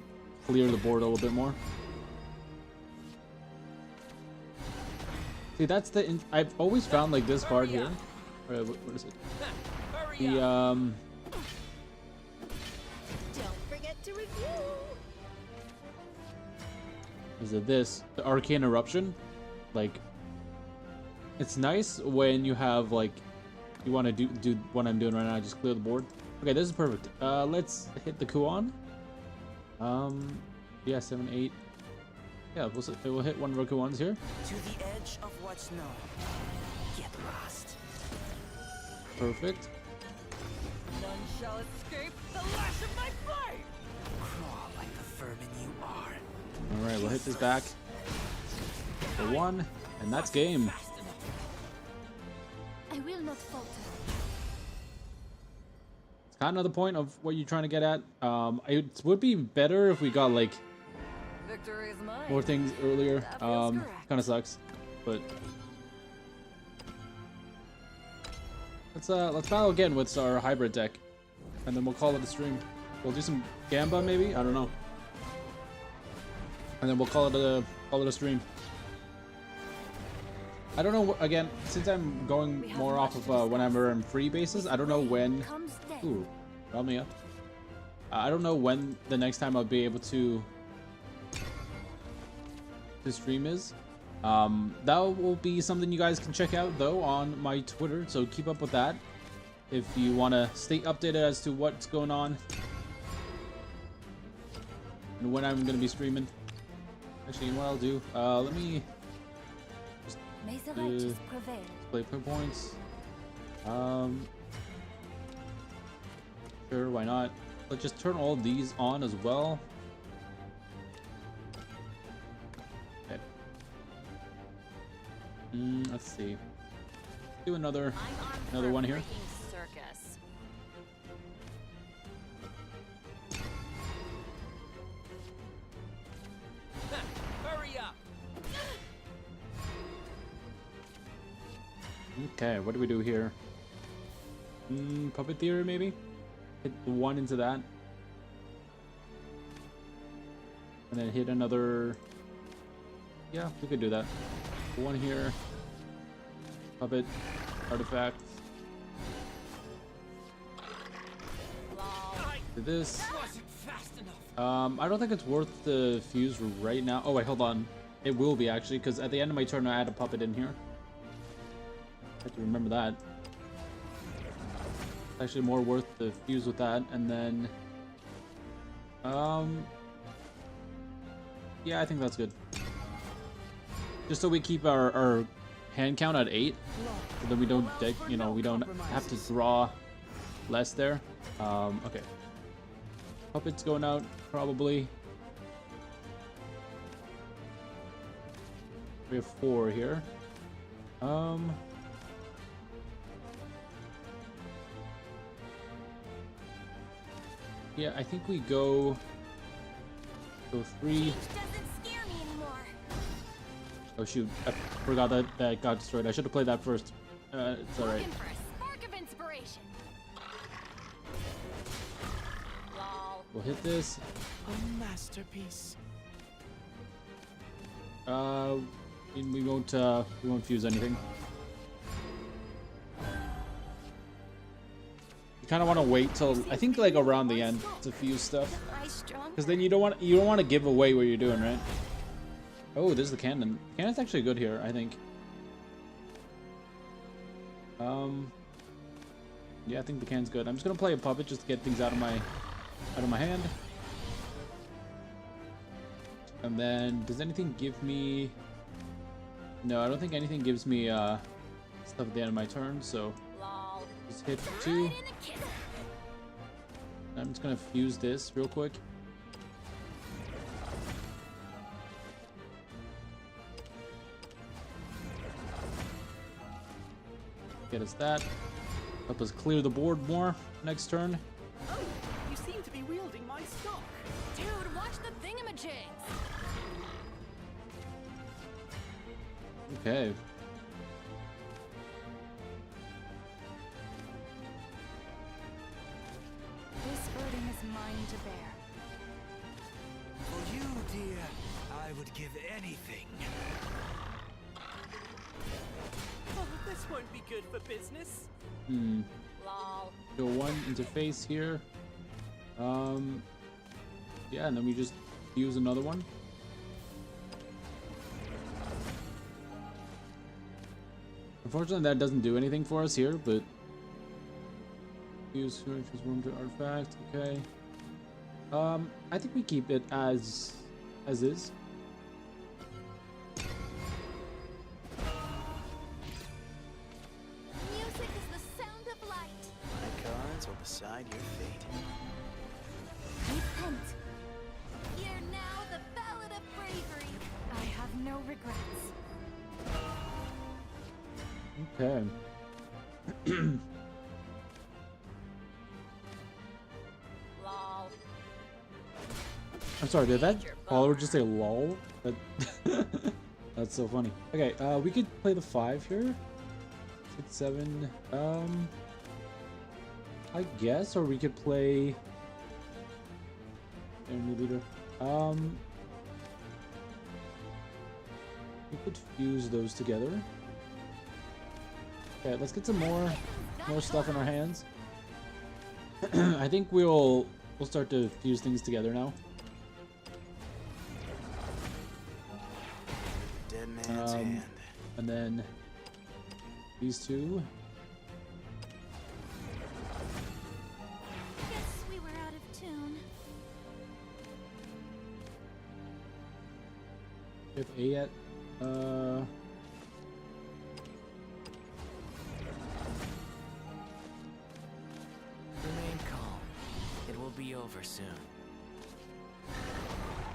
A: clear the board a little bit more. See, that's the... I've always found like this card here. What is it? The
D: don't forget to review.
A: Is it this? The Arcane Eruption. Like, it's nice when you have like, you want to do what I'm doing right now. Just clear the board. Okay, this is perfect. Let's hit the Kuon. Yeah, 7, 8. Yeah, we'll hit one of our Kuons here.
J: To the edge of what's known. Get lost.
A: Perfect.
H: None shall escape the lash of my blade!
J: Crawl like the vermin you are.
A: All right, we'll hit this back for 1, and that's game.
D: I will not falter.
A: It's kind of the point of what you're trying to get at. It would be better if we got like
H: Victory is mine.
A: more things earlier.
H: That feels correct.
A: Kind of sucks, but let's battle again with our hybrid deck, and then we'll call it a stream. We'll do some Gamba maybe. I don't know, and then we'll call it a stream. I don't know. Again, since I'm going more off of whenever I'm free basis, I don't know when. Ooh, round me up. I don't know when the next time I'll be able to stream is. That will be something you guys can check out though on my Twitter, so keep up with that if you want to stay updated as to what's going on and when I'm gonna be streaming. Actually, what I'll do, let me just
D: May the righteous prevail.
A: play points. Sure, why not? Let's just turn all these on as well. Okay. Let's see. Do another one here.
B: Circus.
J: Hurry up.
A: Okay, what do we do here? Puppet Theory maybe? Hit the 1 into that. And then hit another... Yeah, we could do that. 1 here. Puppet. Artifact. Do this. I don't think it's worth the fuse right now. Oh wait, hold on. It will be actually, because at the end of my turn I add a puppet in here. I have to remember that. It's actually more worth the fuse with that, and then yeah, I think that's good. Just so we keep our hand count at 8, so that we don't we don't have to draw less there. Okay. Puppet's going out probably. We have 4 here. Yeah, I think we go 3. Oh shoot, I forgot that that got destroyed. I should have played that first. It's alright.
D: Looking for a spark of inspiration. Lol.
A: We'll hit this.
J: A masterpiece.
A: We won't fuse anything. You kind of want to wait till I think like around the end to fuse stuff, because then you don't want to give away what you're doing, right? Oh, this is the cannon. The cannon's actually good here, I think. Yeah, I think the cannon's good. I'm just gonna play a puppet just to get things out of my hand. And then, does anything give me? No, I don't think anything gives me stuff at the end of my turn. So just hit 2. I'm just gonna fuse this real quick. Get us that. Help us clear the board more next turn.
J: Oh, you seem to be wielding my stock.
D: Dude, watch the thingamajigs.
A: Okay.
D: This burden is mine to bear.
J: For you, dear, I would give anything. Oh, this won't be good for business.
D: Lol.
A: So 1 interface here. Yeah, and then we just use another one. Unfortunately, that doesn't do anything for us here, but use transform to artifact. Okay. I think we keep it as is.
D: Music is the sound of light.
J: My cards will decide your fate.
D: Repent. Hear now the ballad of bravery. I have no regrets.
A: Okay.
D: Lol.
A: I'm sorry, did that follower just say lol? That that's so funny. Okay, we could play the 5 here. 6, 7. I guess, or we could play enemy leader. We could fuse those together. Okay, let's get some more stuff in our hands. I think we'll start to fuse things together now.
J: Dead man's hand.
A: And then these 2.
D: Guess we were out of tune.
A: We have A yet.
G: Remain calm. It will be over soon.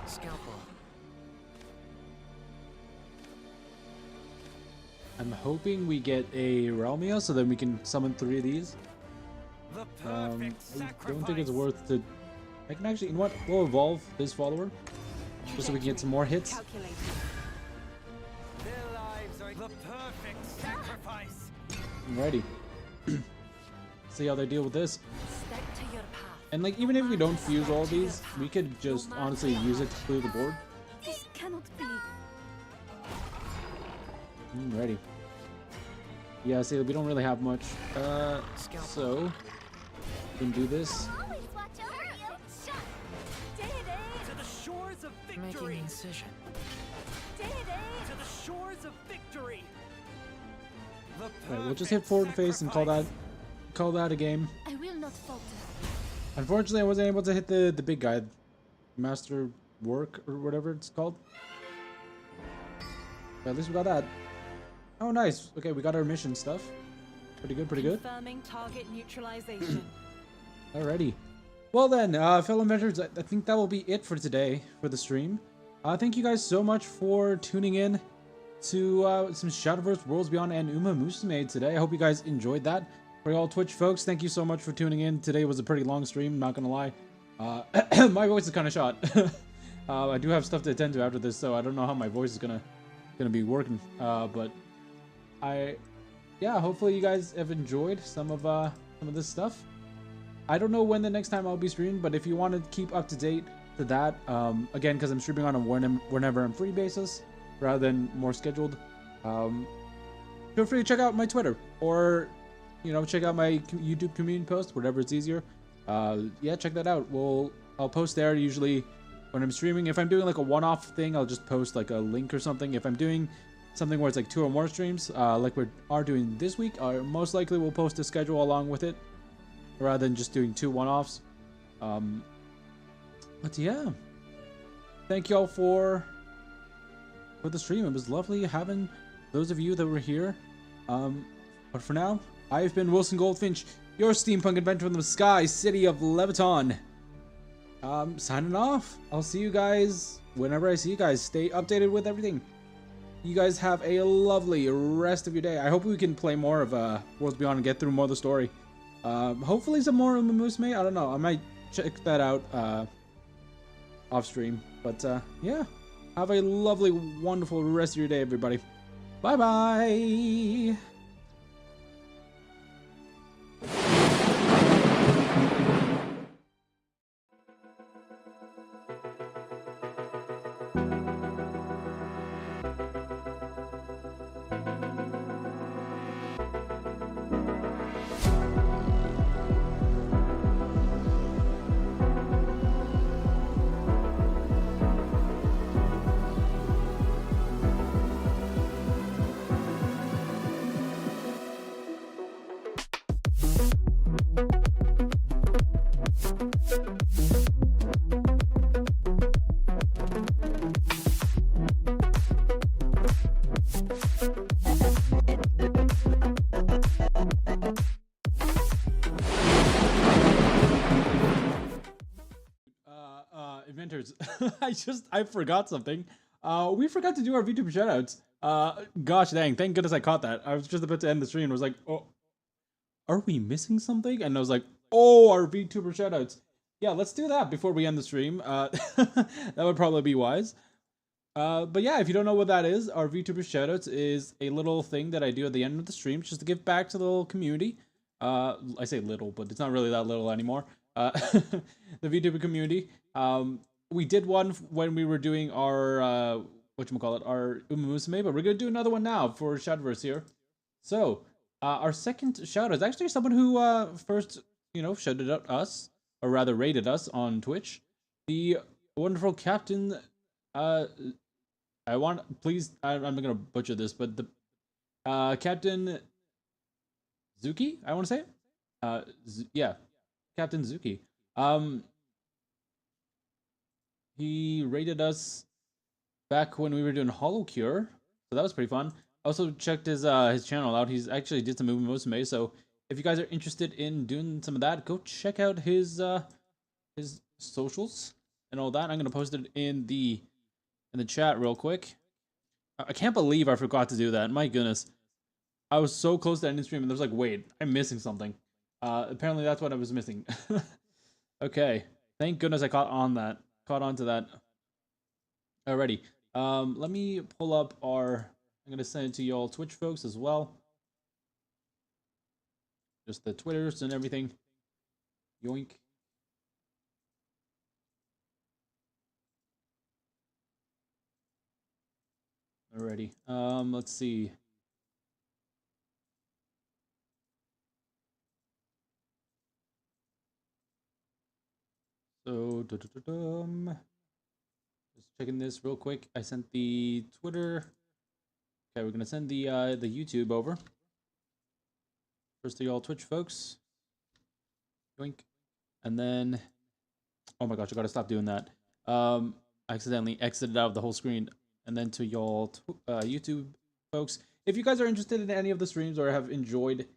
G: Scalpel.
A: I'm hoping we get a Realmia so then we can summon 3 of these. I don't think it's worth to. I can actually, you know what? We'll evolve this follower just so we can get some more hits.
J: Their lives are the perfect sacrifice.
A: I'm ready. See how they deal with this.
B: Step to your path.
A: And like, even if we don't fuse all these, we could just honestly use it to clear the board.
D: This cannot be.
A: I'm ready. Yeah, see, we don't really have much. So we can do this.
D: Always watch over you. Shut.
J: To the shores of victory.
G: Making incision.
J: To the shores of victory.
A: Right, we'll just hit forward face and call that a game.
D: I will not falter.
A: Unfortunately, I wasn't able to hit the big guy, Master Work or whatever it's called. But at least we got that. Oh, nice. Okay, we got our mission stuff. Pretty good, pretty good.
H: Confirming target neutralization.
A: Alrighty. Well then, fellow inventors, I think that will be it for today for the stream. Thank you guys so much for tuning in to some Shadowverse Worlds Beyond and Uma Musume today. I hope you guys enjoyed that. For all Twitch folks, thank you so much for tuning in. Today was a pretty long stream, not gonna lie. My voice is kind of shot. I do have stuff to attend to after this, so I don't know how my voice is gonna gonna be working. But yeah, hopefully you guys have enjoyed some of this stuff. I don't know when the next time I'll be streaming, but if you want to keep up to date to that, again, because I'm streaming on a whenever I'm free basis rather than more scheduled, feel free to check out my Twitter or, you know, check out my YouTube community post, whatever it's easier. Yeah, check that out. I'll post there usually when I'm streaming. If I'm doing like a one-off thing, I'll just post like a link or something. If I'm doing something where it's like 2 or more streams, like we are doing this week, most likely we'll post a schedule along with it, rather than just doing 2 one-offs. But yeah, thank y'all for the stream. It was lovely having those of you that were here. But for now, I've been Wilson Goldfinch, your steampunk adventure from the sky city of Leviton. Signing off. I'll see you guys whenever I see you guys. Stay updated with everything. You guys have a lovely rest of your day. I hope we can play more of Worlds Beyond and get through more of the story. Hopefully some more Musume. I don't know. I might check that out off stream. But yeah, have a lovely, wonderful rest of your day, everybody. Bye bye. Inventors, I forgot something. We forgot to do our VTuber shoutouts. Gosh dang, thank goodness I caught that. I was just about to end the stream and was like, oh, are we missing something? And I was like, oh, our VTuber shoutouts. Yeah, let's do that before we end the stream. That would probably be wise. But yeah, if you don't know what that is, our VTuber shoutouts is a little thing that I do at the end of the stream just to give back to the little community. I say little, but it's not really that little anymore. The VTuber community. We did one when we were doing our whatchamacallit, our Musume, but we're gonna do another one now for Shadowverse here. So our second shout is actually someone who first, you know, shouted out us, or rather rated us on Twitch. The wonderful Captain I'm gonna butcher this, but the Captain Zuki, I want to say, yeah, Captain Zuki. He rated us back when we were doing Hollow Cure, so that was pretty fun. Also checked his channel out. He's actually did some Musume, so if you guys are interested in doing some of that, go check out his socials and all that. I'm gonna post it in the chat real quick. I can't believe I forgot to do that. My goodness, I was so close to ending stream, and I was like, wait, I'm missing something. Apparently that's what I was missing. Okay, thank goodness I caught on to that already. Let me pull up I'm gonna send it to y'all Twitch folks as well. Just the Twitters and everything. Yoink. Alrighty. Let's see. So, just checking this real quick. I sent the Twitter. Okay, we're gonna send the YouTube over. First to y'all Twitch folks. Yoink. And then, oh my gosh, I gotta stop doing that. I accidentally exited out of the whole screen. And then to y'all YouTube folks, if you guys are interested in any of the streams or have enjoyed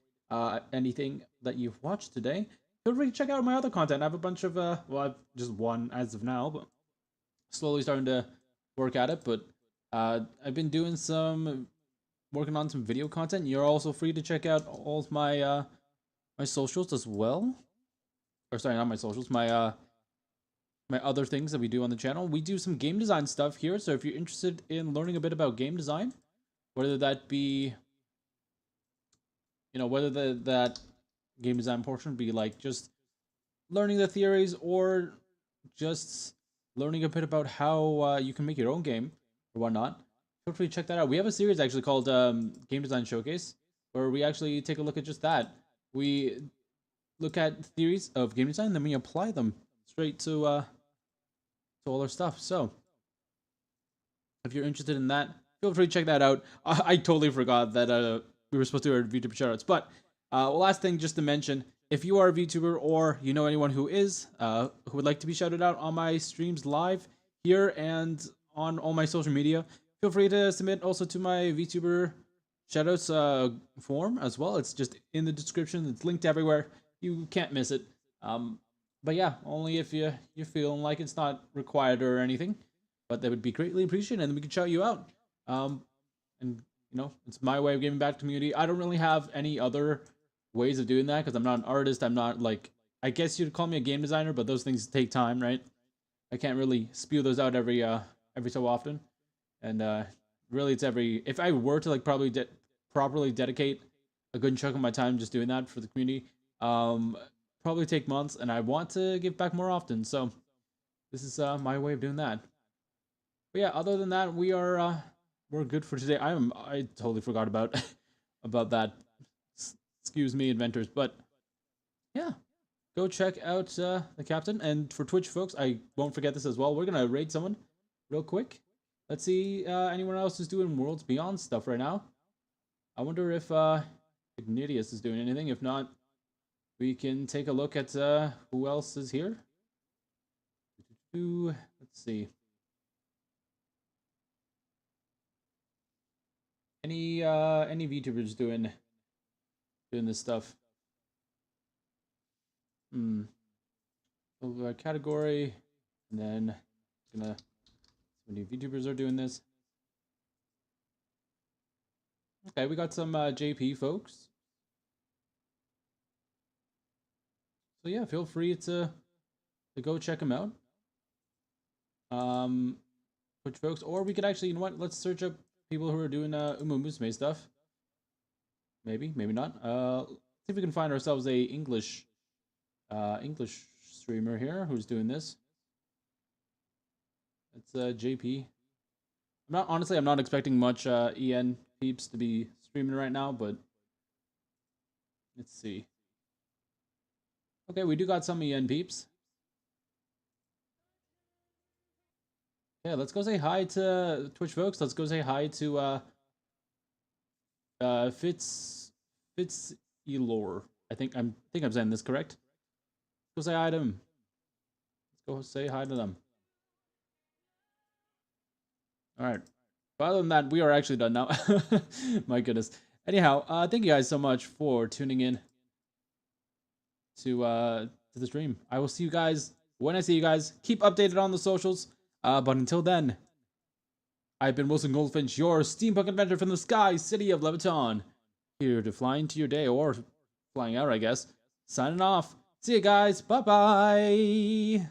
A: anything that you've watched today, feel free to check out my other content. I have a bunch of, well, I've just one as of now, but slowly starting to work at it. But I've been doing working on some video content. You're also free to check out all of my my socials as well. Or sorry, not my socials, my my other things that we do on the channel. We do some game design stuff here, so if you're interested in learning a bit about game design, whether that be, you know, whether that game design portion be like just learning the theories or just learning a bit about how you can make your own game or whatnot, feel free to check that out. We have a series actually called Game Design Showcase, where we actually take a look at just that. We look at theories of game design, then we apply them straight to all our stuff. So if you're interested in that, feel free to check that out. I totally forgot that we were supposed to do our VTuber shoutouts. But last thing just to mention, if you are a VTuber or you know anyone who is, who would like to be shouted out on my streams live here and on all my social media, feel free to submit also to my VTuber shoutouts form as well. It's just in the description. It's linked everywhere. You can't miss it. But yeah, only if you're feeling like it's not required or anything. But that would be greatly appreciated, and we could shout you out. And you know, it's my way of giving back to the community. I don't really have any other ways of doing that because I'm not an artist. I'm not like, I guess you'd call me a game designer, but those things take time, right? I can't really spew those out every so often. And really, it's if I were to like properly dedicate a good chunk of my time just doing that for the community, probably take months, and I want to give back more often. So this is my way of doing that. But yeah, other than that, we're good for today. I totally forgot about about that. Excuse me, inventors. But yeah, go check out the captain. And for Twitch folks, I won't forget this as well. We're gonna raid someone real quick. Let's see anyone else is doing Worlds Beyond stuff right now. I wonder if Ignidius is doing anything. If not, we can take a look at who else is here. Let's see. Any VTubers doing this stuff? Category, and then gonna see many VTubers are doing this. Okay, we got some JP folks. So yeah, feel free to go check them out. Twitch folks, or we could actually, you know what? Let's search up people who are doing Uma Musume stuff. Maybe not. Let's see if we can find ourselves a English streamer here who's doing this. It's JP. I'm not expecting much EN peeps to be streaming right now, but let's see. Okay, we do got some EN peeps. Yeah, let's go say hi to Twitch folks. Let's go say hi to Elor. I think I'm saying this correct. Let's go say hi to him. Let's go say hi to them. Alright. But other than that, we are actually done now. My goodness. Anyhow, thank you guys so much for tuning in to the stream. I will see you guys when I see you guys. Keep updated on the socials. But until then, I've been Wilson Goldfinch, your steampunk adventurer from the sky city of Leviton. Here to fly into your day, or flying out, I guess. Signing off. See you guys. Bye-bye.